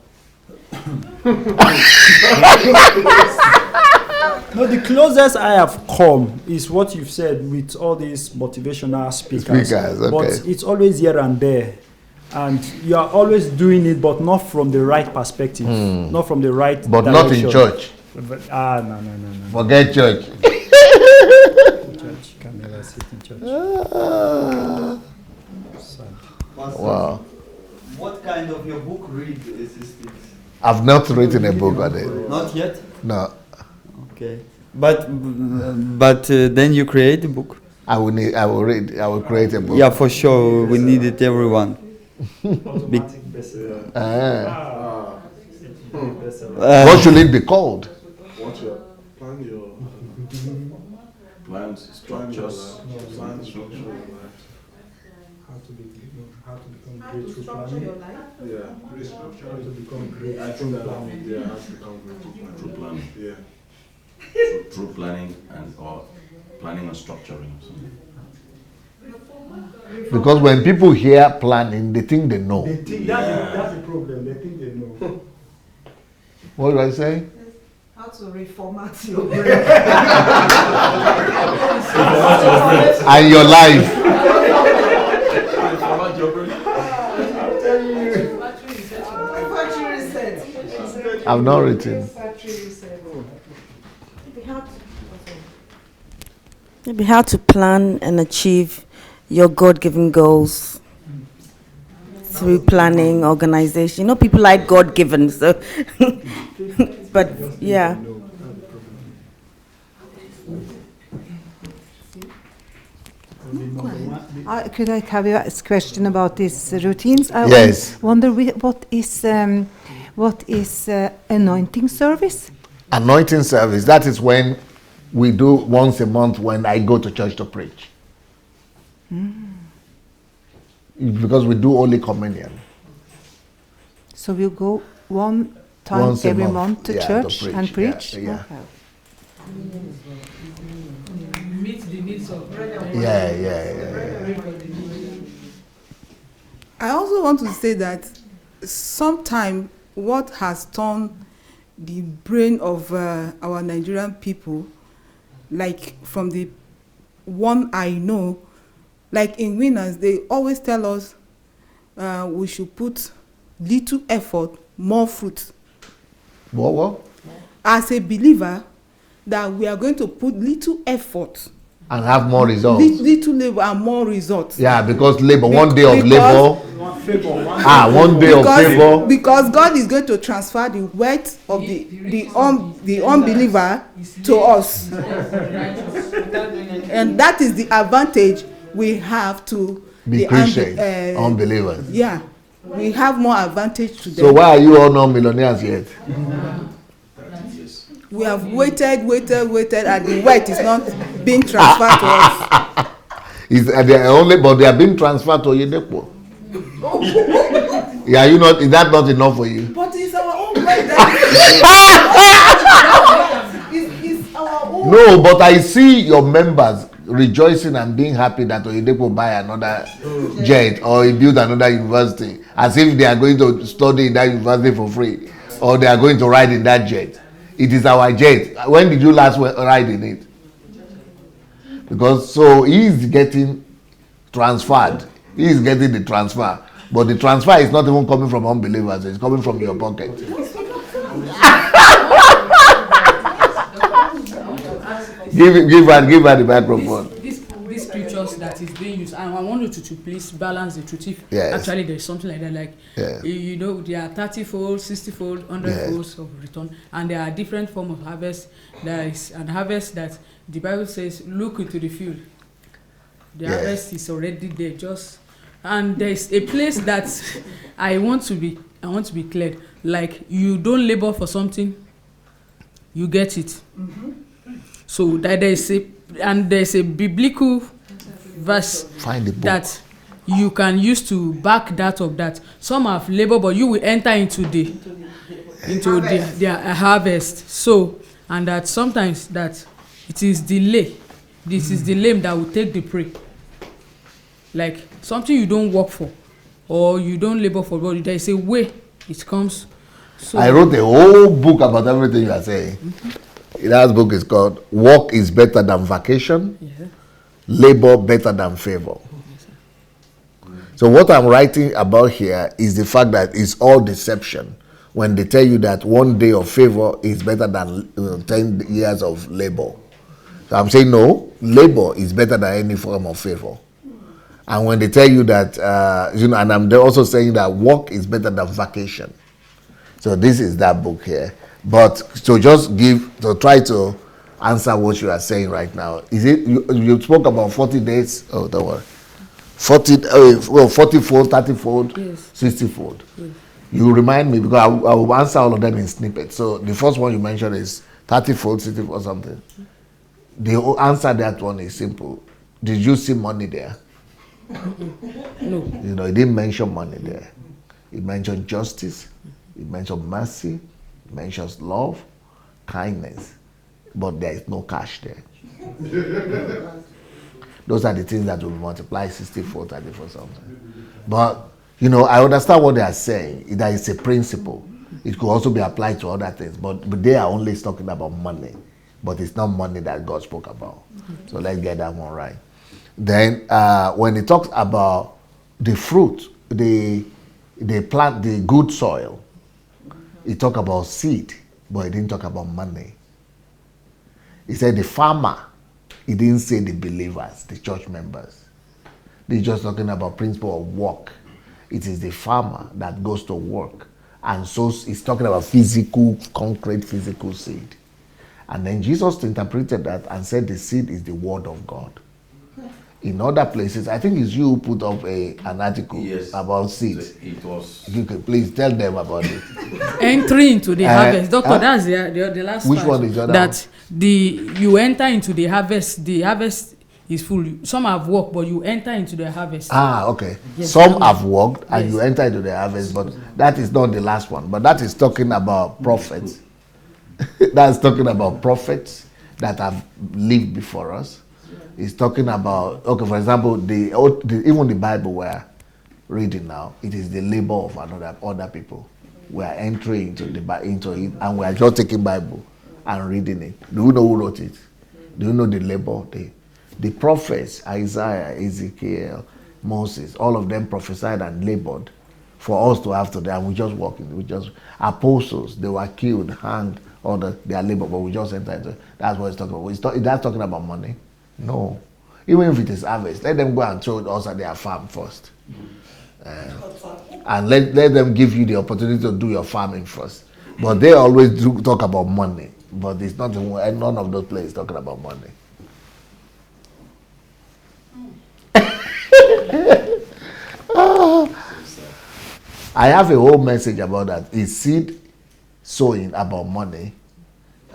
C: No, the closest I have come is what you've said with all these motivational speakers.
B: Okay.
C: But it's always here and there. And you are always doing it, but not from the right perspective. Not from the right
B: But
C: direction.
B: not in church.
C: But, no.
B: Forget church.
C: Church can never sit in church.
B: Wow.
K: What kind of your book read is this?
B: I've not written a book on it.
K: Not yet?
B: No.
K: Okay. But then you create a book?
B: I will create a book.
K: Yeah, for sure. We need it, everyone.
B: What should it be called?
M: Plans, structures.
C: How to become great through planning.
F: Yeah,
C: How to become great
F: through
C: planning.
F: Yeah, how to become great
M: Through planning.
F: Yeah.
M: Through planning or planning and structuring.
B: Because when people hear planning, they think they know.
C: They think that's the problem. They think they know.
B: What do I say?
J: How to reformat your brain.
B: And your life. I've not written.
G: Maybe how to plan and achieve your God-given goals through planning, organization. You know, people like God-given, so but yeah.
H: Could I have a question about these routines? I
B: Yes.
H: wonder what is anointing service?
B: Anointing service, that is when we do once a month when I go to church to preach. Because we do Holy Communion.
H: So you go one time
B: Once a
H: every month to
B: yeah,
H: church
B: to
H: and preach?
B: Yeah.
H: Okay.
I: Meet the needs of
B: Yeah.
L: I also want to say that sometimes what has turned the brain of our Nigerian people, like from the one I know, like in Winners, they always tell us we should put little effort, more fruit.
B: What?
L: As a believer, that we are going to put little effort
B: And have more results.
L: little labor and more results.
B: Yeah, because labor, one day of labor. One day of favor.
L: Because God is going to transfer the wealth of the unbeliever to us. And that is the advantage we have to
B: Be
L: the
B: Christians, unbelievers.
L: Yeah, we have more advantage to them.
B: So why are you all not millionaires yet?
L: We have waited, and the wealth is not being transferred to us.
B: But they are being transferred to Oyedepo. Yeah, is that not enough for you?
L: But it's our own wealth. It's our own.
B: No, but I see your members rejoicing and being happy that Oyedepo buy another jet or he build another university, as if they are going to study in that university for free, or they are going to ride in that jet. It is our jet. When did you last ride in it? Because so he is getting transferred. He is getting the transfer. But the transfer is not even coming from unbelievers. It's coming from your pocket. give her the microphone.
I: These scriptures that that is being used. And I want you to please balance the truth. If
B: Yes.
I: actually there's something like that, like you know, there are 30-fold, 60-fold, 100-folds of return, and there are different forms of harvest. There is an harvest that the Bible says, look into the field. The harvest is already there, and there is a place that I want to be cleared. Like, you don't labor for something, you get it. So that there's a biblical verse that you can use to back that of that. Some have labor, but you will enter into their harvest. So, and that sometimes that it is delay. This is the lame that will take the prey. Like something you don't work for or you don't labor for, but there is a way it comes. So
B: I wrote a whole book about everything you are saying. That book is called Work is Better Than Vacation, Labor Better Than Favor. So what I'm writing about here is the fact that it's all deception when they tell you that one day of favor is better than 10 years of labor. So I'm saying no, labor is better than any form of favor. And when they tell you that, and I'm also saying that work is better than vacation. So this is that book here. But to try to answer what you are saying right now, is it, you spoke about 40 days, oh, don't worry. 40-fold, 30-fold, yes. 60-fold. Yes. You remind me, because I will answer all of them in snippets. So the first one you mentioned is 30-fold, 60-fold, something. The answer to that one is simple. Did you see money there?
I: No.
B: You know, it didn't mention money there. It mentioned justice. It mentioned mercy. It mentions love, kindness. But there is no cash there. Those are the things that will multiply 64, 34, something. But, you know, I understand what they are saying. That it's a principle. It could also be applied to other things. But they are only talking about money. But it's not money that God spoke about. So let's get that one right. Then, when he talks about the fruit, the plant, the good soil, he talked about seed, but he didn't talk about money. He said the farmer. He didn't say the believers, the church members. He's just talking about principle of work. It is the farmer that goes to work. And so he's talking about physical, concrete, physical seed. And then Jesus interpreted that and said the seed is the word of God. In other places, I think it's you who put up an article about seeds.
M: It was.
B: You can please tell them about it.
I: Entry into the harvest. Doctor, that's the last
B: Which
I: part.
B: one is the other
I: that one? You enter into the harvest is full. Some have worked, but you enter into the harvest.
B: Okay.
I: Yes,
B: Some have worked and you enter into the harvest, but that is not the last one. But that is talking about prophets. That's talking about prophets that have lived before us. It's talking about, for example, even the Bible we're reading now, it is the labor of other people. We are entering into it, and we are just taking Bible and reading it. Do you know who wrote it? Do you know the labor? The prophets, Isaiah, Ezekiel, Moses, all of them prophesied and labored for us to have today, and we just walk in. We just apostles, they were killed, hanged, all their labor, but we just enter into it. That's what it's talking about. That's talking about money. No. Even if it is harvest, let them go and throw it also at their farm first. And let them give you the opportunity to do your farming first. But they always do talk about money. But it's not none of those places talking about money. I have a whole message about that. Is seed sowing about money?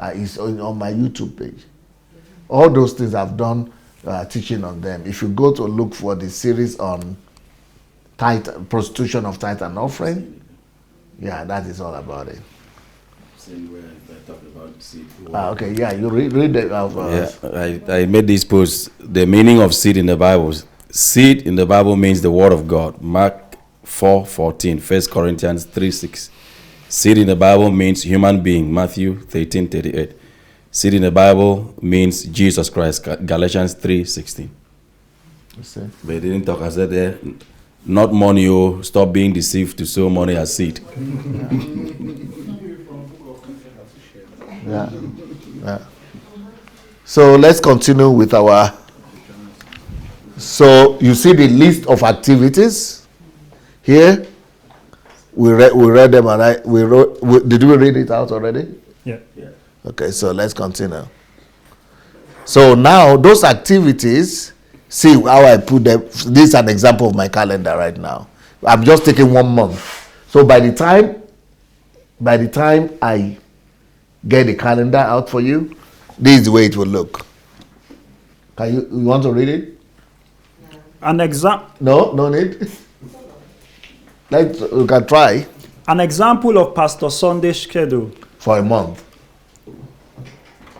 B: It's on my YouTube page. All those things I've done teaching on them. If you go to look for the series on prostitution of tithe and offering, that is all about it. Okay, you read it out for us.
M: I made this post. The meaning of seed in the Bible. Seed in the Bible means the word of God. Mark 4:14, 1 Corinthians 3:6. Seed in the Bible means human being. Matthew 13:38. Seed in the Bible means Jesus Christ. Galatians 3:16. But they didn't talk. I said there, not money. Stop being deceived to sow money as seed.
B: So let's continue with our So you see the list of activities here. We read them, and did we read it out already?
C: Yeah.
B: Okay, so let's continue. So now those activities, see how I put them. This is an example of my calendar right now. I'm just taking 1 month. So by the time I get the calendar out for you, this is the way it will look. You want to read it?
C: An
B: No need. We can try.
C: An example of Pastor Sunday's schedule.
B: For a month.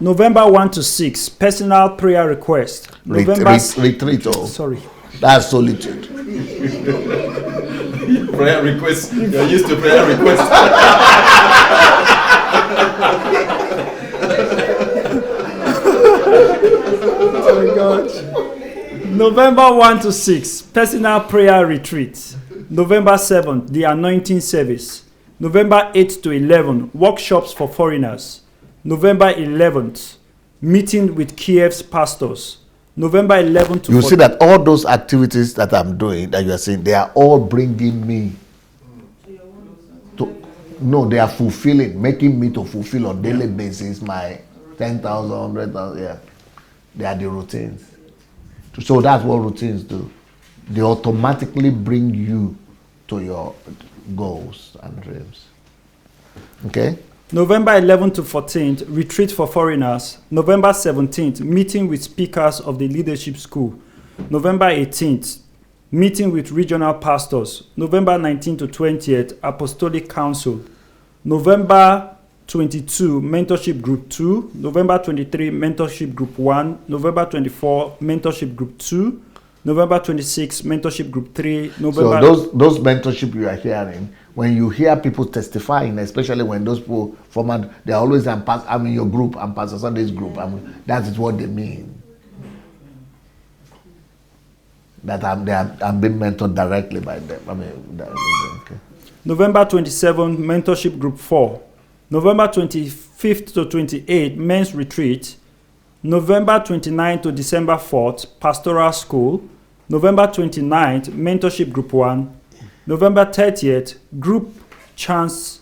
C: November 1 to 6, personal prayer request.
B: Retreat.
C: Sorry.
B: That's solitude.
M: Prayer request. You're used to prayer request.
C: Oh my God. November 1 to 6, personal prayer retreat. November 7th, the anointing service. November 8th to 11, workshops for foreigners. November 11th, meeting with Kiev's pastors. November 11th to
B: You see that all those activities that I'm doing, that you are saying, they are all bringing me to, no, they are fulfilling, making me to fulfill on daily basis my 10,000, 100,000, yeah. They are the routines. So that's what routines do. They automatically bring you to your goals and dreams. Okay?
C: November 11th to 14th, retreat for foreigners. November 17th, meeting with speakers of the leadership school. November 18th, meeting with regional pastors. November 19th to 20th, apostolic council. November 22, mentorship group 2. November 23, mentorship group 1. November 24, mentorship group 2. November 26, mentorship group 3. November.
B: So those mentorship you are hearing, when you hear people testifying, especially when those people they're always I'm in your group, I'm Pastor Sunday's group. That is what they mean. That I'm being mentored directly by them. Okay.
C: November 27, mentorship group 4. November 25th to 28th, men's retreat. November 29th to December 4th, pastoral school. November 29th, mentorship group 1. November 30th, group chance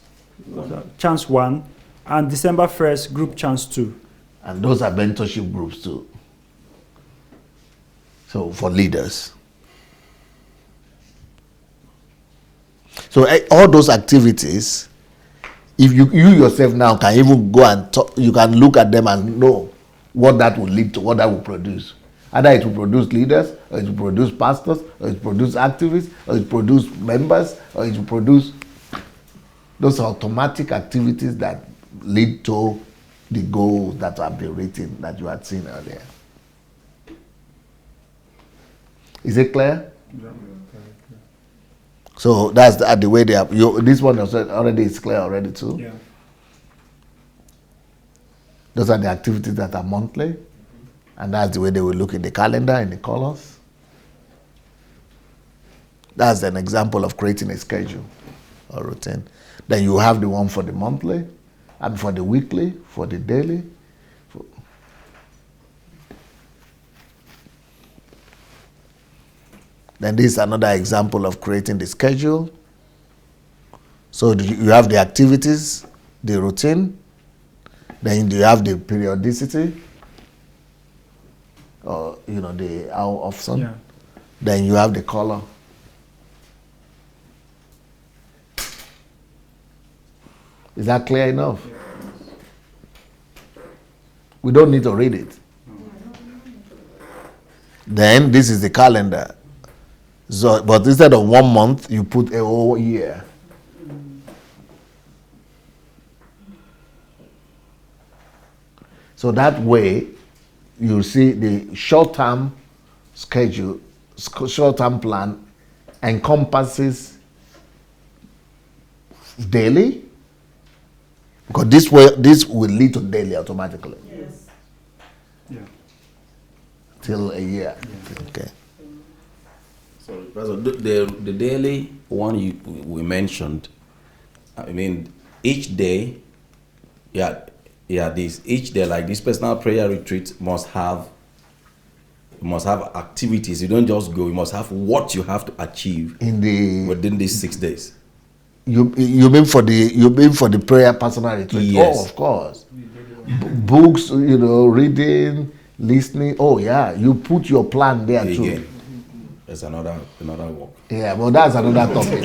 C: 1. And December 1st, group chance 2.
B: And those are mentorship groups too. So for leaders. So all those activities, if you yourself now can even go and talk, you can look at them and know what that will lead to, what that will produce. Either it will produce leaders, or it will produce pastors, or it will produce activists, or it will produce members, or it will produce those automatic activities that lead to the goals that have been written, that you had seen earlier. Is it clear? Yeah. So that's the way they are. This one already is clear already too.
C: Yeah.
B: Those are the activities that are monthly, and that's the way they will look in the calendar in the colors. That's an example of creating a schedule or routine. Then you have the one for the monthly, and for the weekly, for the daily. Then this is another example of creating the schedule. So you have the activities, the routine, then you have the periodicity, or the how often.
C: Yeah.
B: Then you have the color. Is that clear enough? We don't need to read it. Then this is the calendar. So, but instead of 1 month, you put a whole year. So that way, you see the short-term schedule, short-term plan encompasses daily, because this will lead to daily automatically.
C: Yes. Yeah.
B: Till a year. Yeah. Okay.
M: So the daily one we mentioned, I mean, each day, each day, like this personal prayer retreat must have You must have activities. You don't just go. You must have what you have to achieve within these 6 days.
B: You mean for the prayer personal retreat?
M: Yes.
B: Oh, of course. Books, reading, listening. Oh yeah, you put your plan there too.
M: Again, there's another work.
B: Yeah, but that's another topic.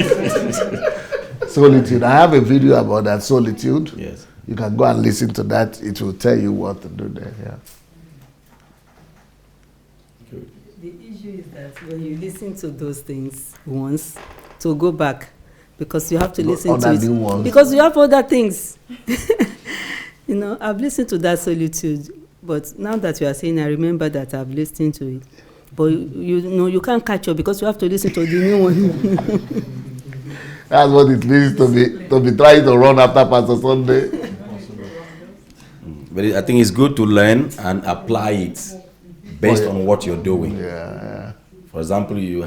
B: Solitude. I have a video about that, solitude.
M: Yes.
B: You can go and listen to that. It will tell you what to do there. Yeah.
D: The issue is that when you listen to those things once, to go back, because you have to listen to it. Because you have other things. I've listened to that solitude, but now that you are saying, I remember that I've listened to it. But you can't catch up because you have to listen to the new one.
B: That's what it means to be trying to run after Pastor Sunday.
M: But I think it's good to learn and apply it based on what you're doing.
B: Yeah.
M: For example, you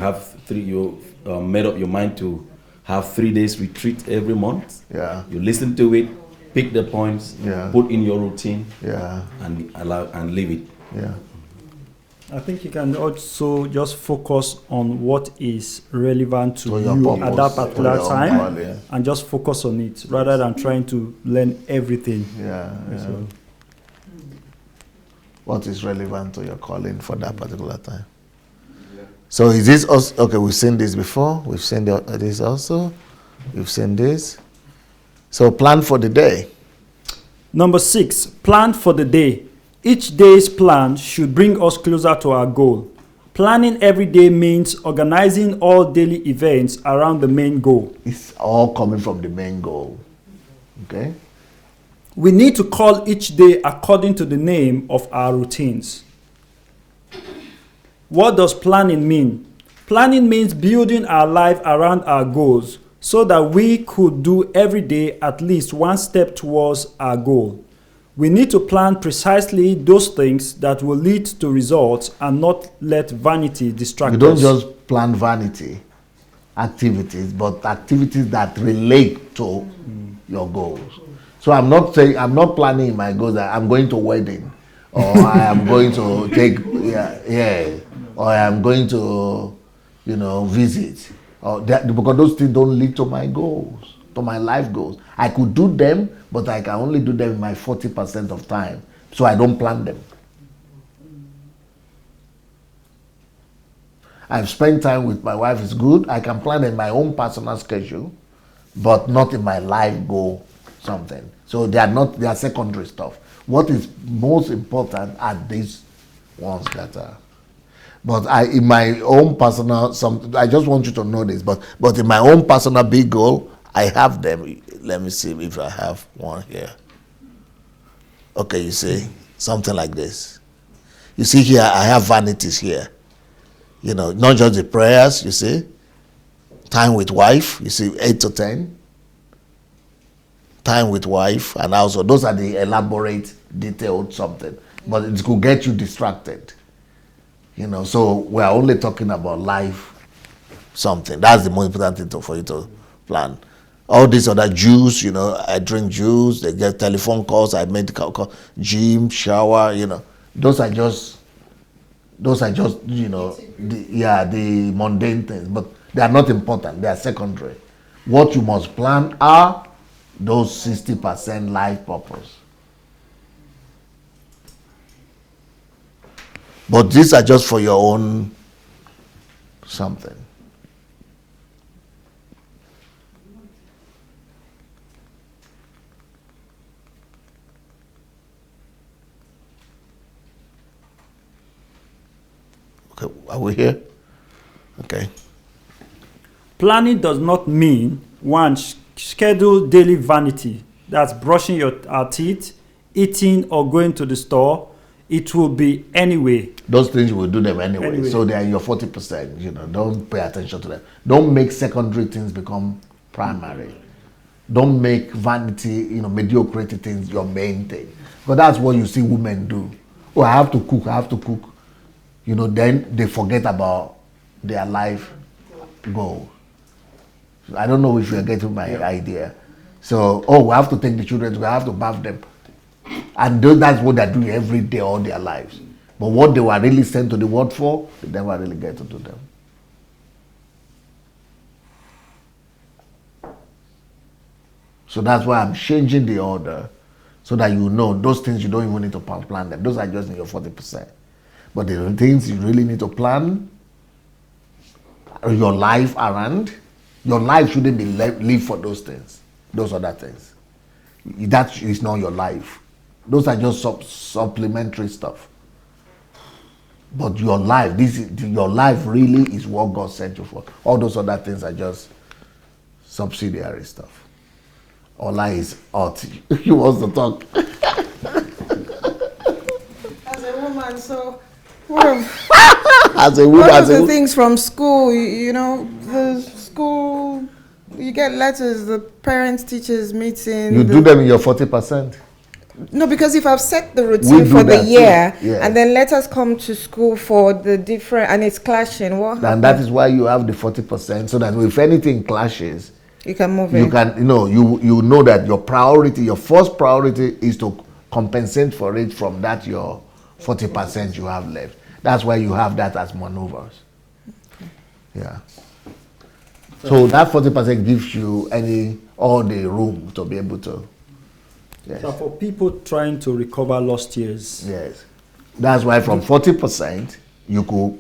M: made up your mind to have 3 days retreat every month.
B: Yeah.
M: You listen to it, pick the points, put in your routine, and leave it.
B: Yeah.
C: I think you can also just focus on what is relevant to
B: your
C: you
B: purpose,
C: at that particular time,
B: goal, yeah.
C: and just focus on it rather than trying to learn everything.
B: Yeah.
C: So,
B: what is relevant to your calling for that particular time? So is this also, okay, we've seen this before. We've seen this also. We've seen this. So plan for the day.
C: Number 6, plan for the day. Each day's plan should bring us closer to our goal. Planning every day means organizing all daily events around the main goal.
B: It's all coming from the main goal. Okay?
C: We need to call each day according to the name of our routines. What does planning mean? Planning means building our life around our goals so that we could do every day at least one step towards our goal. We need to plan precisely those things that will lead to results and not let vanity distract us.
B: You don't just plan vanity activities, but activities that relate to your goals. So I'm not planning my goals that I'm going to a wedding, or I am going to take, or I am going to, visit, or because those things don't lead to my goals, to my life goals. I could do them, but I can only do them in my 40% of time, so I don't plan them. I've spent time with my wife, it's good. I can plan in my own personal schedule, but not in my life goal something. So they are secondary stuff. What is most important are these ones that are. But in my own personal, I just want you to know this, but in my own personal big goal, I have them. Let me see if I have one here. Okay, you see, something like this. You see here, I have vanities here. Not just the prayers, you see. Time with wife, you see, 8 to 10. Time with wife, and also those are the elaborate, detailed something. But it could get you distracted. So we're only talking about life something. That's the most important thing for you to plan. All these other juice, I drink juice, they get telephone calls, I make call, gym, shower, those are just the mundane things, but they are not important, they are secondary. What you must plan are those 60% life purpose. But these are just for your own something. Okay, are we here? Okay.
C: Planning does not mean schedule daily vanity. That's brushing our teeth, eating, or going to the store. It will be anyway.
B: Those things you will do them anyway. So they are your 40%. Don't pay attention to them. Don't make secondary things become primary. Don't make vanity, mediocrity things your main thing. But that's what you see women do. Oh, I have to cook. Then they forget about their life goal. I don't know if you're getting my idea. So, we have to take the children, we have to bath them. And that's what they're doing every day, all their lives. But what they were really sent to the world for, they never really get to do them. So that's why I'm changing the order, so that you know those things you don't even need to plan them. Those are just in your 40%. But the things you really need to plan your life around, your life shouldn't be lived for those things, those other things. That is not your life. Those are just supplementary stuff. But your life, your life really is what God sent you for. All those other things are just subsidiary stuff. Ola is out. He wants to talk.
J: As a woman, so one
B: as a woman,
J: of the things from school, you know, the school, you get letters, the parents, teachers meeting.
B: You do them in your 40%.
J: No, because if I've set the routine for the year, and then letters come to school for the different, and it's clashing, what happens?
B: And that is why you have the 40%, so that if anything clashes,
J: you can move
B: you
J: in.
B: can, you know that your priority, your first priority is to compensate for it from that your 40% you have left. That's why you have that as maneuvers. Yeah. So that 40% gives you all the room to be able to. Yes.
C: So for people trying to recover lost years.
B: Yes. That's why from 40% you could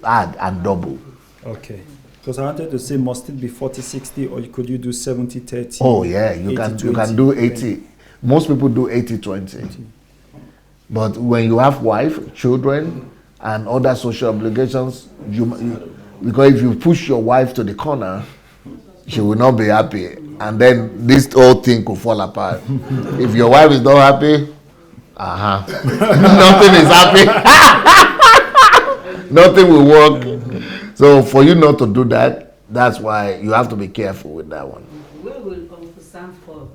B: add and double.
C: Okay. Because I wanted to say, must it be 40-60, or could you do 70-30?
B: Oh yeah, you can do 80. Most people do 80-20. But when you have wife, children, and other social obligations, because if you push your wife to the corner, she will not be happy, and then this whole thing could fall apart. If your wife is not happy, nothing is happy. Nothing will work. So for you not to do that, that's why you have to be careful with that one.
D: Where will Uncle Sam fall?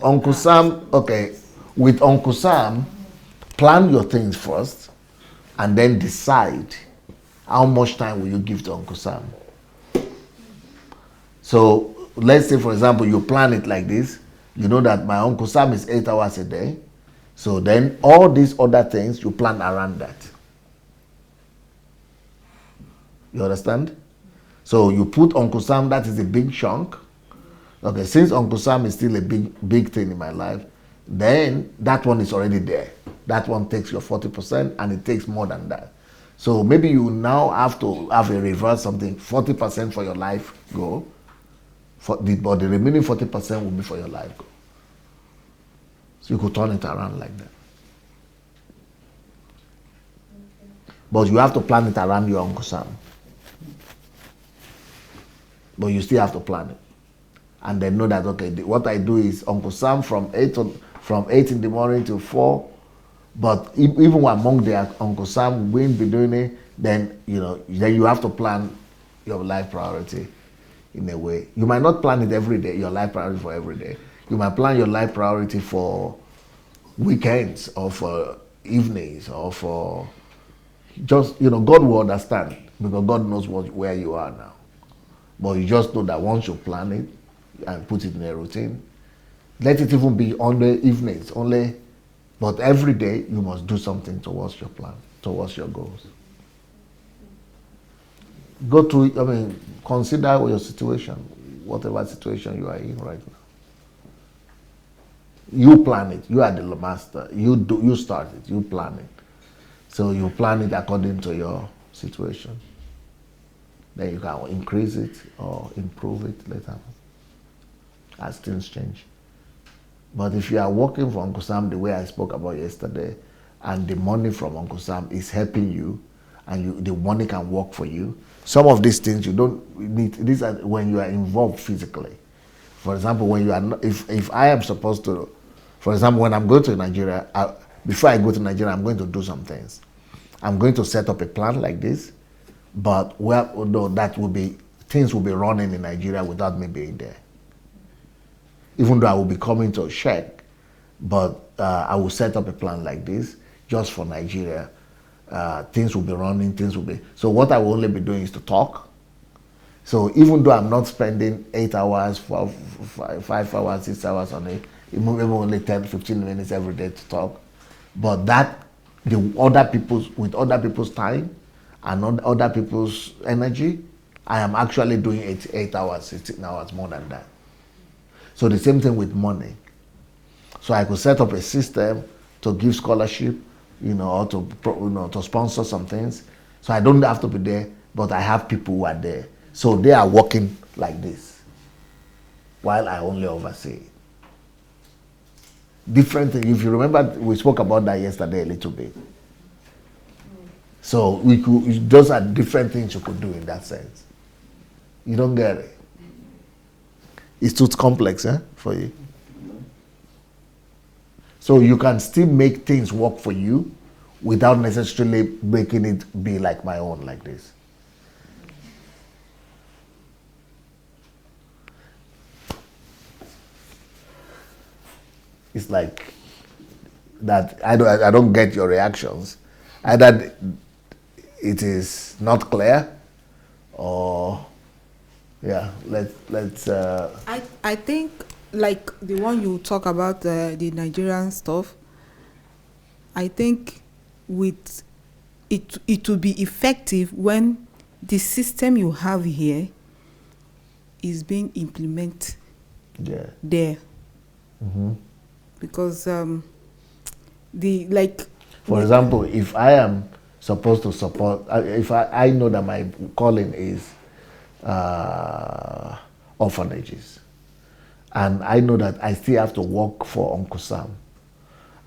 B: Uncle Sam, okay. With Uncle Sam, plan your things first, and then decide how much time will you give to Uncle Sam. So let's say, for example, you plan it like this. You know that my Uncle Sam is 8 hours a day. So then all these other things, you plan around that. You understand? So you put Uncle Sam, that is a big chunk. Okay, since Uncle Sam is still a big thing in my life, then that one is already there. That one takes your 40%, and it takes more than that. So maybe you now have to have a reverse something, 40% for your life goal, but the remaining 40% will be for your life goal. So you could turn it around like that. But you have to plan it around your Uncle Sam. But you still have to plan it. And then know that, okay, what I do is Uncle Sam from 8 in the morning till 4. But even among the Uncle Sam will be doing it, then you have to plan your life priority in a way. You might not plan it every day, your life priority for every day. You might plan your life priority for weekends or for evenings or for just, God will understand, because God knows where you are now. But you just know that once you plan it and put it in a routine, let it even be on the evenings only, but every day you must do something towards your plan, towards your goals. Go through, consider your situation, whatever situation you are in right now. You plan it. You are the master. You start it. You plan it. So you plan it according to your situation. Then you can increase it or improve it later as things change. But if you are working for Uncle Sam the way I spoke about yesterday, and the money from Uncle Sam is helping you, and the money can work for you, some of these things you don't need. These are when you are involved physically. For example, when you are not, if I am supposed to, for example, when I'm going to Nigeria, before I go to Nigeria, I'm going to do some things. I'm going to set up a plan like this, but things will be running in Nigeria without me being there. Even though I will be coming to check, but I will set up a plan like this just for Nigeria. Things will be running, so what I will only be doing is to talk. So even though I'm not spending 8 hours, 5 hours, 6 hours on it, even only 10, 15 minutes every day to talk, but that with other people's time and other people's energy, I am actually doing 8 hours, 16 hours more than that. So the same thing with money. So I could set up a system to give scholarship, or to sponsor some things. So I don't have to be there, but I have people who are there. So they are working like this, while I only oversee. Different thing. If you remember, we spoke about that yesterday a little bit. So those are different things you could do in that sense. You don't get it. It's too complex, for you. So you can still make things work for you without necessarily making it be like my own, like this. It's like that. I don't get your reactions. Either it is not clear, or let's.
J: I think, like the one you talk about, the Nigerian stuff. I think with it will be effective when the system you have here is being implemented there. Mm-hmm. Because
B: for example, if I am supposed to support, if I know that my calling is orphanages, and I know that I still have to work for Uncle Sam,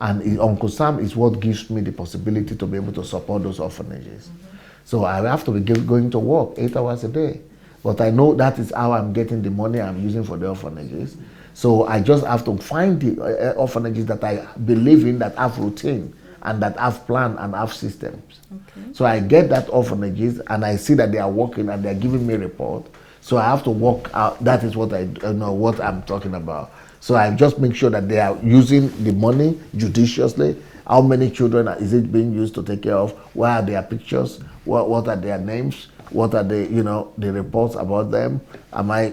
B: and Uncle Sam is what gives me the possibility to be able to support those orphanages. Mm-hmm. So I have to be going to work 8 hours a day, but I know that is how I'm getting the money I'm using for the orphanages. So I just have to find the orphanages that I believe in, that have routine and that have plan and have systems. Okay. So I get that orphanages and I see that they are working and they are giving me a report. So I have to work out. That is what I know what I'm talking about. So I just make sure that they are using the money judiciously. How many children is it being used to take care of? Where are their pictures? What are their names? What are the reports about them? Am I,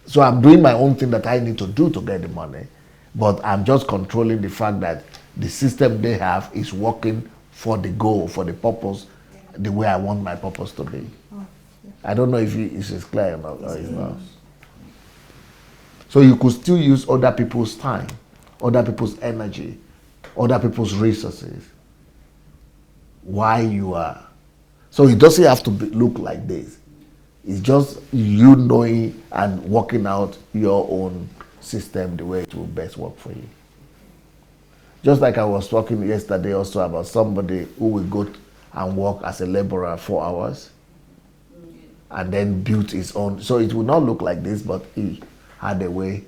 B: So I'm doing my own thing that I need to do to get the money, but I'm just controlling the fact that the system they have is working for the goal, for the purpose, the way I want my purpose to be. I don't know if it's clear or it's not. So you could still use other people's time, other people's energy, other people's resources while you are. So it doesn't have to look like this. It's just you knowing and working out your own system the way it will best work for you. Just like I was talking yesterday also about somebody who will go and work as a laborer 4 hours and then build his own. So it will not look like this, but he had a way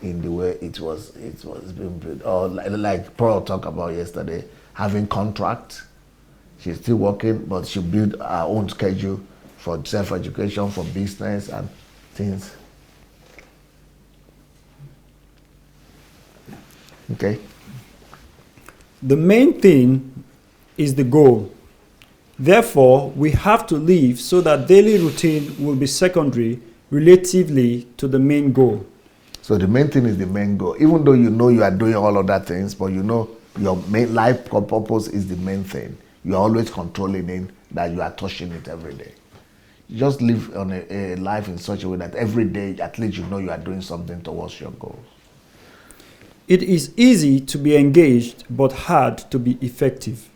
B: in the way it was being built. Or like Pearl talked about yesterday, having contract. She's still working, but she built her own schedule for self-education, for business and things. Okay.
C: The main thing is the goal. Therefore, we have to live so that daily routine will be secondary relatively to the main goal.
B: So the main thing is the main goal. Even though you know you are doing all other things, but you know your main life purpose is the main thing. You are always controlling it, that you are touching it every day. You just live on a life in such a way that every day, at least you know you are doing something towards your goals.
C: It is easy to be engaged, but hard to be effective.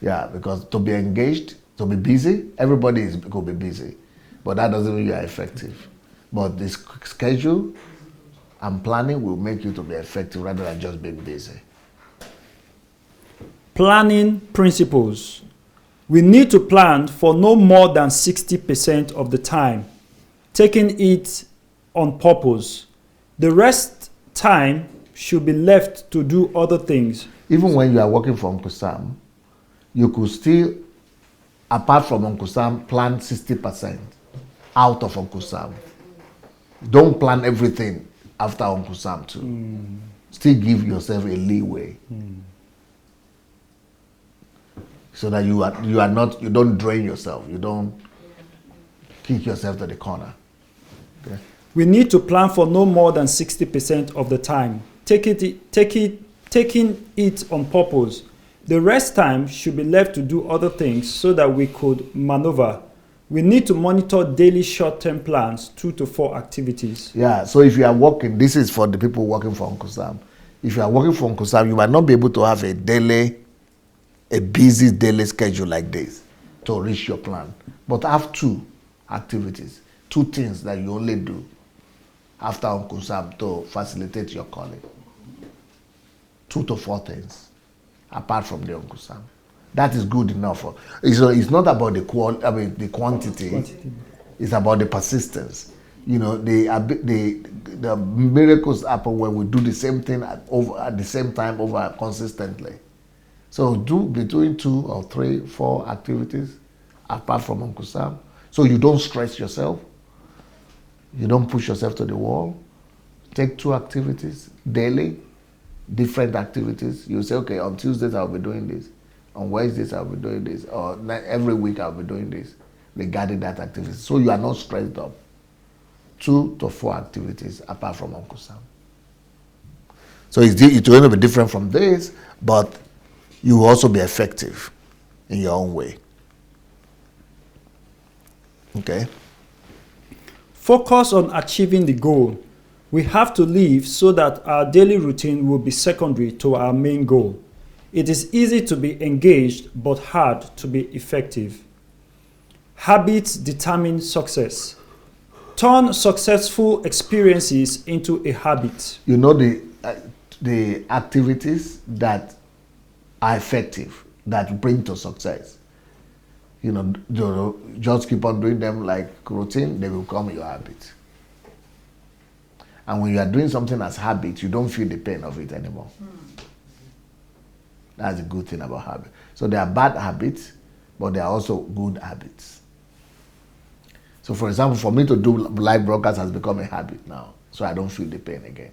B: Yeah, because to be engaged, to be busy, everybody could be busy, but that doesn't mean you are effective. But this schedule and planning will make you to be effective rather than just being busy.
C: Planning principles. We need to plan for no more than 60% of the time, taking it on purpose. The rest time should be left to do other things.
B: Even when you are working for Uncle Sam, you could still, apart from Uncle Sam, plan 60% out of Uncle Sam. Don't plan everything after Uncle Sam too. Still give yourself a leeway. So that you don't drain yourself, you don't kick yourself to the corner. Okay?
C: We need to plan for no more than 60% of the time, taking it on purpose. The rest time should be left to do other things so that we could maneuver. We need to monitor daily short-term plans, 2 to 4 activities.
B: Yeah, so if you are working, this is for the people working for Uncle Sam. If you are working for Uncle Sam, you might not be able to have a busy daily schedule like this to reach your plan. But have 2 activities, 2 things that you only do after Uncle Sam to facilitate your calling. 2 to 4 things apart from the Uncle Sam. That is good enough. It's not about the quantity. It's about the persistence. You know, the miracles happen when we do the same thing at the same time over consistently. So do between 2 or 3, 4 activities apart from Uncle Sam, so you don't stress yourself. You don't push yourself to the wall. Take 2 activities daily, different activities. You say, okay, on Tuesdays I'll be doing this. On Wednesdays I'll be doing this. Or every week I'll be doing this regarding that activity. So you are not stressed up. 2 to 4 activities apart from Uncle Sam. So it's going to be different from this, but you will also be effective in your own way. Okay?
C: Focus on achieving the goal. We have to live so that our daily routine will be secondary to our main goal. It is easy to be engaged, but hard to be effective. Habits determine success. Turn successful experiences into a habit.
B: You know the activities that are effective, that bring to success. You know, just keep on doing them like routine, they will become your habit. And when you are doing something as habit, you don't feel the pain of it anymore. That's a good thing about habit. So there are bad habits, but there are also good habits. So for example, for me to do live broadcast has become a habit now, so I don't feel the pain again.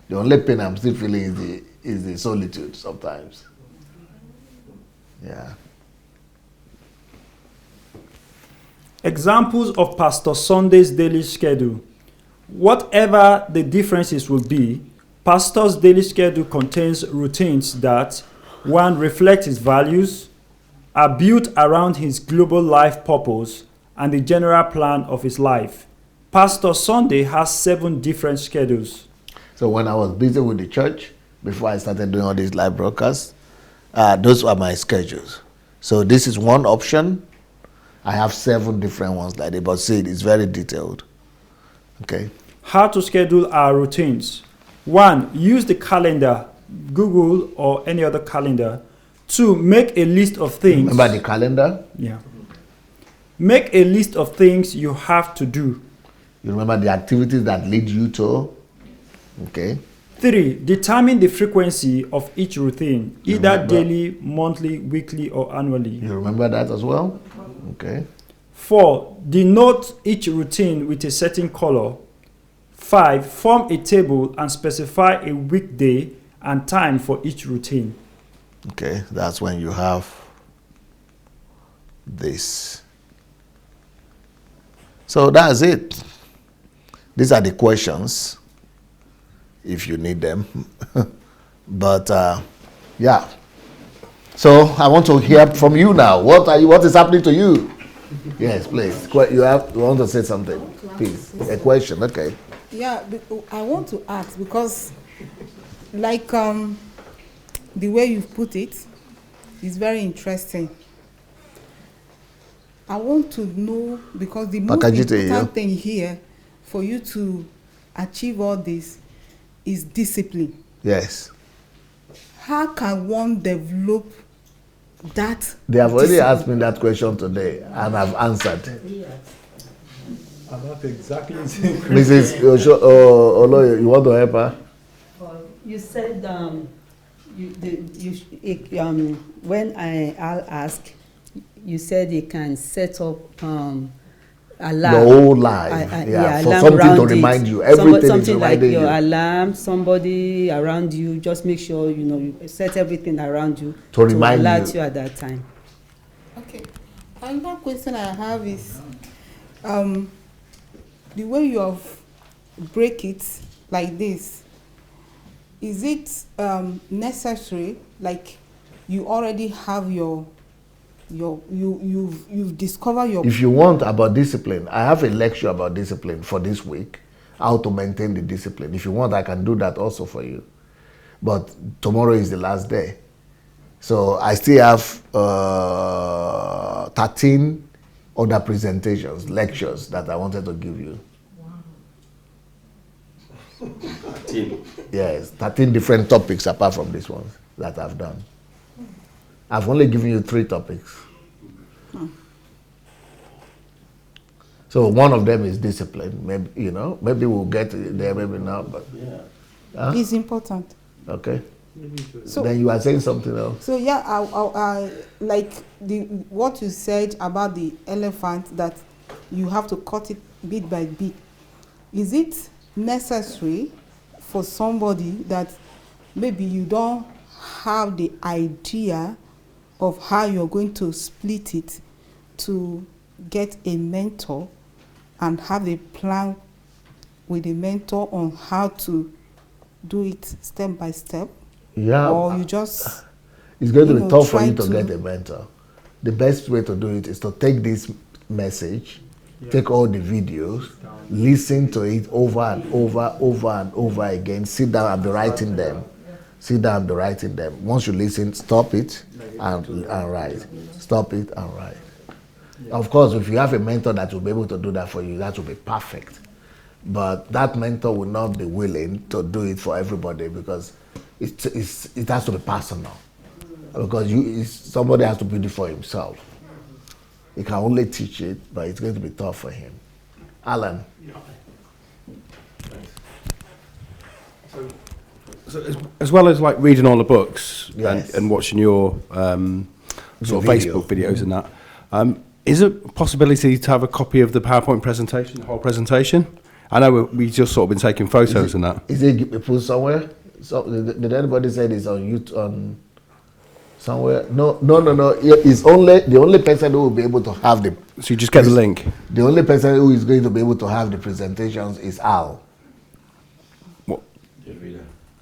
B: The only pain I'm still feeling is the solitude sometimes. Yeah.
C: Examples of Pastor Sunday's daily schedule. Whatever the differences will be, Pastor's daily schedule contains routines that, 1, reflect his values, are built around his global life purpose and the general plan of his life. Pastor Sunday has 7 different schedules.
B: So when I was busy with the church, before I started doing all these live broadcasts, those were my schedules. So this is one option. I have 7 different ones like that, but see, it's very detailed. Okay.
C: How to schedule our routines. 1, use the calendar, Google or any other calendar. 2, make a list of things.
B: Remember the calendar?
C: Yeah. Make a list of things you have to do.
B: You remember the activities that lead you to? Okay.
C: 3, determine the frequency of each routine, either daily, monthly, weekly, or annually.
B: You remember that as well? Okay.
C: 4, denote each routine with a certain color. 5, form a table and specify a weekday and time for each routine.
B: Okay, that's when you have this. So that's it. These are the questions, if you need them. But yeah. So I want to hear from you now. What is happening to you? Yes, please. You want to say something? Please. A question, okay.
J: Yeah, I want to ask because, like, the way you've put it is very interesting. I want to know, because the most important thing here for you to achieve all this is discipline.
B: Yes.
J: How can one develop that?
B: They have already asked me that question today, and I've answered.
C: About exactly the same question.
B: Mrs. Oloyo, you want to help her?
D: You said when I'll ask, you said you can set up alarm.
B: The whole life, for something to remind you. Everything
D: something
B: is reminding
D: like your
B: you.
D: alarm, somebody around you. Just make sure you set everything around you
B: to remind
D: alert you at that time.
J: Okay. Another question I have is, the way you have break it like this,
L: is it necessary, like you already have you've discovered your...
B: If you want about discipline, I have a lecture about discipline for this week, how to maintain the discipline. If you want, I can do that also for you. But tomorrow is the last day. So I still have 13 other presentations, lectures that I wanted to give you.
M: 13.
B: Yes, 13 different topics apart from this one that I've done. I've only given you 3 topics. So one of them is discipline. Maybe maybe we'll get there, maybe not, but
L: It's important.
B: Okay.
L: So
B: then you are saying something else.
L: So yeah, I like what you said about the elephant, that you have to cut it bit by bit. Is it necessary for somebody that maybe you don't have the idea of how you're going to split it, to get a mentor and have a plan with a mentor on how to do it step by step?
B: Yeah.
L: Or you just...
B: It's going to be tough for you to get a mentor. The best way to do it is to take this message, take all the videos, listen to it over and over again, sit down and be writing them. Sit down and be writing them. Once you listen, stop it and write. Stop it and write. Of course, if you have a mentor that will be able to do that for you, that will be perfect. But that mentor will not be willing to do it for everybody, because it has to be personal. Because somebody has to build it for himself. He can only teach it, but it's going to be tough for him. Alan.
N: So as well as like reading all the books,
B: yes,
N: and watching your sort of Facebook videos and that, is it a possibility to have a copy of the PowerPoint presentation, the whole presentation? I know we just sort of been taking photos and that.
B: Is it put somewhere? So, did anybody say it's on YouTube, on somewhere? No. It's only the only person who will be able to have the.
N: So you just get the link.
B: The only person who is going to be able to have the presentations is Al.
N: What?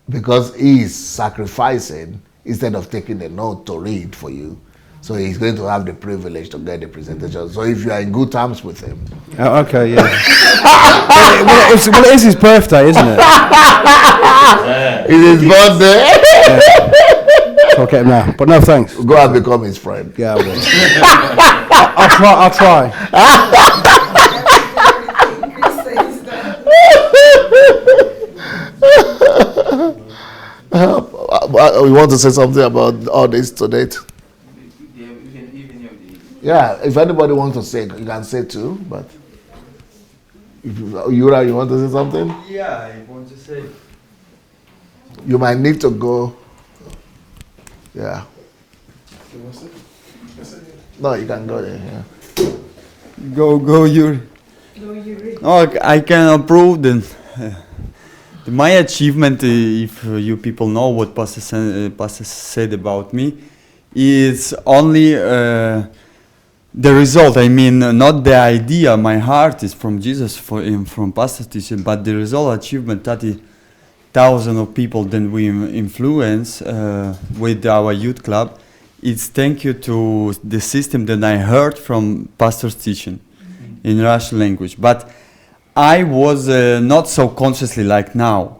B: Because he is sacrificing instead of taking a note to read for you. So he's going to have the privilege to get the presentation. So if you are in good terms with him.
N: Oh, okay, yeah. well, it is his birthday, isn't it?
B: It's his birthday.
N: Yeah. So I'll get him now. But no, thanks.
B: Go and become his friend.
N: Yeah, I will. I'll try.
B: We want to say something about all this to date? Yeah, if anybody wants to say, you can say too, but if Yura, you want to say something?
K: Yeah, I want to say.
B: You might need to go. Yeah. No, you can go there. Yeah.
K: Go, Yuri. Oh, I can approve then. My achievement, if you people know what Pastor said about me, is only the result. I mean, not the idea. My heart is from Jesus, from Pastor's teaching, but the result, achievement, 30,000 of people that we influence with our youth club. It's thank you to the system that I heard from Pastor's teaching in Russian language. But I was not so consciously like now.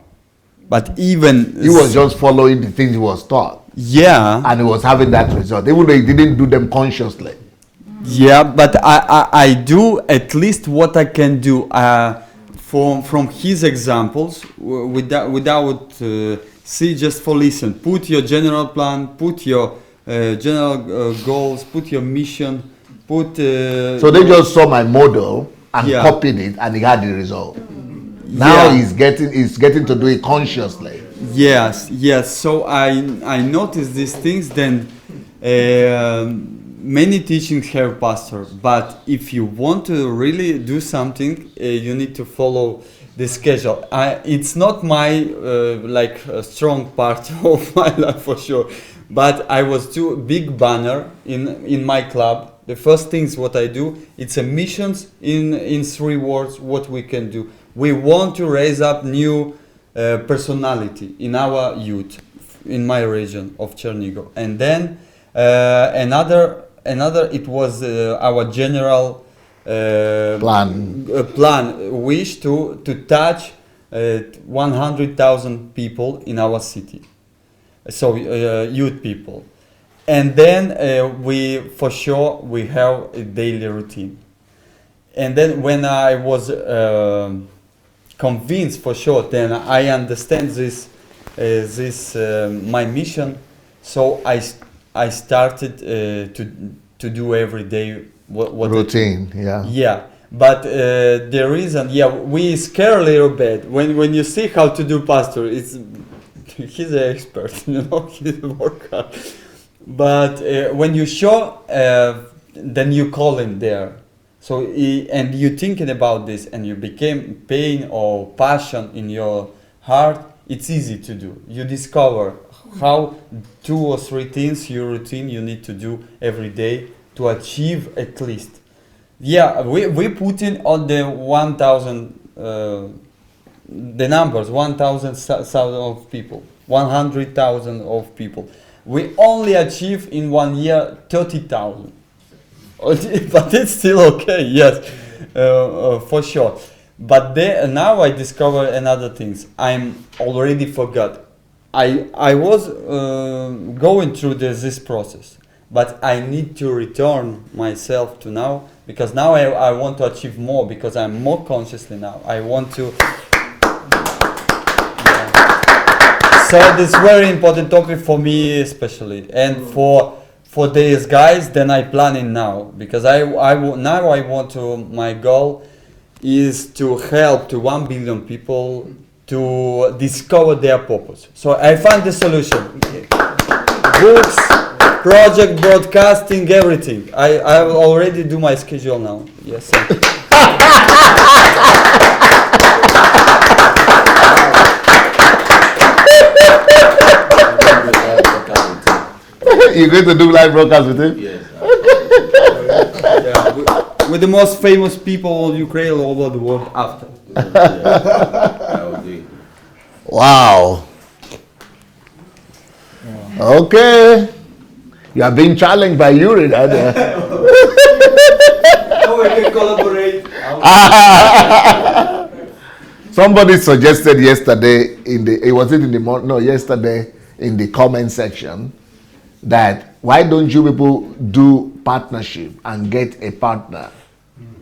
K: But even...
B: He was just following the things he was taught.
K: Yeah.
B: And he was having that result, even though he didn't do them consciously.
K: Yeah, but I do at least what I can do from his examples, without see, just for listen. Put your general plan, put your general goals, put your mission, put...
B: So they just saw my model and copied it, and he had the result. Now he's getting to do it consciously.
K: Yes. So I noticed these things. Then many teachings have pastor, but if you want to really do something, you need to follow the schedule. It's not my strong part of my life for sure, but I was too big banner in my club. The first things what I do, it's a missions in 3 words what we can do. We want to raise up new personality in our youth, in my region of Chernihiv. And then another it was our general plan, wish to touch 100,000 people in our city, so youth people. And then we have a daily routine. And then when I was convinced for sure, then I understand this my mission. So I started to do every day what
B: routine.
K: Yeah. But the reason, we scare a little bit when you see how to do pastor. He's an expert, he's a worker. But when you show, then you call him there. So and you thinking about this, and you became pain or passion in your heart. It's easy to do. You discover how 2 or 3 things your routine you need to do every day to achieve at least. Yeah, we put in on the 1,000 the numbers 1,000 of people, 100,000 of people. We only achieve in 1 year 30,000. But it's still okay, yes, for sure. But now I discover another things. I'm already forgot. I was going through this process, but I need to return myself to now, because now I want to achieve more, because I'm more consciously now. I want to. So this is very important topic for me especially, and for these guys. Then I plan it now, because I want to. My goal is to help to 1 billion people to discover their purpose. So I found the solution: books, project, broadcasting, everything. I will already do my schedule now. Yes. Sir.
B: You're going to do live broadcast with him?
K: Yes. With the most famous people in Ukraine all over the world after.
B: Wow. Okay. You are being challenged by Yuri.
K: No, we can collaborate.
B: Somebody suggested yesterday yesterday in the comment section, that why don't you people do partnership and get a partner,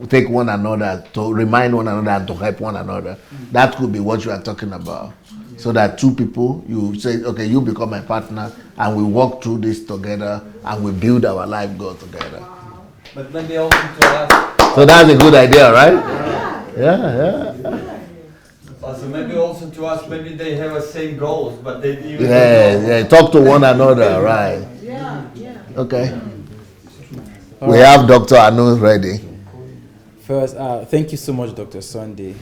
B: take one another, to remind one another and to help one another. That could be what you are talking about. So that 2 people, you say, okay, you become my partner, and we walk through this together, and we build our life goal together.
K: But maybe also to us.
B: So that's a good idea, right? Yeah.
K: So maybe also to us, maybe they have the same goals, but they even
B: talk to one another, right? Okay. We have Dr. Anu ready.
O: First, thank you so much, Dr. Sunday.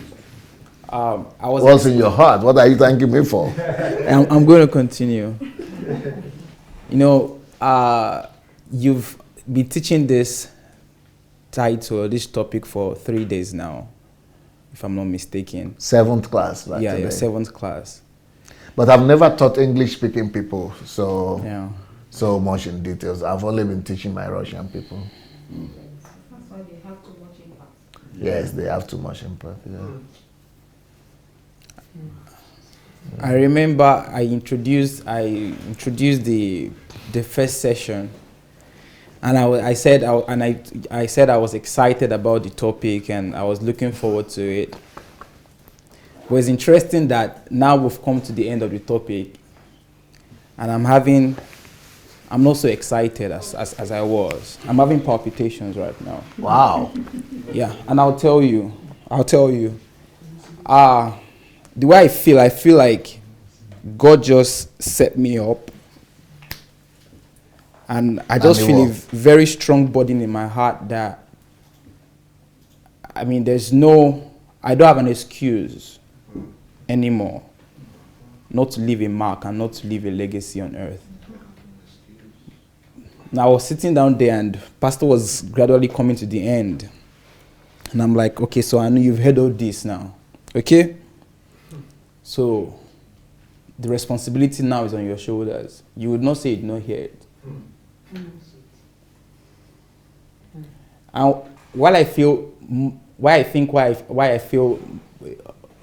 B: What's in your heart? What are you thanking me for?
O: I'm going to continue. You've been teaching this title, this topic for 3 days now, if I'm not mistaken.
B: 7th class.
O: Your 7th class.
B: But I've never taught English-speaking people so much in details. I've only been teaching my Russian people.
P: That's why they have too much impact.
B: Yes, they have too much impact. Yeah.
O: I remember I introduced the first session, and I said I was excited about the topic and I was looking forward to it. But it's interesting that now we've come to the end of the topic, and I'm not so excited as I was. I'm having palpitations right now.
B: Wow.
O: Yeah, and I'll tell you. The way I feel like God just set me up, and I just feel a very strong burden in my heart that, I don't have an excuse anymore not to leave a mark and not to leave a legacy on earth. Now I was sitting down there and Pastor was gradually coming to the end, and I'm like, okay, so I know you've heard all this now, okay? So the responsibility now is on your shoulders. You would not say you did not hear it. And while I feel, why I feel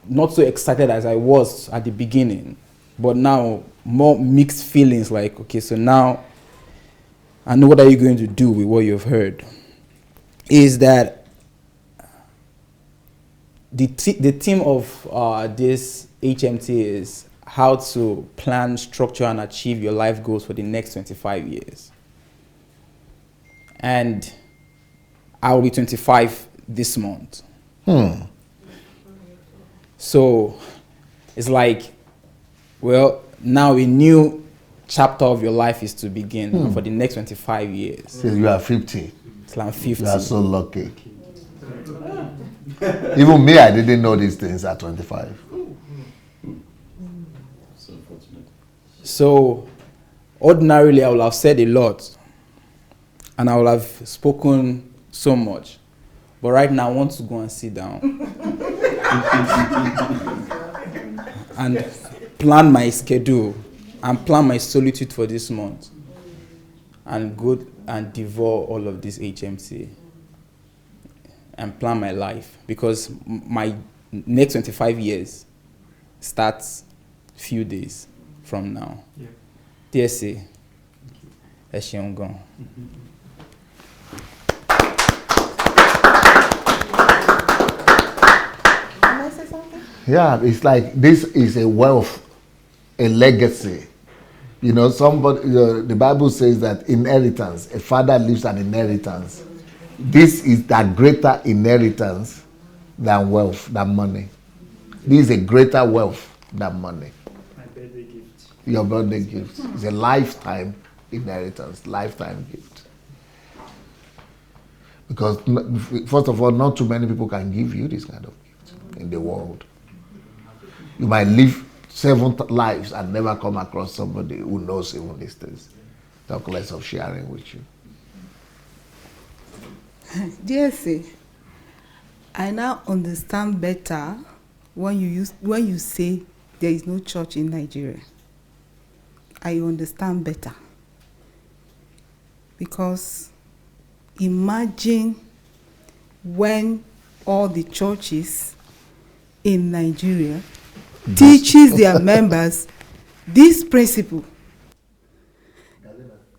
O: not so excited as I was at the beginning, but now more mixed feelings, like, okay, so now I know what are you going to do with what you've heard, is that the theme of this HMT is how to plan, structure, and achieve your life goals for the next 25 years. And I will be 25 this month. So it's like, well, now a new chapter of your life is to begin for the next 25 years.
B: So you are 50.
O: Till I'm 50.
B: You are so lucky. Even me, I didn't know these things at 25.
O: So ordinarily, I would have said a lot, and I would have spoken so much. But right now, I want to go and sit down and plan my schedule and plan my solitude for this month and go and devour all of this HMC and plan my life, because my next 25 years starts few days from now. TSA, Eshion.
B: Yeah, it's like this is a wealth, a legacy. You know, somebody, the Bible says that inheritance, a father leaves an inheritance. This is a greater inheritance than wealth, than money. This is a greater wealth than money.
C: My birthday gift.
B: Your birthday gift. It's a lifetime inheritance, lifetime gift. Because, first of all, not too many people can give you this kind of gift in the world. You might live 7 lives and never come across somebody who knows even these things. Talk less of sharing with you.
Q: DSA, I now understand better when you say there is no church in Nigeria. I understand better. Because imagine when all the churches in Nigeria teaches their members this principle.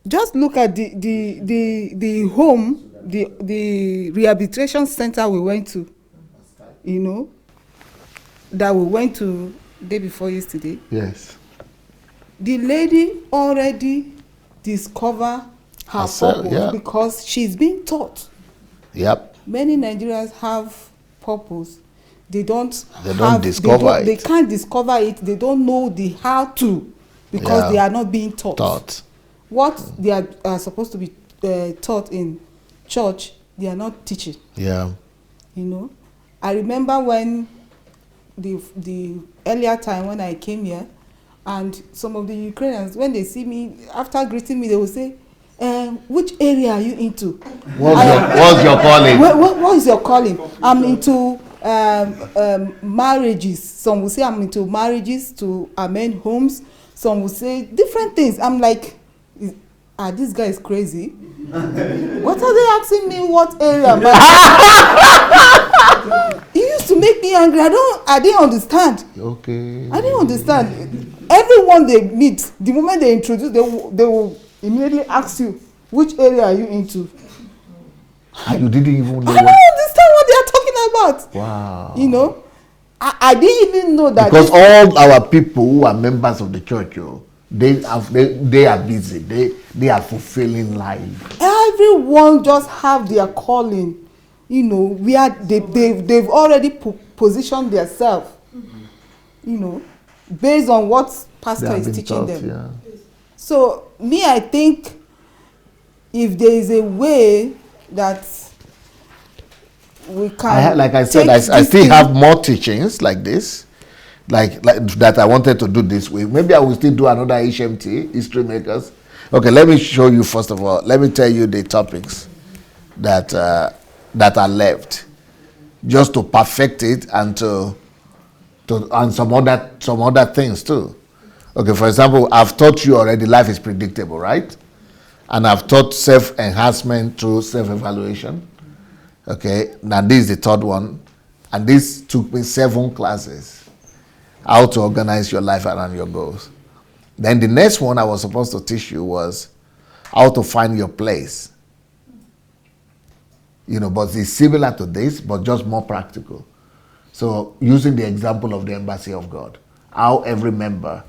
Q: Just look at the home, the rehabilitation center we went to, you know, that we went to day before yesterday.
B: Yes.
Q: The lady already discovered her
B: Herself,
Q: purpose,
B: yeah.
Q: because she's been taught.
B: Yep.
Q: Many Nigerians have purpose. They don't
B: discover it.
Q: They can't discover it. They don't know the how to, because they are not being taught. What they are supposed to be taught in church, they are not teaching.
B: Yeah.
Q: You know, I remember when the earlier time when I came here, and some of the Ukrainians, when they see me, after greeting me, they will say, which area are you into?
B: What's your calling?
Q: What is your calling? I'm into marriages. Some will say I'm into marriages to amend homes. Some will say different things. I'm like, this guy is crazy. What are they asking me? What area am I? It used to make me angry. I didn't understand.
B: Okay.
Q: I didn't understand. Everyone they meet, the moment they introduce, they will immediately ask you, which area are you into?
B: And you didn't even know.
Q: I don't understand what they are talking about.
B: Wow.
Q: You know, I didn't even know that.
B: Because all our people who are members of the church, they are busy. They are fulfilling life.
Q: Everyone just have their calling. You know, they've already positioned themselves. You know, based on what pastor is teaching them.
B: Yeah.
Q: So me, I think if there is a way that we can,
B: like I said, I still have more teachings like this, like that I wanted to do this way. Maybe I will still do another HMT, History Makers. Okay, let me show you first of all. Let me tell you the topics that are left, just to perfect it and to and some other things too. Okay, for example, I've taught you already life is predictable, right? And I've taught self-enhancement through self-evaluation. Okay, now this is the third one. And this took me 7 classes. How to organize your life around your goals. Then the next one I was supposed to teach you was how to find your place. But it's similar to this, but just more practical. So using the example of the Embassy of God, how every member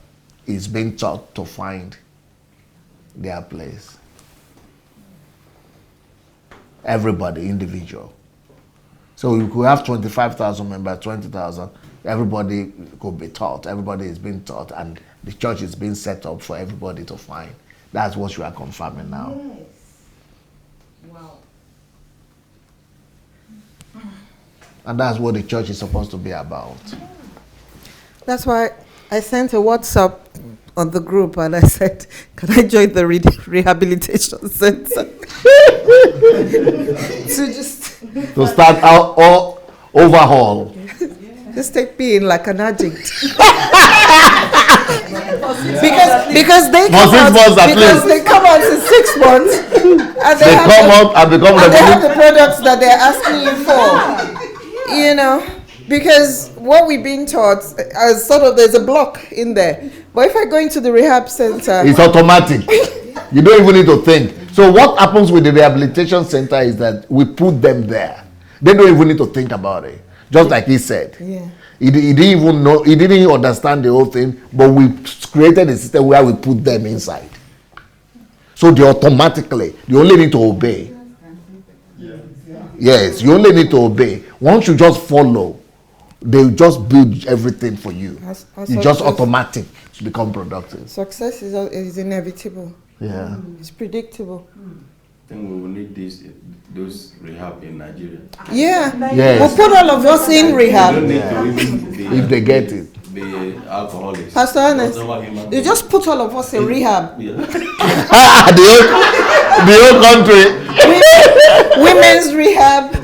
B: is being taught to find their place. Everybody, individual. So you could have 25,000 members, 20,000. Everybody could be taught. Everybody is being taught, and the church is being set up for everybody to find. That's what you are confirming now.
P: Yes. Wow.
B: And that's what the church is supposed to be about.
J: That's why I sent a WhatsApp on the group and I said, can I join the rehabilitation center?
B: To start out or overhaul.
J: Just take me in like an addict. because they come out in 6 months and they come out and become they have the products that they're asking you for. Because what we've been taught, there's a block in there. But if I go into the rehab center,
B: it's automatic. You don't even need to think. So what happens with the rehabilitation center is that we put them there. They don't even need to think about it. Just like he said.
J: Yeah.
B: He didn't even know, he didn't even understand the whole thing, but we created a system where we put them inside. So they you only need to obey. Yes, you only need to obey. Once you just follow, they just build everything for you. It's just automatic to become productive.
J: Success is inevitable.
B: Yeah.
J: It's predictable.
M: I think we will need those rehab in Nigeria.
J: Yeah.
B: Yes.
J: We'll put all of us in rehab.
M: You don't need to even be,
B: if they get it.
M: Be alcoholics.
J: Pastor Ernest, you just put all of us in rehab.
M: Yeah.
B: the whole country.
J: Women's rehab.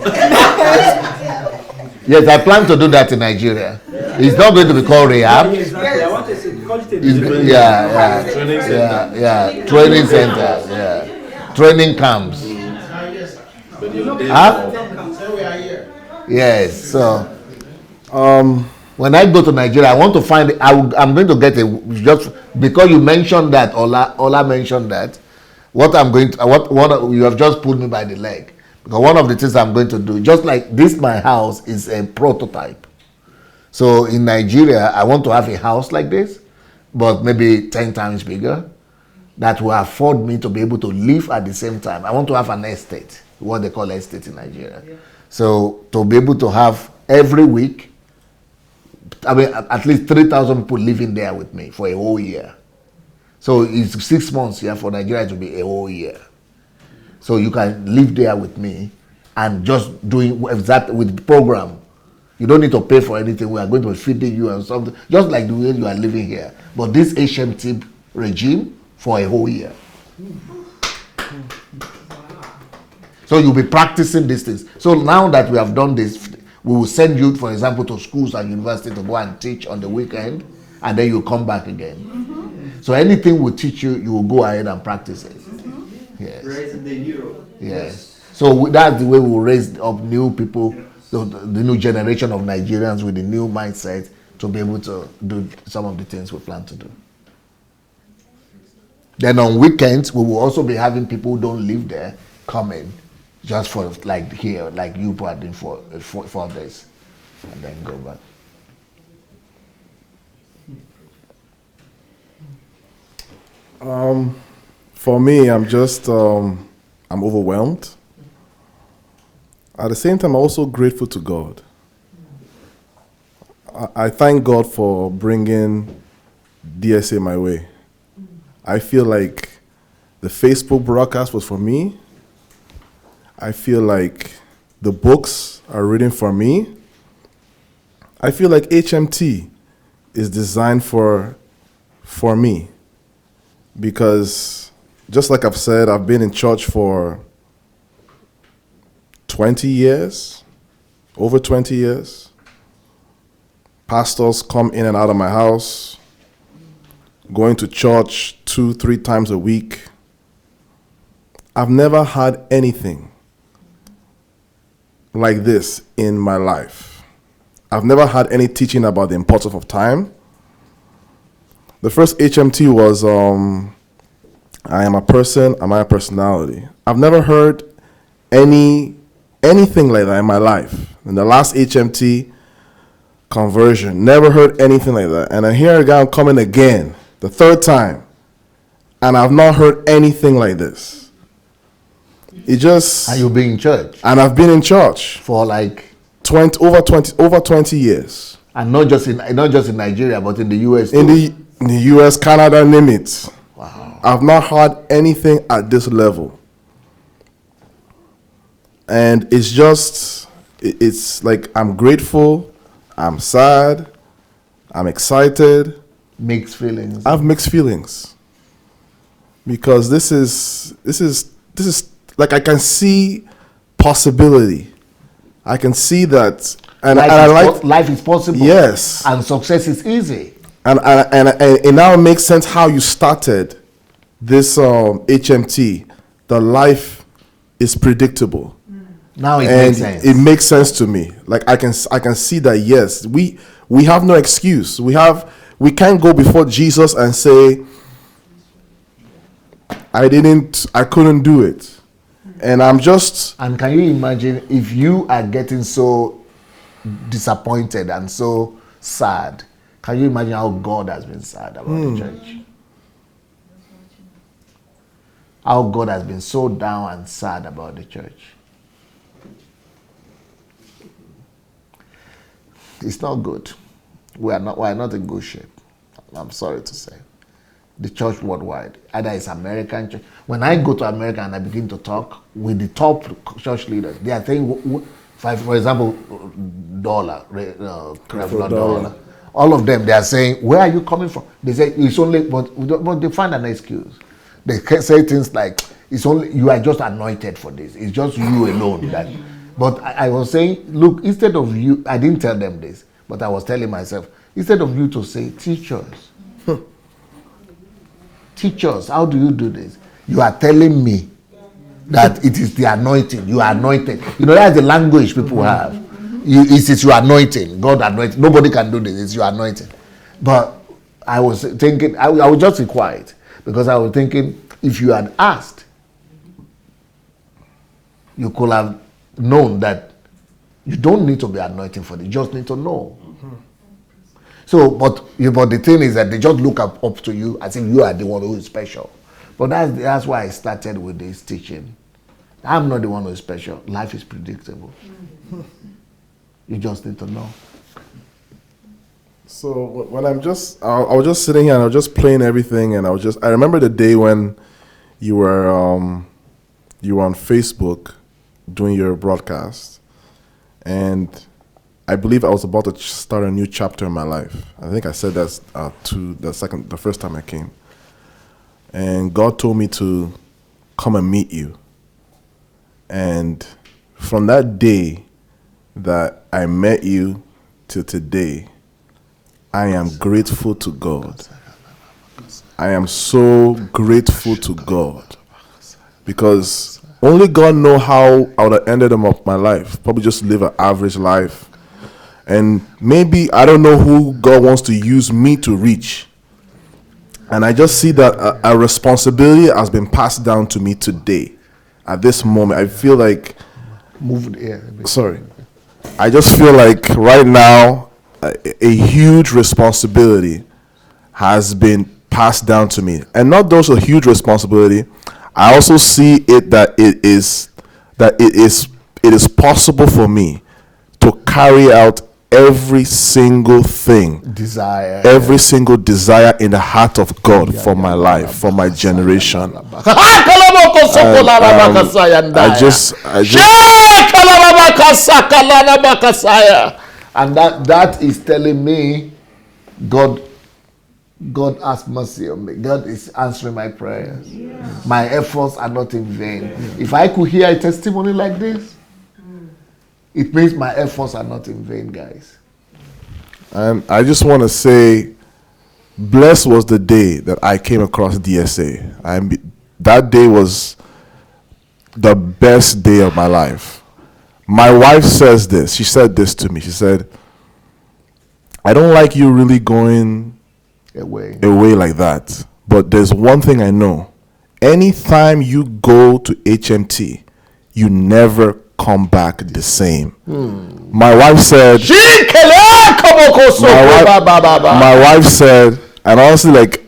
B: Yes, I plan to do that in Nigeria. It's not going to be called rehab.
C: Exactly. I want to say, because it
B: is training centers, training camps. Yes, so when I go to Nigeria, I want to find. I'm going to get just because you mentioned that. Ola mentioned that. What you have just pulled me by the leg, because one of the things I'm going to do, just like this, my house is a prototype. So in Nigeria, I want to have a house like this, but maybe 10 times bigger, that will afford me to be able to live at the same time. I want to have an estate, what they call estate in Nigeria. Yeah. So to be able to have every week, at least 3,000 people living there with me for a whole year. So it's 6 months here for Nigeria to be a whole year. So you can live there with me and just doing that with the program. You don't need to pay for anything. We are going to be feeding you and something, just like the way you are living here. But this HMT regime for a whole year. So you'll be practicing these things. So now that we have done this, we will send you, for example, to schools and universities to go and teach on the weekend, and then you come back again. Mm-hmm. So anything we teach you, you will go ahead and practice it. Mm-hmm. Yes.
E: Raising the hero.
B: Yes. So that's the way we will raise up new people, the new generation of Nigerians with the new mindset to be able to do some of the things we plan to do. Then on weekends, we will also be having people who don't live there come in just for like here, like you put in for 4 days and then go back.
F: For me, I'm just, I'm overwhelmed. At the same time, I'm also grateful to God. I thank God for bringing DSA my way. I feel like the Facebook broadcast was for me. I feel like the books are written for me. I feel like HMT is designed for me. Because just like I've said, I've been in church for 20 years, over 20 years. pastors come in and out of my house, going to church 2-3 times a week. I've never had anything like this in my life. I've never had any teaching about the importance of time. The first HMT was I am a person, am I a personality? I've never heard anything like that in my life. In the last HMT, conversion, never heard anything like that. And I hear a guy coming again, the third time, and I've not heard anything like this. It just...
B: And you've been in church?
F: And I've been in church.
B: For like...
F: over 20 years.
B: And not just in Nigeria, but in the US too.
F: In the US, Canada, name it. Wow. I've not heard anything at this level. And it's just, it's like I'm grateful, I'm sad, I'm excited.
B: Mixed feelings.
F: I have mixed feelings. Because this is like I can see possibility. I can see that, and I like
B: life is possible.
F: Yes,
B: and success is easy.
F: And it now makes sense how you started this HMT. The life is predictable.
B: Now it makes sense.
F: It makes sense to me. Like I can see that. Yes, we have no excuse. We can't go before Jesus and say, I couldn't do it. And I'm just...
B: And can you imagine if you are getting so disappointed and so sad? Can you imagine how God has been sad about the church? How God has been so down and sad about the church. It's not good. We are not in good shape. I'm sorry to say. The church worldwide, either it's American church. When I go to America and I begin to talk with the top church leaders, they are saying, for example, Dollar, all of them, they are saying, where are you coming from? They say, it's only, but they find an excuse. They say things like, it's only, you are just anointed for this. It's just you alone. But I was saying, look, instead of you, I didn't tell them this, but I was telling myself, instead of you to say, teachers, teachers, how do you do this? You are telling me that it is the anointing. You are anointed. You know, that's the language people have. It's your anointing. God anointed. Nobody can do this. It's your anointing. But I was thinking, I was just be quiet because I was thinking, if you had asked, you could have known that you don't need to be anointed for this. You just need to know. So, but the thing is that they just look up to you as if you are the one who is special. But that's why I started with this teaching. I'm not the one who is special. Life is predictable. You just need to know.
F: So when I was just sitting here and I was just playing everything, and I remember the day when you were on Facebook doing your broadcast, and I believe I was about to start a new chapter in my life. I think I said that to the first time I came. And God told me to come and meet you. And from that day that I met you to today, I am grateful to God. I am so grateful to God. Because only God knows how I would have ended up my life. Probably just live an average life. And maybe I don't know who God wants to use me to reach. And I just see that a responsibility has been passed down to me today. At this moment, I feel like... Sorry. I just feel like right now, a huge responsibility has been passed down to me. And not just a huge responsibility, I also see it that it is possible for me to carry out every single thing, every single desire in the heart of God for my life, for my generation.
B: And that is telling me God has mercy on me. God is answering my prayers. Yes. My efforts are not in vain. If I could hear a testimony like this, it means my efforts are not in vain, guys.
F: And I just want to say, blessed was the day that I came across DSA. That day was the best day of my life. My wife says this. She said this to me. She said, I don't like you really going away like that. But there's one thing I know. Anytime you go to HMT, you never come back the same. My wife said, my wife said, and honestly, like,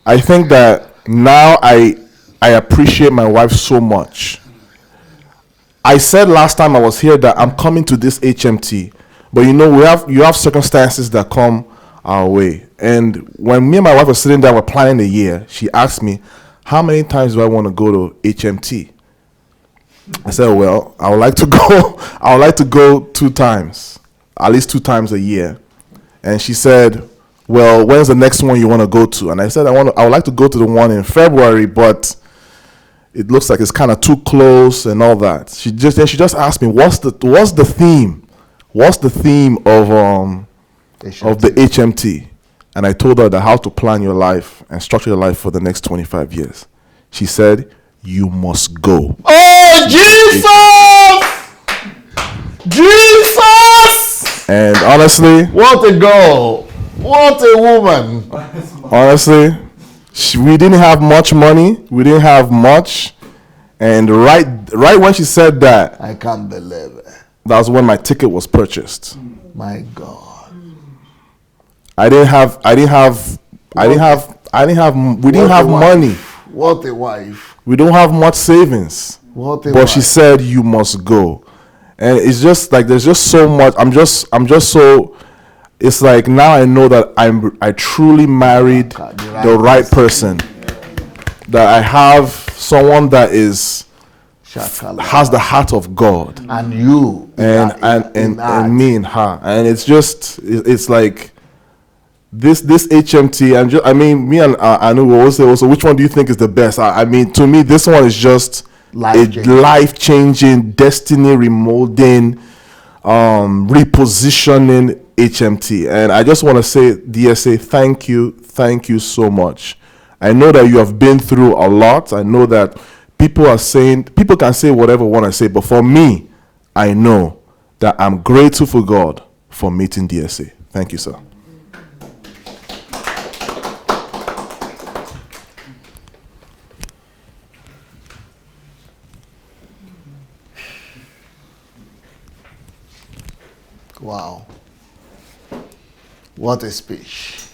F: I think that now I appreciate my wife so much. I said last time I was here that I'm coming to this HMT, but you have circumstances that come our way. And when me and my wife were sitting down, we're planning the year, she asked me, how many times do I want to go to HMT? I said, well, I would like to go 2 times, at least 2 times a year. And she said, well, when's the next one you want to go to? And I said, I would like to go to the one in February, but it looks like it's kind of too close and all that. She just asked me, what's the theme? What's the theme of the HMT? And I told her that how to plan your life and structure your life for the next 25 years. She said, you must go.
B: Oh, Jesus! Jesus!
F: And honestly,
B: what a girl. What a woman.
F: Honestly, we didn't have much money. We didn't have much. And right when she said that,
B: I can't believe it.
F: That was when my ticket was purchased.
B: My God.
F: We didn't have money.
B: What a wife.
F: We don't have much savings. But she said you must go. And it's just like there's just so much. I'm just so, it's like now I know that I truly married the right person. That I have someone that has the heart of God.
B: And you.
F: And me and her. And it's just, it's like this HMT, me and Anu will always say also, which one do you think is the best? I mean, to me, this one is just life-changing, destiny remolding, repositioning HMT. And I just want to say, DSA, thank you so much. I know that you have been through a lot. I know that people can say whatever want to say, but for me, I know that I'm grateful for God for meeting DSA. Thank you, sir.
B: Wow. What a speech.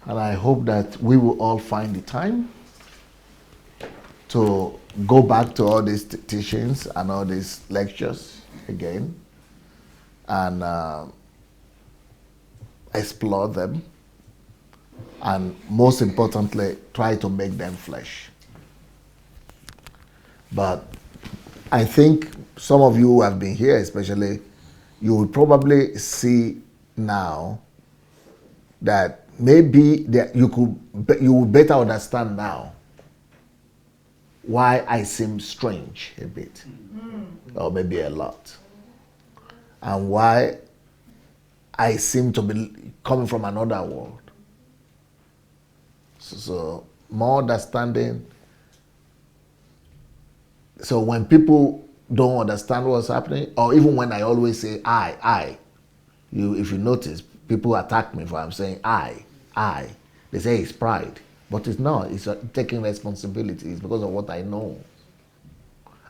B: And I hope that we will all find the time to go back to all these teachings and all these lectures again and explore them. And most importantly, try to make them flesh. But I think some of you who have been here especially, you will probably see now that maybe you will better understand now why I seem strange a bit, or maybe a lot, and why I seem to be coming from another world. So more understanding. So when people don't understand what's happening, or even when I always say if you notice, people attack me for I'm saying I. They say it's pride, but it's not. It's taking responsibility. It's because of what I know.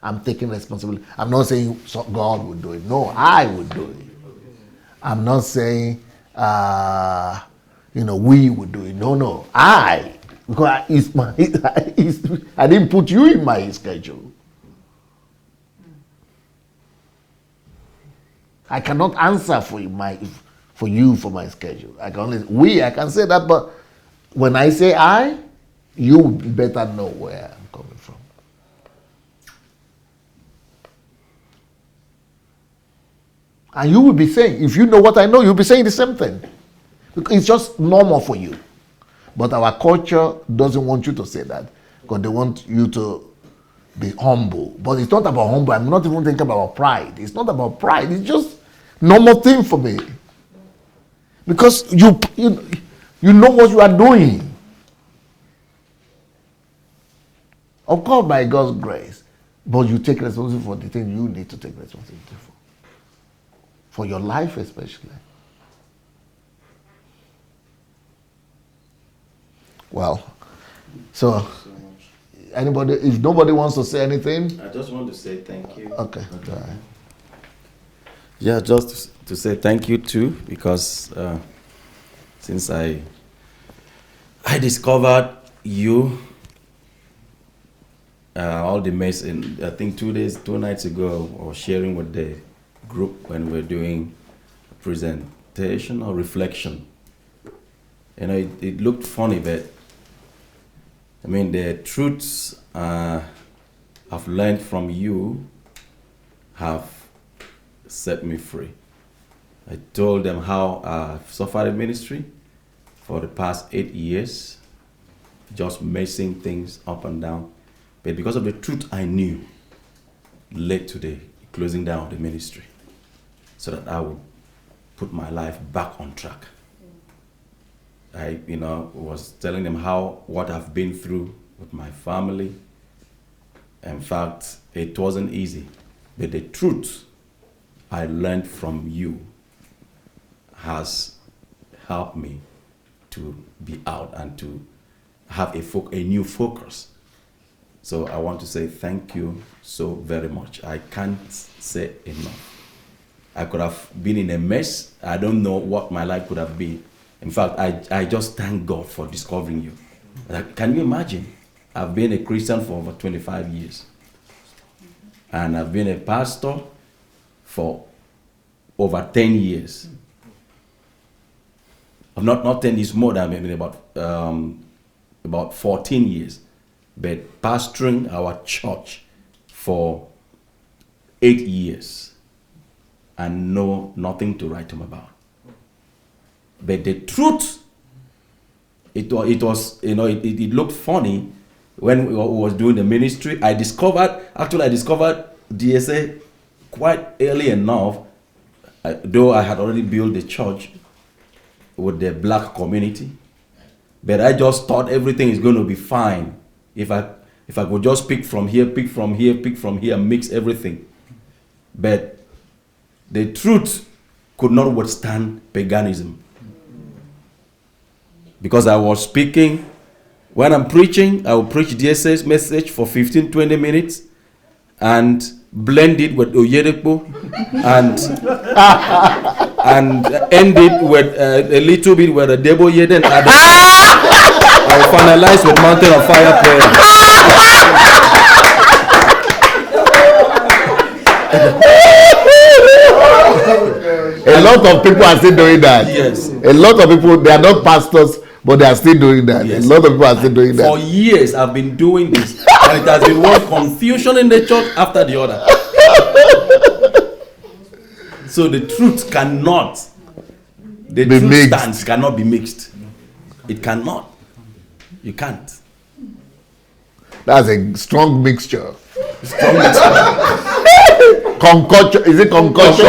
B: I'm taking responsibility. I'm not saying God would do it. No, I would do it. I'm not saying we would do it. No, I. Because I didn't put you in my schedule. I cannot answer for my schedule. I can say that, but when I say I, you better know where I'm coming from. And you will be saying, if you know what I know, you'll be saying the same thing. Because it's just normal for you. But our culture doesn't want you to say that, because they want you to be humble. But it's not about humble. I'm not even thinking about pride. It's not about pride. It's just normal thing for me. Because you know what you are doing. Of course, by God's grace. But you take responsibility for the thing you need to take responsibility for. For your life especially. Well, so anybody, if nobody wants to say anything?
M: I just want to say thank you.
B: Okay. All right.
M: Yeah, just to say thank you too, because since I discovered you, all the mess in, I think 2 nights ago, I was sharing with the group when we were doing a presentation or reflection. You know, it looked funny, but I mean, the truths I've learned from you have set me free. I told them how I've suffered in ministry for the past 8 years, just messing things up and down. But because of the truth I knew, led to the closing down of the ministry, so that I would put my life back on track. I, was telling them what I've been through with my family. In fact, it wasn't easy, but the truth I learned from you has helped me to be out and to have a new focus. So I want to say thank you so very much. I can't say enough. I could have been in a mess. I don't know what my life could have been. In fact, I just thank God for discovering you. Like, can you imagine? I've been a Christian for over 25 years. And I've been a pastor for over 10 years. Not 10 years, more than maybe about 14 years. But pastoring our church for 8 years and know nothing to write home about. But the truth, it was, it looked funny when we was doing the ministry. I discovered DSA quite early enough, though I had already built the church with the black community. But I just thought everything is going to be fine if I could just pick from here, mix everything. But the truth could not withstand paganism. Because I was speaking, when I'm preaching, I will preach DSS message for 15-20 minutes and blend it with Oyedepo and end it with a little bit with a Debo Yeden. I will finalize with Mountain of Fire
B: A lot of people are still doing that.
M: Yes.
B: A lot of people, they are not pastors, but they are still doing that. Yes. A lot of people are still doing that.
M: For years, I've been doing this. And it has been one confusion in the church after the other. So the truth cannot, the
B: be
M: truth
B: mixed.
M: stance cannot be mixed. It cannot. You can't.
B: That's a strong mixture.
M: Strong mixture.
B: Concoction. Is it concoction?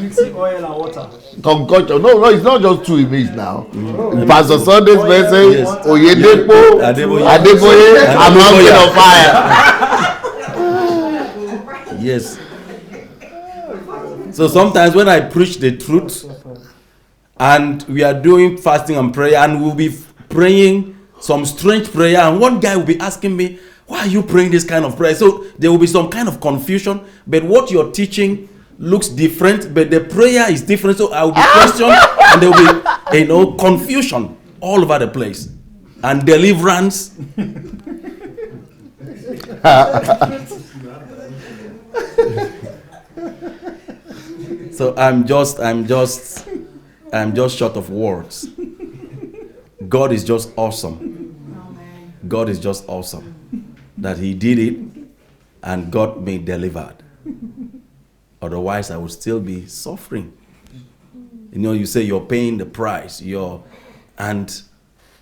C: Mixing oil and water.
B: Concoction. No, it's not just two images now. Pastor Sunday's message, Oyedepo, Adeboye, and Mountain of Fire.
M: Yes. So sometimes when I preach the truth, and we are doing fasting and prayer, and we'll be praying some strange prayer, and one guy will be asking me, why are you praying this kind of prayer? So there will be some kind of confusion, but what you're teaching looks different, but the prayer is different. So I will be questioned, and there will be confusion all over the place, and deliverance. So I'm just short of words. God is just awesome. God is just awesome that He did it and got me delivered. Otherwise, I would still be suffering. You say you're paying the price. And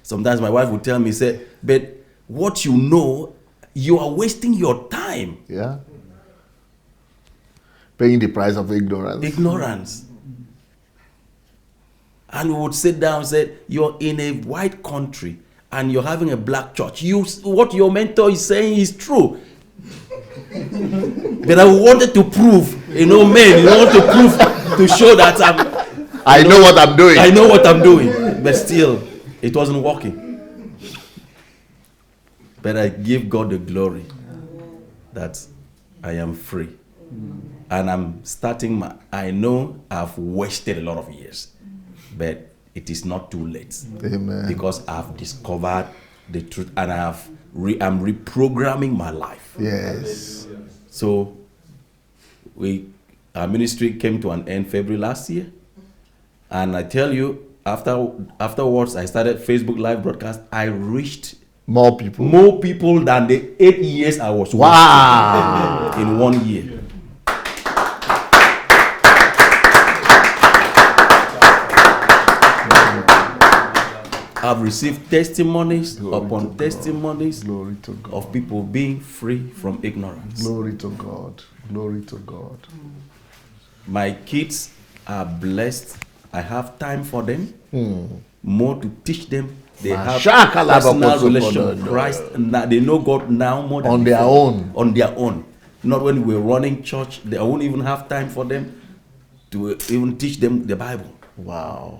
M: sometimes my wife would tell me, say, but what you know you are wasting your time.
B: Yeah. Paying the price of ignorance.
M: Ignorance. And we would sit down and say, you're in a white country and you're having a black church. What your mentor is saying is true. But I wanted to prove, men, want to prove, to show that
B: I know what I'm doing.
M: I know what I'm doing. But still, it wasn't working. But I give God the glory that I am free. And I'm starting I know I've wasted a lot of years, but it is not too late.
B: Amen.
M: Because I've discovered the truth and I'm reprogramming my life.
B: Yes.
M: So our ministry came to an end February last year. And I tell you, afterwards I started Facebook live broadcast. I reached
B: more people
M: than the 8 years I was
B: working
M: in 1 year. I've received testimonies upon testimonies of people being free from ignorance.
B: Glory to God. Glory to God.
M: My kids are blessed. I have time for them. More to teach them. They have personal relationship with Christ. They know God now more than
B: on their own.
M: On their own. Not when we're running church. I won't even have time for them to even teach them the Bible.
B: Wow.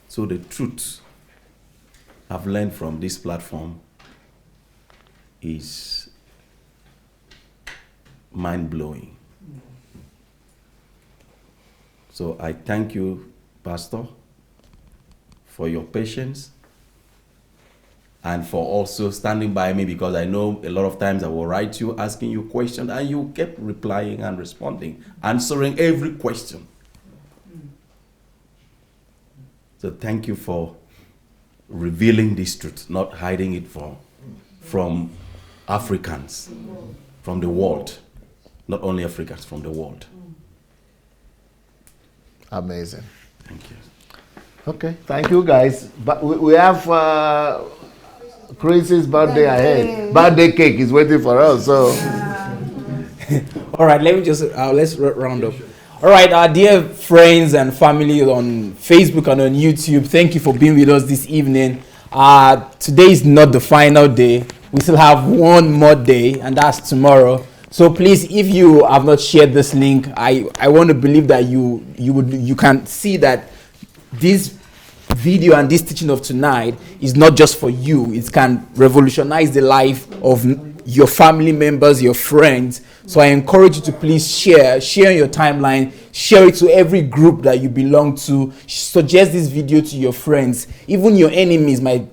M: So the truth I've learned from this platform is mind-blowing. So I thank you, Pastor, for your patience and for also standing by me, because I know a lot of times I will write you asking you questions and you kept replying and responding, answering every question. So thank you for revealing this truth, not hiding it from Africans, from the world. Not only Africans, from the world.
B: Amazing.
M: Thank you.
B: Okay, thank you guys. But we have Chris's birthday ahead. Birthday cake is waiting for us. So,
O: all right, let me just let's round up. All right, our dear friends and family on Facebook and on YouTube, thank you for being with us this evening. Today is not the final day. We still have one more day, and that's tomorrow. So please, if you have not shared this link, I want to believe that you can see that this video and this teaching of tonight is not just for you. It can revolutionize the life of your family members, your friends. So I encourage you to please share your timeline, share it to every group that you belong to. Suggest this video to your friends. Even your enemies might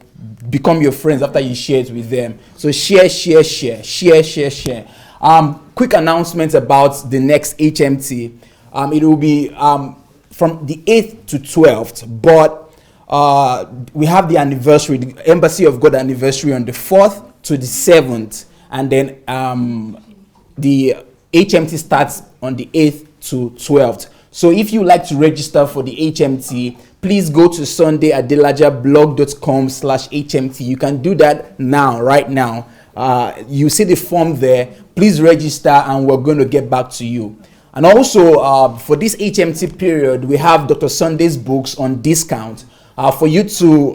O: become your friends after you share it with them. So share. Quick announcements about the next HMT. It will be from the 8th to 12th, but we have the anniversary, the Embassy of God anniversary on the 4th to the 7th, and then the HMT starts on the 8th to 12th. So if you like to register for the HMT, please go to sundayadelajablog.com/HMT. You can do that now, right now. You see the form there. Please register and we're going to get back to you. And also for this HMT period, we have Dr. Sunday's books on discount. For you to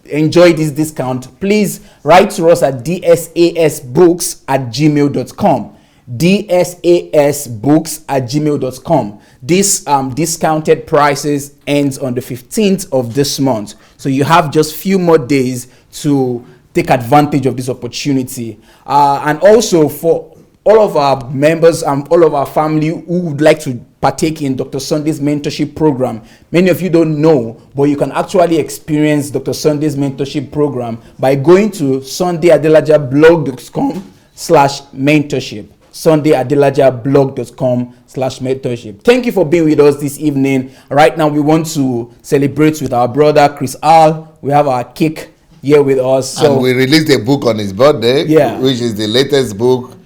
O: enjoy this discount, please write to us at dsasbooks@gmail.com. dsasbooks@gmail.com. This discounted prices ends on the 15th of this month. So you have just few more days to take advantage of this opportunity. And also for all of our members and all of our family who would like to partake in Dr. Sunday's mentorship program. Many of you don't know, but you can actually experience Dr. Sunday's mentorship program by going to sundayadelajablog.com/mentorship. sundayadelajablog.com/mentorship. Thank you for being with us this evening. Right now, we want to celebrate with our brother Chris Al. We have our cake here with us. So,
B: and we released a book on his birthday, which is the latest book,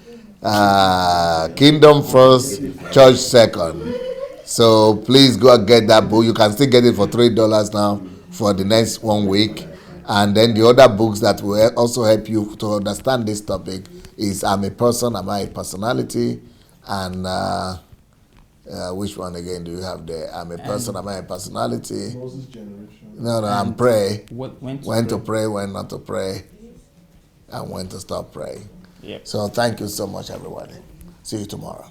B: Kingdom First, Church Second. So please go and get that book. You can still get it for $3 now for the next 1 week. And then the other books that will also help you to understand this topic is I'm a Person, Am I a Personality? And which one again do you have there? I'm a Person, Am I a Personality?
F: Moses' Generation.
B: No, and Pray.
O: When
B: to pray, when not to pray, and when to stop praying.
O: Yep.
B: So thank you so much, everybody. See you tomorrow.